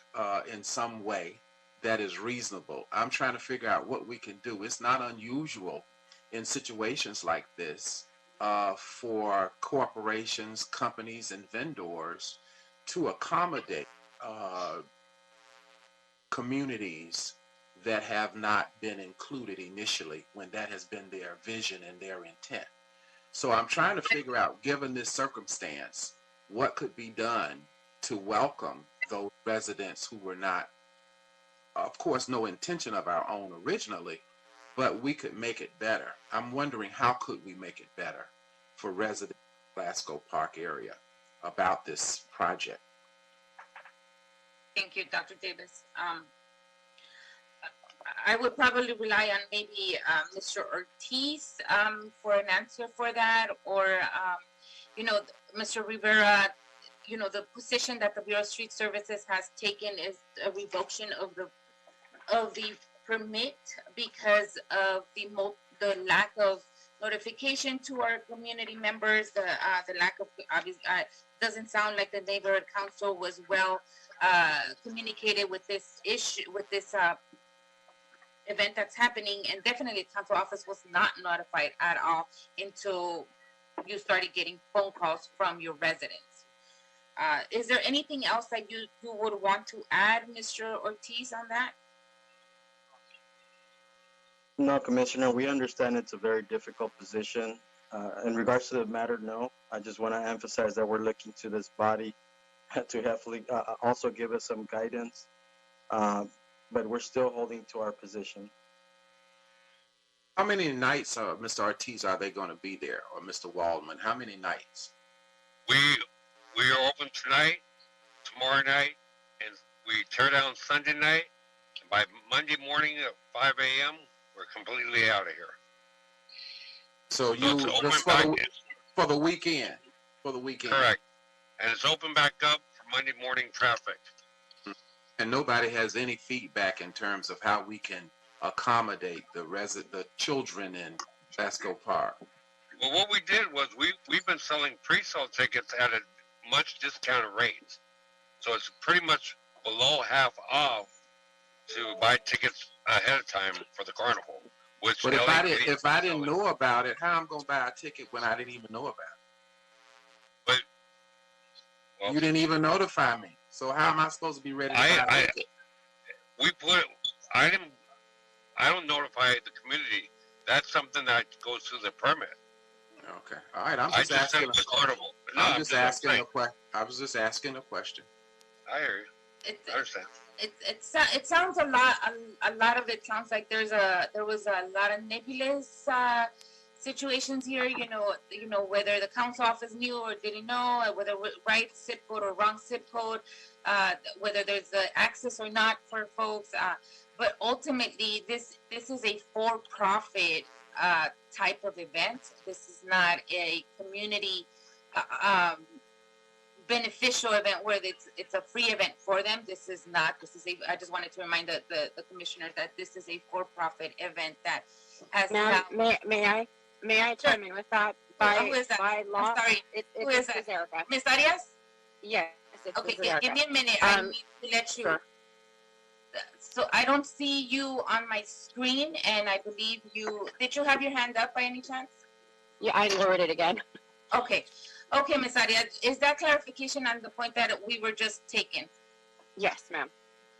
Speaker 3: in some way that is reasonable. I'm trying to figure out what we can do. It's not unusual in situations like this for corporations, companies, and vendors to accommodate communities that have not been included initially when that has been their vision and their intent. So I'm trying to figure out, given this circumstance, what could be done to welcome those residents who were not, of course, no intention of our own originally, but we could make it better. I'm wondering, how could we make it better for residents in the Glasgow Park area about this project?
Speaker 1: Thank you, Dr. Davis. I would probably rely on maybe Mr. Ortiz for an answer for that, or you know, Mr. Rivera. You know, the position that the Bureau of Street Services has taken is a revocation of the permit because of the lack of notification to our community members. The lack of doesn't sound like the neighborhood council was well communicated with this issue, with this event that's happening, and definitely the council office was not notified at all until you started getting phone calls from your residents. Is there anything else that you would want to add, Mr. Ortiz, on that?
Speaker 14: No, Commissioner, we understand it's a very difficult position. In regards to the matter, no. I just want to emphasize that we're looking to this body to hopefully also give us some guidance, but we're still holding to our position.
Speaker 3: How many nights, Mr. Ortiz, are they going to be there, or Mr. Waldman? How many nights?
Speaker 18: We are open tonight, tomorrow night, and we tear down Sunday night. And by Monday morning at 5 a.m., we're completely out of here.
Speaker 3: So you just for the weekend? For the weekend.
Speaker 18: Correct. And it's open back up for Monday morning traffic.
Speaker 3: And nobody has any feedback in terms of how we can accommodate the children in Glasgow Park.
Speaker 18: Well, what we did was we've been selling pre-sale tickets at a much discounted rate. So it's pretty much below half off to buy tickets ahead of time for the carnival.
Speaker 3: But if I didn't know about it, how I'm going to buy a ticket when I didn't even know about it? But you didn't even notify me. So how am I supposed to be ready to buy a ticket?
Speaker 18: I don't notify the community. That's something that goes through the permit.
Speaker 3: Okay. All right. I'm just asking.
Speaker 18: The carnival.
Speaker 3: I was just asking a question.
Speaker 18: I hear you. I understand.
Speaker 1: It sounds a lot of it sounds like there was a lot of nebulous situations here. You know whether the council office knew or didn't know, whether right zip code or wrong zip code, whether there's access or not for folks. But ultimately, this is a for-profit type of event. This is not a community beneficial event where it's a free event for them. This is not. This is a. I just wanted to remind the commissioner that this is a for-profit event that has.
Speaker 15: May I chime in with that?
Speaker 1: Who is that?
Speaker 15: By law,
Speaker 1: I'm sorry. Who is that?
Speaker 15: Erica.
Speaker 1: Miss Arias?
Speaker 15: Yes.
Speaker 1: Okay, give me a minute. I need to let you. Sure. So I don't see you on my screen, and I believe you. Did you have your hand up by any chance?
Speaker 15: Yeah, I lowered it again.
Speaker 1: Okay. Okay, Ms. Arias, is that clarification on the point that we were just taking?
Speaker 15: Yes, ma'am.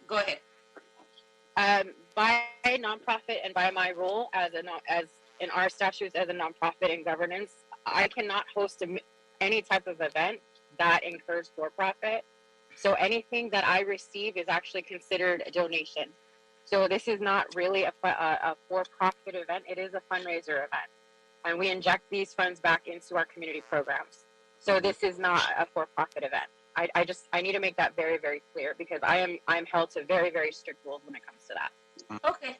Speaker 1: Go ahead.
Speaker 15: By nonprofit and by my role as in our statutes as a nonprofit in governance, I cannot host any type of event that incurs for profit. So anything that I receive is actually considered a donation. So this is not really a for-profit event. It is a fundraiser event, and we inject these funds back into our community programs. So this is not a for-profit event. I need to make that very, very clear, because I'm held to very, very strict rules when it comes to that.
Speaker 1: Okay.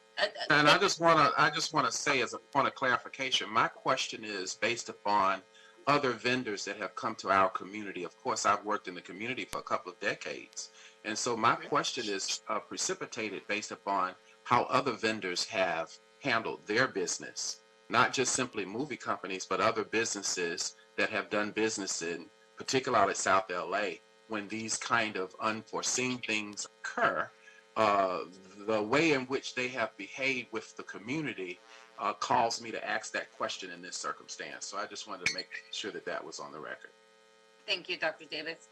Speaker 3: And I just want to say, as a point of clarification, my question is based upon other vendors that have come to our community. Of course, I've worked in the community for a couple of decades, and so my question is precipitated based upon how other vendors have handled their business, not just simply movie companies, but other businesses that have done business in particularly South LA. When these kind of unforeseen things occur, the way in which they have behaved with the community caused me to ask that question in this circumstance. So I just wanted to make sure that that was on the record. Thank you, Dr. Davis.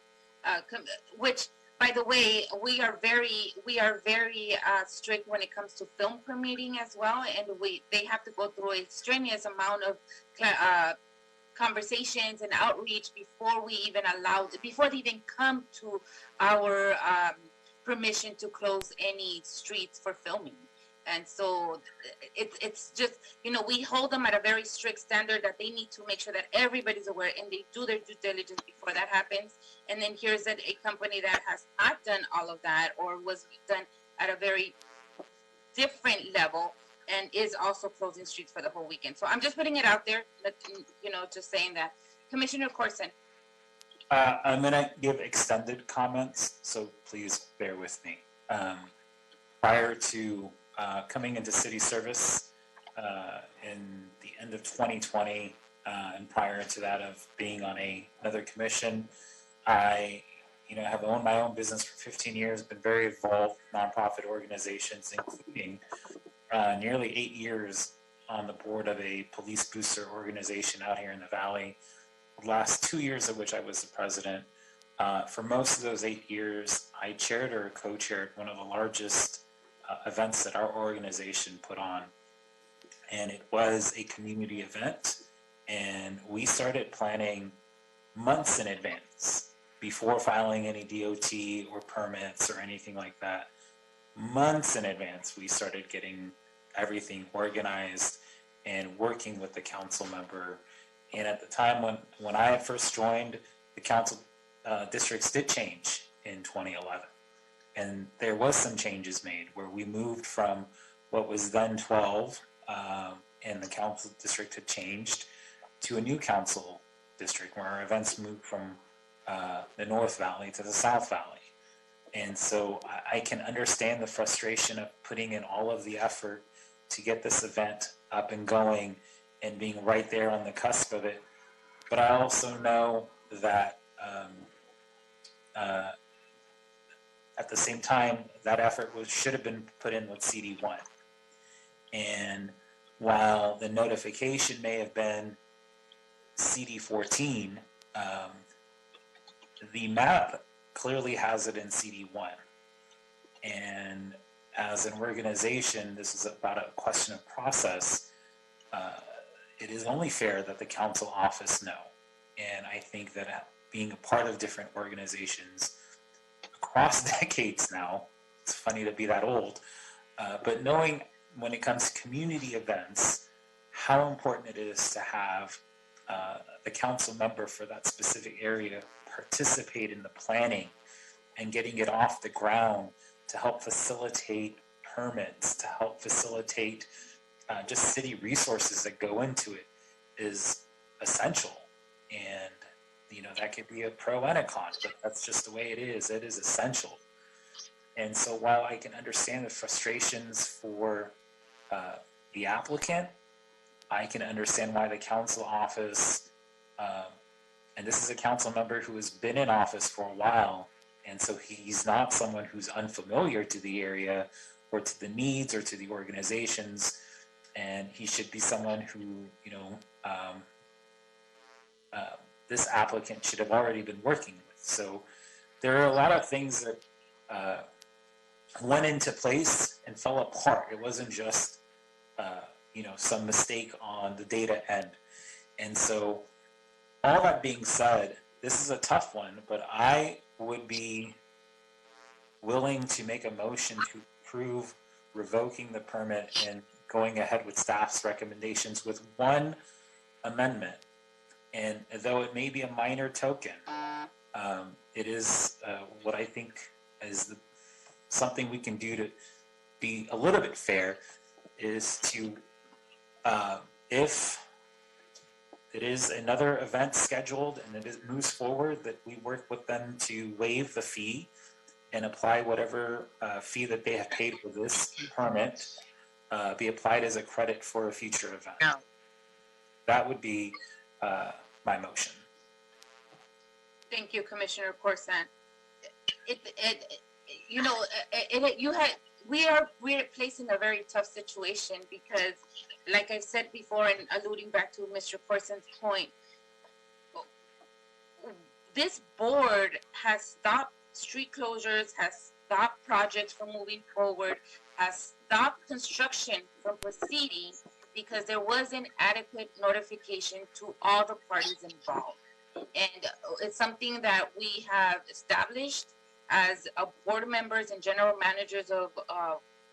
Speaker 3: Which, by the way, we are very strict when it comes to film permitting as well, and they have to go through a strenuous amount of conversations and outreach before they even come to our permission to close any streets for filming. And so it's just, we hold them at a very strict standard that they need to make sure that everybody's aware, and they do their due diligence before that happens. And then here's a company that has not done all of that, or was done at a very different level, and is also closing streets for the whole weekend. So I'm just putting it out there, just saying that. Commissioner Corson.
Speaker 7: I'm going to give extended comments, so please bear with me. Prior to coming into city service in the end of 2020, and prior to that of being on another commission, I have owned my own business for 15 years, been very involved with nonprofit organizations, including nearly 8 years on the board of a police booster organization out here in the Valley, the last 2 years of which I was the president. For most of those 8 years, I chaired or co-chaired one of the largest events that our organization put on. And it was a community event, and we started planning months in advance before filing any DOT or permits or anything like that. Months in advance, we started getting everything organized and working with the council member. And at the time when I had first joined, the council districts did change in 2011. And there was some changes made where we moved from what was then 12, and the council district had changed, to a new council district where our events moved from the North Valley to the South Valley. And so I can understand the frustration of putting in all of the effort to get this event up and going and being right there on the cusp of it. But I also know that at the same time, that effort should have been put in with CD1. And while the notification may have been CD14, the map clearly has it in CD1. And as an organization, this is about a question of process. It is only fair that the council office know. And I think that being a part of different organizations across decades now, it's funny to be that old, but knowing when it comes to community events, how important it is to have the council member for that specific area participate in the planning and getting it off the ground to help facilitate permits, to help facilitate just city resources that go into it is essential. And that could be a pro and a con, but that's just the way it is. It is essential. And so while I can understand the frustrations for the applicant, I can understand why the council office, and this is a council member who has been in office for a while, and so he's not someone who's unfamiliar to the area or to the needs or to the organizations, and he should be someone who, this applicant should have already been working with. So there are a lot of things that went into place and fell apart. It wasn't just, some mistake on the data end. And so all that being said, this is a tough one, but I would be willing to make a motion to approve revoking the permit and going ahead with staff's recommendations with one amendment. And though it may be a minor token, it is what I think is something we can do to be a little bit fair, is to, if it is another event scheduled and it moves forward, that we work with them to waive the fee and apply whatever fee that they have paid for this permit be applied as a credit for a future event. Yeah. That would be my motion.
Speaker 1: Thank you, Commissioner Corson. We're placed in a very tough situation because, like I've said before, and alluding back to Mr. Corson's point, this board has stopped street closures, has stopped projects from moving forward, has stopped construction from proceeding because there wasn't adequate notification to all the parties involved. And it's something that we have established as board members and general managers of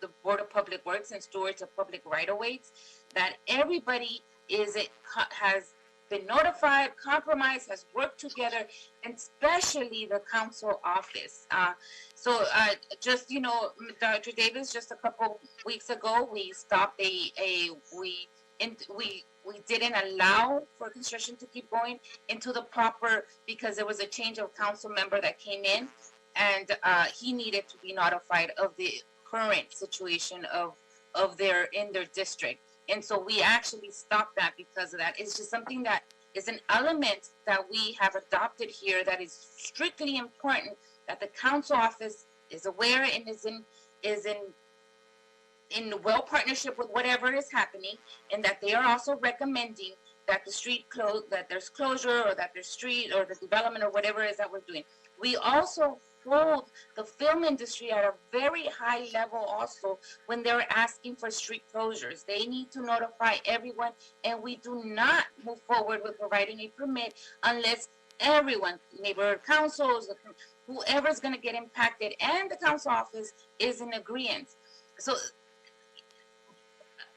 Speaker 1: the Board of Public Works and stewards of public right-of-ways, that everybody has been notified, compromised, has worked together, and especially the council office. Dr. Davis, just a couple weeks ago, we stopped we didn't allow for construction to keep going into the proper, because there was a change of council member that came in, and he needed to be notified of the current situation of their district. And so we actually stopped that because of that. It's just something that is an element that we have adopted here that is strictly important, that the council office is aware and is in well partnership with whatever is happening, and that they are also recommending that the street that there's closure, or that there's street or the development or whatever it is that we're doing. We also hold the film industry at a very high level also when they're asking for street closures. They need to notify everyone, and we do not move forward with providing a permit unless everyone, neighborhood councils, whoever's going to get impacted, and the council office is in agreement. So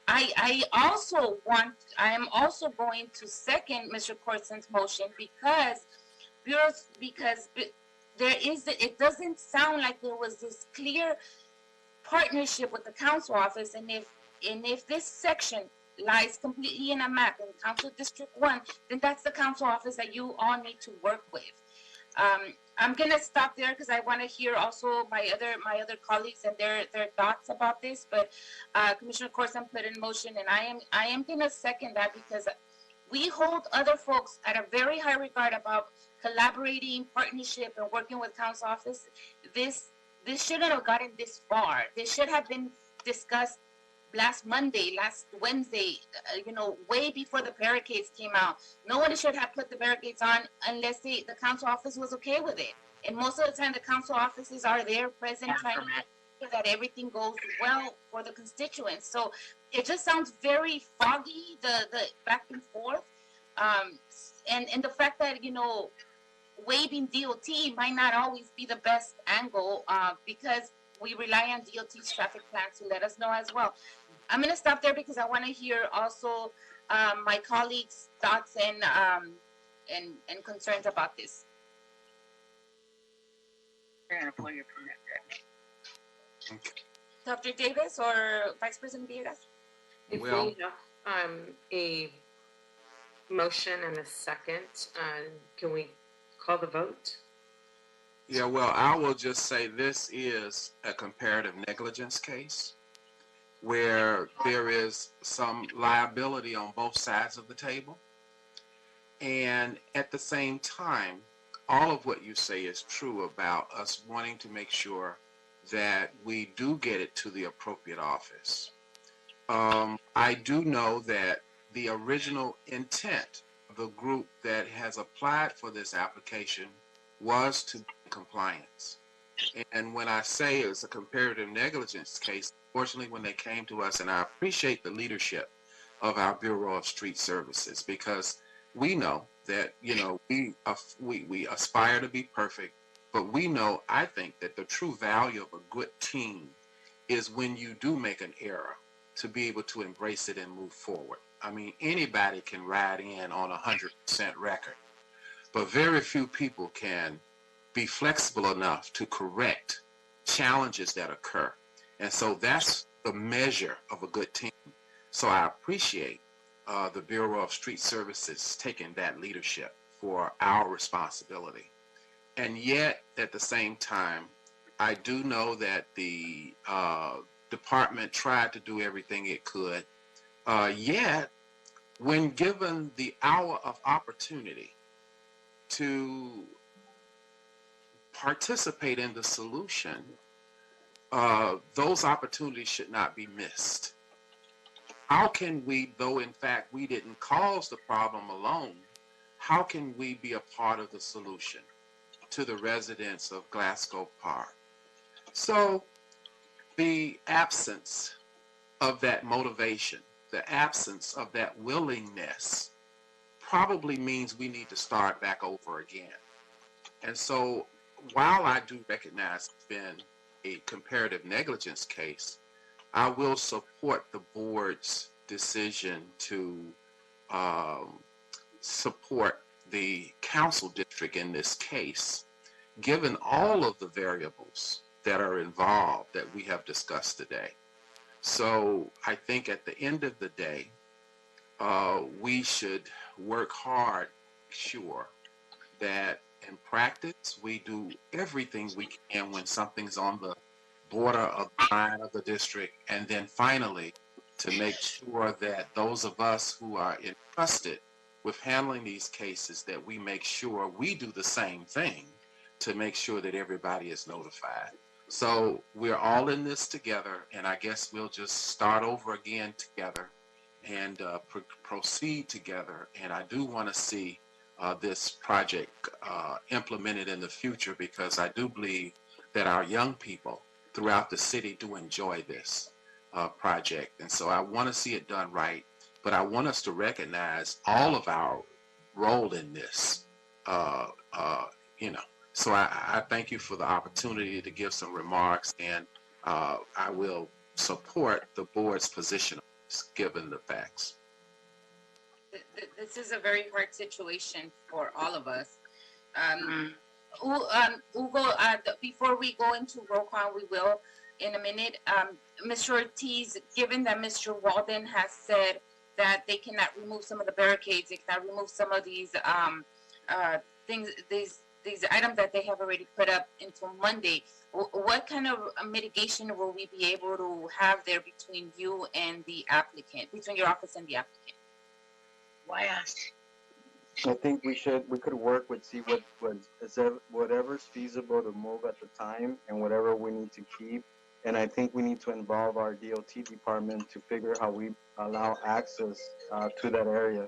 Speaker 1: I am also going to second Mr. Corson's motion because it doesn't sound like there was this clear partnership with the council office, and if this section lies completely in a map in Council District 1, then that's the council office that you all need to work with. I'm gonna stop there because I want to hear also my other colleagues and their thoughts about this. But Commissioner Corson put in motion, and I am gonna second that because we hold other folks at a very high regard about collaborating, partnership, and working with council office. This shouldn't have gotten this far. This should have been discussed last Monday, last Wednesday, way before the barricades came out. No one should have put the barricades on unless the council office was okay with it. And most of the time, the council offices are there present, trying to make sure that everything goes well for the constituents. So it just sounds very foggy, the back and forth. And the fact that, waiving DOT might not always be the best angle because we rely on DOT's traffic plans to let us know as well. I'm going to stop there because I want to hear also my colleagues' thoughts and concerns about this. Dr. Davis or Vice President Villegas?
Speaker 4: If we have a motion and a second, can we call the vote.
Speaker 3: Yeah, well, I will just say this is a comparative negligence case where there is some liability on both sides of the table. And at the same time, all of what you say is true about us wanting to make sure that we do get it to the appropriate office. I do know that the original intent of the group that has applied for this application was to be in compliance. And when I say it's a comparative negligence case, fortunately, when they came to us, and I appreciate the leadership of our Bureau of Street Services, because we know that, you know, we aspire to be perfect, but we know, I think, that the true value of a good team is when you do make an error, to be able to embrace it and move forward. I mean, anybody can ride in on a 100% record, but very few people can be flexible enough to correct challenges that occur. And so that's the measure of a good team. So I appreciate the Bureau of Street Services taking that leadership for our responsibility. And yet, at the same time, I do know that the department tried to do everything it could. Yet, when given the hour of opportunity to participate in the solution, those opportunities should not be missed. How can we, though in fact we didn't cause the problem alone, how can we be a part of the solution to the residents of Glasgow Park? So the absence of that motivation, the absence of that willingness probably means we need to start back over again. And so while I do recognize it's been a comparative negligence case, I will support the board's decision to support the council district in this case, given all of the variables that are involved that we have discussed today. So I think at the end of the day, we should work hard, sure, that in practice, we do everything we can when something's on the border of the line of the district, and then finally to make sure that those of us who are entrusted with handling these cases, that we make sure we do the same thing to make sure that everybody is notified. So we're all in this together, and I guess we'll just start over again together and proceed together. And I do want to see this project implemented in the future, because I do believe that our young people throughout the city do enjoy this project. And so I want to see it done right, but I want us to recognize all of our role in this, you know. So I thank you for the opportunity to give some remarks, and I will support the board's position given the facts.
Speaker 1: This is a very hard situation for all of us. Hugo, before we go into roll call, we will in a minute. Mr. Ortiz, given that Mr. Walden has said that they cannot remove some of the barricades, they cannot remove some of these things, these items that they have already put up until Monday, what kind of mitigation will we be able to have there between you and the applicant, between your office and the applicant?
Speaker 15: Why ask?
Speaker 14: I think we could work with, see whatever's feasible to move at the time and whatever we need to keep. And I think we need to involve our DOT department to figure how we allow access to that area.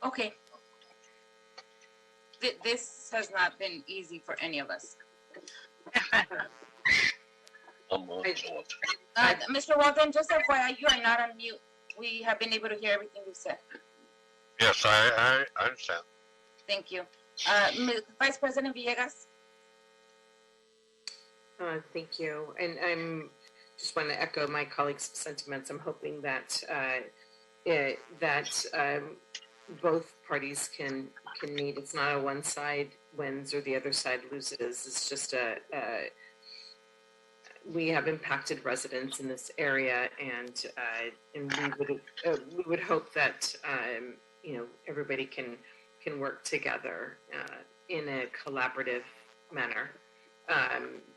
Speaker 1: Okay. This has not been easy for any of us. Mr. Walden, just FYI, you are not on mute. We have been able to hear everything you said.
Speaker 18: Yes, I understand.
Speaker 1: Thank you. Vice President Villegas?
Speaker 4: Thank you. And I'm just want to echo my colleagues' sentiments. I'm hoping that both parties can meet. It's not a one side wins or the other side loses. It's just we have impacted residents in this area, and we would hope that everybody can can work together in a collaborative manner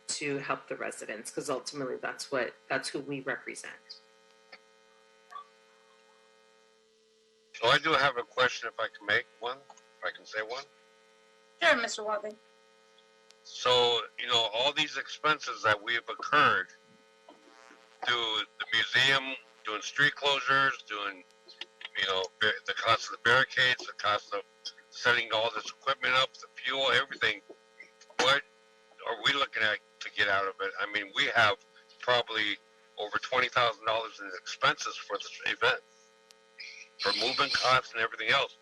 Speaker 4: to help the residents, because ultimately that's who we represent.
Speaker 18: So I do have a question, if I can make one, if I can say one.
Speaker 1: Sure, Mr. Walden.
Speaker 18: So, all these expenses that we have incurred through the museum, doing street closures, doing, the cost of the barricades, the cost of setting all this equipment up, the fuel, everything, what are we looking at to get out of it? I mean, we have probably over $20,000 in expenses for this event, for moving costs and everything else.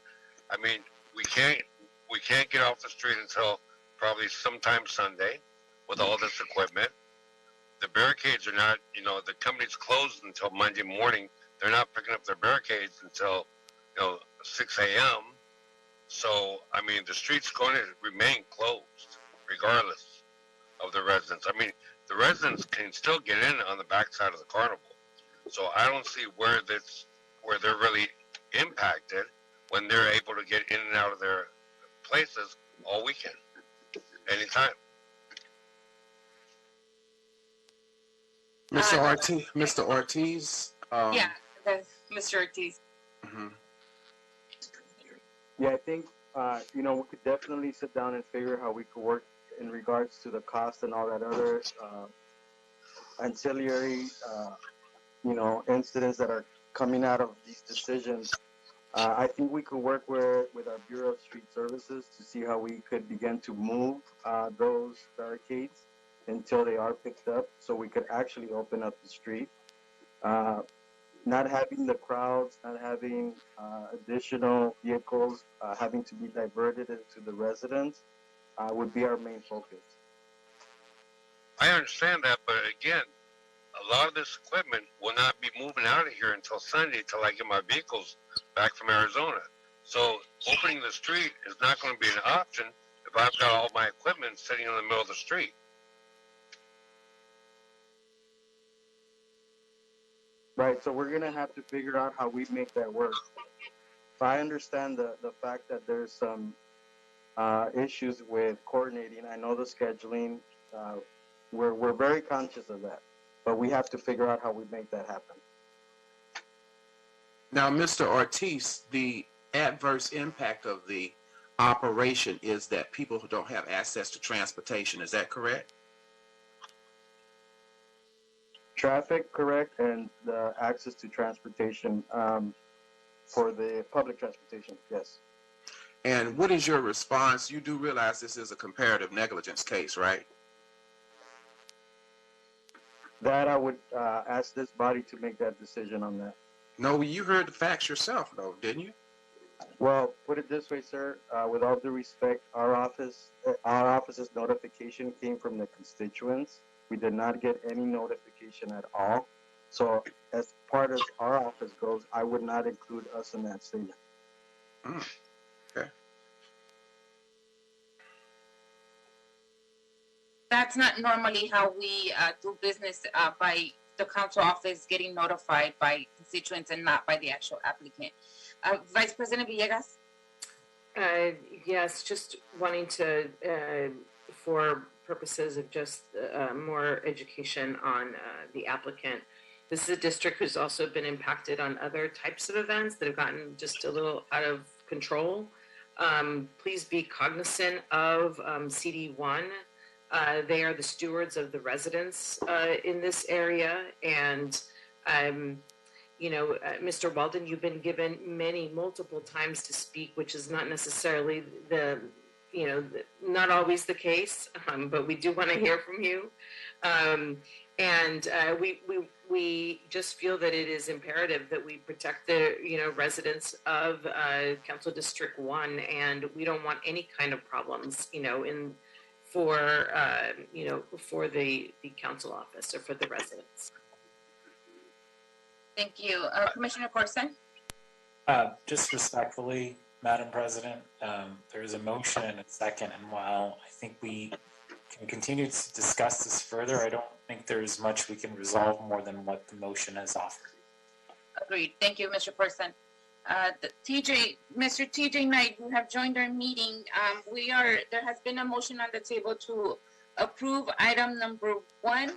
Speaker 18: I mean, we can't get off the street until probably sometime Sunday with all this equipment. The barricades are not, the company's closed until Monday morning. They're not picking up their barricades until, 6 a.m. So, I mean, the street's going to remain closed regardless of the residents. I mean, the residents can still get in on the backside of the carnival. So I don't see where they're really impacted when they're able to get in and out of their places all weekend, anytime.
Speaker 3: Mr. Ortiz.
Speaker 1: Yeah, that's Mr. Ortiz.
Speaker 3: Mhm.
Speaker 14: Yeah, I think, we could definitely sit down and figure how we could work in regards to the cost and all that other ancillary, incidents that are coming out of these decisions. I think we could work with our Bureau of Street Services to see how we could begin to move those barricades until they are picked up, so we could actually open up the street. Not having the crowds, not having additional vehicles having to be diverted into the residents would be our main focus.
Speaker 18: I understand that, but again, a lot of this equipment will not be moving out of here until Sunday, till I get my vehicles back from Arizona. So opening the street is not going to be an option if I've got all my equipment sitting in the middle of the street.
Speaker 14: Right, so we're gonna have to figure out how we make that work. I understand the fact that there's some issues with coordinating. I know the scheduling. We're very conscious of that, but we have to figure out how we make that happen.
Speaker 3: Now, Mr. Ortiz, the adverse impact of the operation is that people who don't have access to transportation. Is that correct?
Speaker 14: Traffic, correct, and the access to transportation for the public transportation, yes.
Speaker 3: And what is your response? You do realize this is a comparative negligence case, right?
Speaker 14: That I would ask this body to make that decision on that.
Speaker 3: No, you heard the facts yourself, though, didn't you?
Speaker 14: Well, put it this way, sir. With all due respect, our office's notification came from the constituents. We did not get any notification at all. So, as part of our office goes, I would not include us in that statement.
Speaker 3: Okay.
Speaker 1: That's not normally how we do business by the council office getting notified by constituents and not by the actual applicant. Vice President Villegas?
Speaker 4: Yes, just wanting to, for purposes of just more education on the applicant. This is a district who's also been impacted on other types of events that have gotten just a little out of control. Please be cognizant of CD1. They are the stewards of the residents in this area. And, Mr. Walden, you've been given multiple times to speak, which is not necessarily not always the case, but we do want to hear from you. We just feel that it is imperative that we protect the, residents of Council District 1, and we don't want any kind of problems, for the council office or for the residents.
Speaker 1: Thank you. Commissioner Corson?
Speaker 7: Just respectfully, Madam President, there is a motion and a second, and while I think we can continue to discuss this further, I don't think there's much we can resolve more than what the motion has offered.
Speaker 1: Agreed. Thank you, Mr. Person. Mr. TJ Knight, you have joined our meeting. There has been a motion on the table to approve item number 1,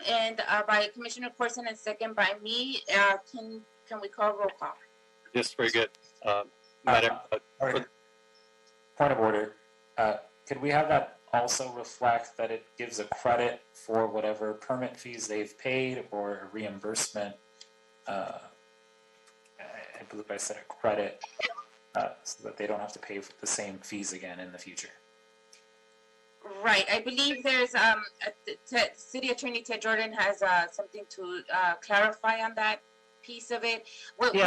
Speaker 1: and by Commissioner Corson and second by me. Can we call roll call?
Speaker 20: Yes, very good. Madam,
Speaker 7: Point of order. Could we have that also reflect that it gives a credit for whatever permit fees they've paid or a reimbursement? I believe I said a credit so that they don't have to pay for the same fees again in the future.
Speaker 1: Right. I believe there's City Attorney Ted Jordan has something to clarify on that piece of it. Give me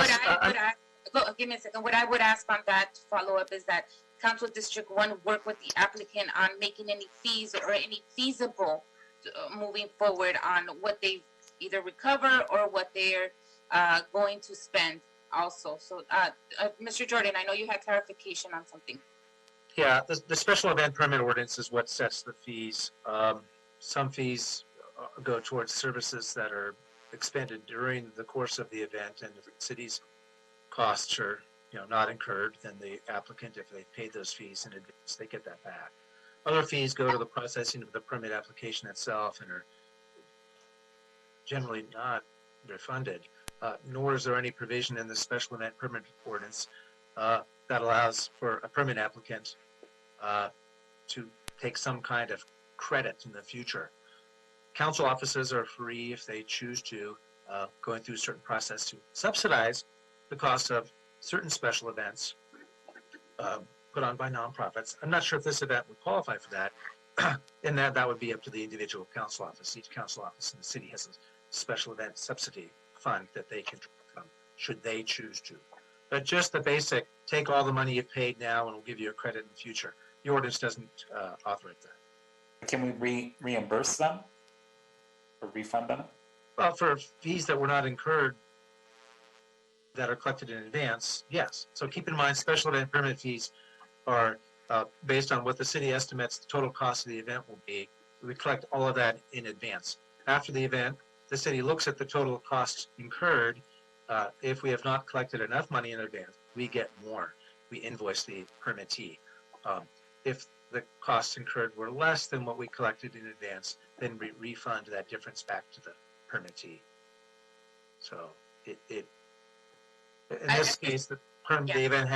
Speaker 1: a second. What I would ask on that follow up is that Council District 1 work with the applicant on making any fees or any feasible moving forward on what they either recover or what they're going to spend also. So, Mr. Jordan, I know you had clarification on something.
Speaker 21: Yeah, the special event permit ordinance is what sets the fees. Some fees go towards services that are expended during the course of the event, and if the city's costs are not incurred, then the applicant, if they paid those fees in advance, they get that back. Other fees go to the processing of the permit application itself and are generally not refunded, nor is there any provision in the special event permit ordinance that allows for a permit applicant to take some kind of credit in the future. Council offices are free, if they choose to, going through a certain process to subsidize the cost of certain special events put on by nonprofits. I'm not sure if this event would qualify for that, and that would be up to the individual council office. Each council office in the city has a special event subsidy fund that they can draw from, should they choose to. But just the basic, take all the money you've paid now and we'll give you a credit in the future. The ordinance doesn't authorize that.
Speaker 7: Can we reimburse them or refund them?
Speaker 21: Well, for fees that were not incurred that are collected in advance, yes. So keep in mind, special event permit fees are based on what the city estimates the total cost of the event will be. We collect all of that in advance. After the event, the city looks at the total costs incurred. If we have not collected enough money in advance, we get more. We invoice the permittee. If the costs incurred were less than what we collected in advance, then we refund that difference back to the permittee. So in this case, the event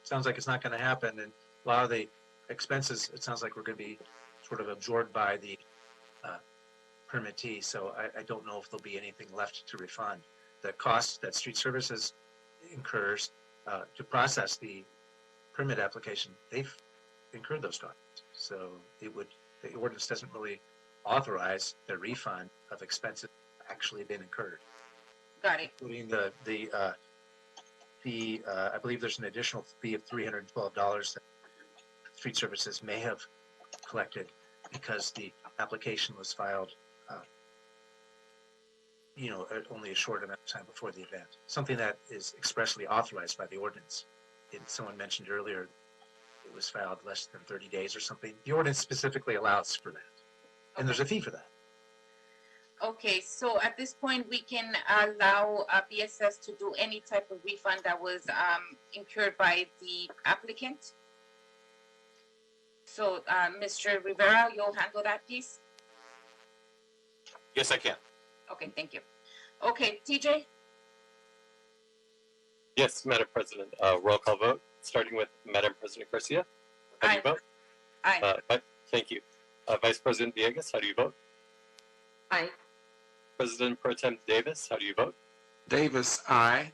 Speaker 21: sounds like it's not going to happen, and a lot of the expenses, it sounds like we're going to be sort of absorbed by the permittee. So I don't know if there'll be anything left to refund. The costs that street services incurs to process the permit application, they've incurred those costs. So the ordinance doesn't really authorize the refund of expenses actually been incurred.
Speaker 1: Got it.
Speaker 21: Including the fee, I believe there's an additional fee of $312 that street services may have collected because the application was filed only a short amount of time before the event. Something that is expressly authorized by the ordinance. Someone mentioned earlier it was filed less than 30 days or something. The ordinance specifically allows for that. And there's a fee for that.
Speaker 1: Okay, so at this point, we can allow BSS to do any type of refund that was incurred by the applicant. So, Mr. Rivera, you'll handle that piece?
Speaker 13: Yes, I can.
Speaker 1: Okay, thank you. Okay, TJ?
Speaker 20: Yes, Madam President. Roll call vote, starting with Madam President Garcia. How do you vote?
Speaker 1: Aye.
Speaker 20: Thank you. Vice President Villegas, how do you vote?
Speaker 4: Aye.
Speaker 20: President Pro Tem Davis, how do you vote?
Speaker 3: Davis, aye.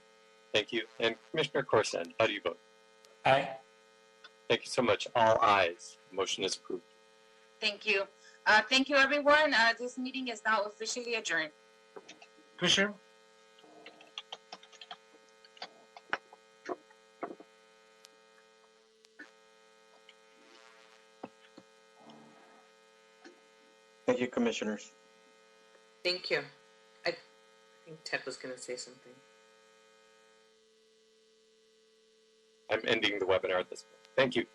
Speaker 20: Thank you. And Commissioner Corson, how do you vote?
Speaker 7: Aye.
Speaker 20: Thank you so much. All ayes. Motion is approved.
Speaker 1: Thank you. Thank you, everyone. This meeting is now officially adjourned.
Speaker 21: Commissioner?
Speaker 14: Thank you, commissioners.
Speaker 4: Thank you. I think Ted was going to say something.
Speaker 20: I'm ending the webinar at this point. Thank you.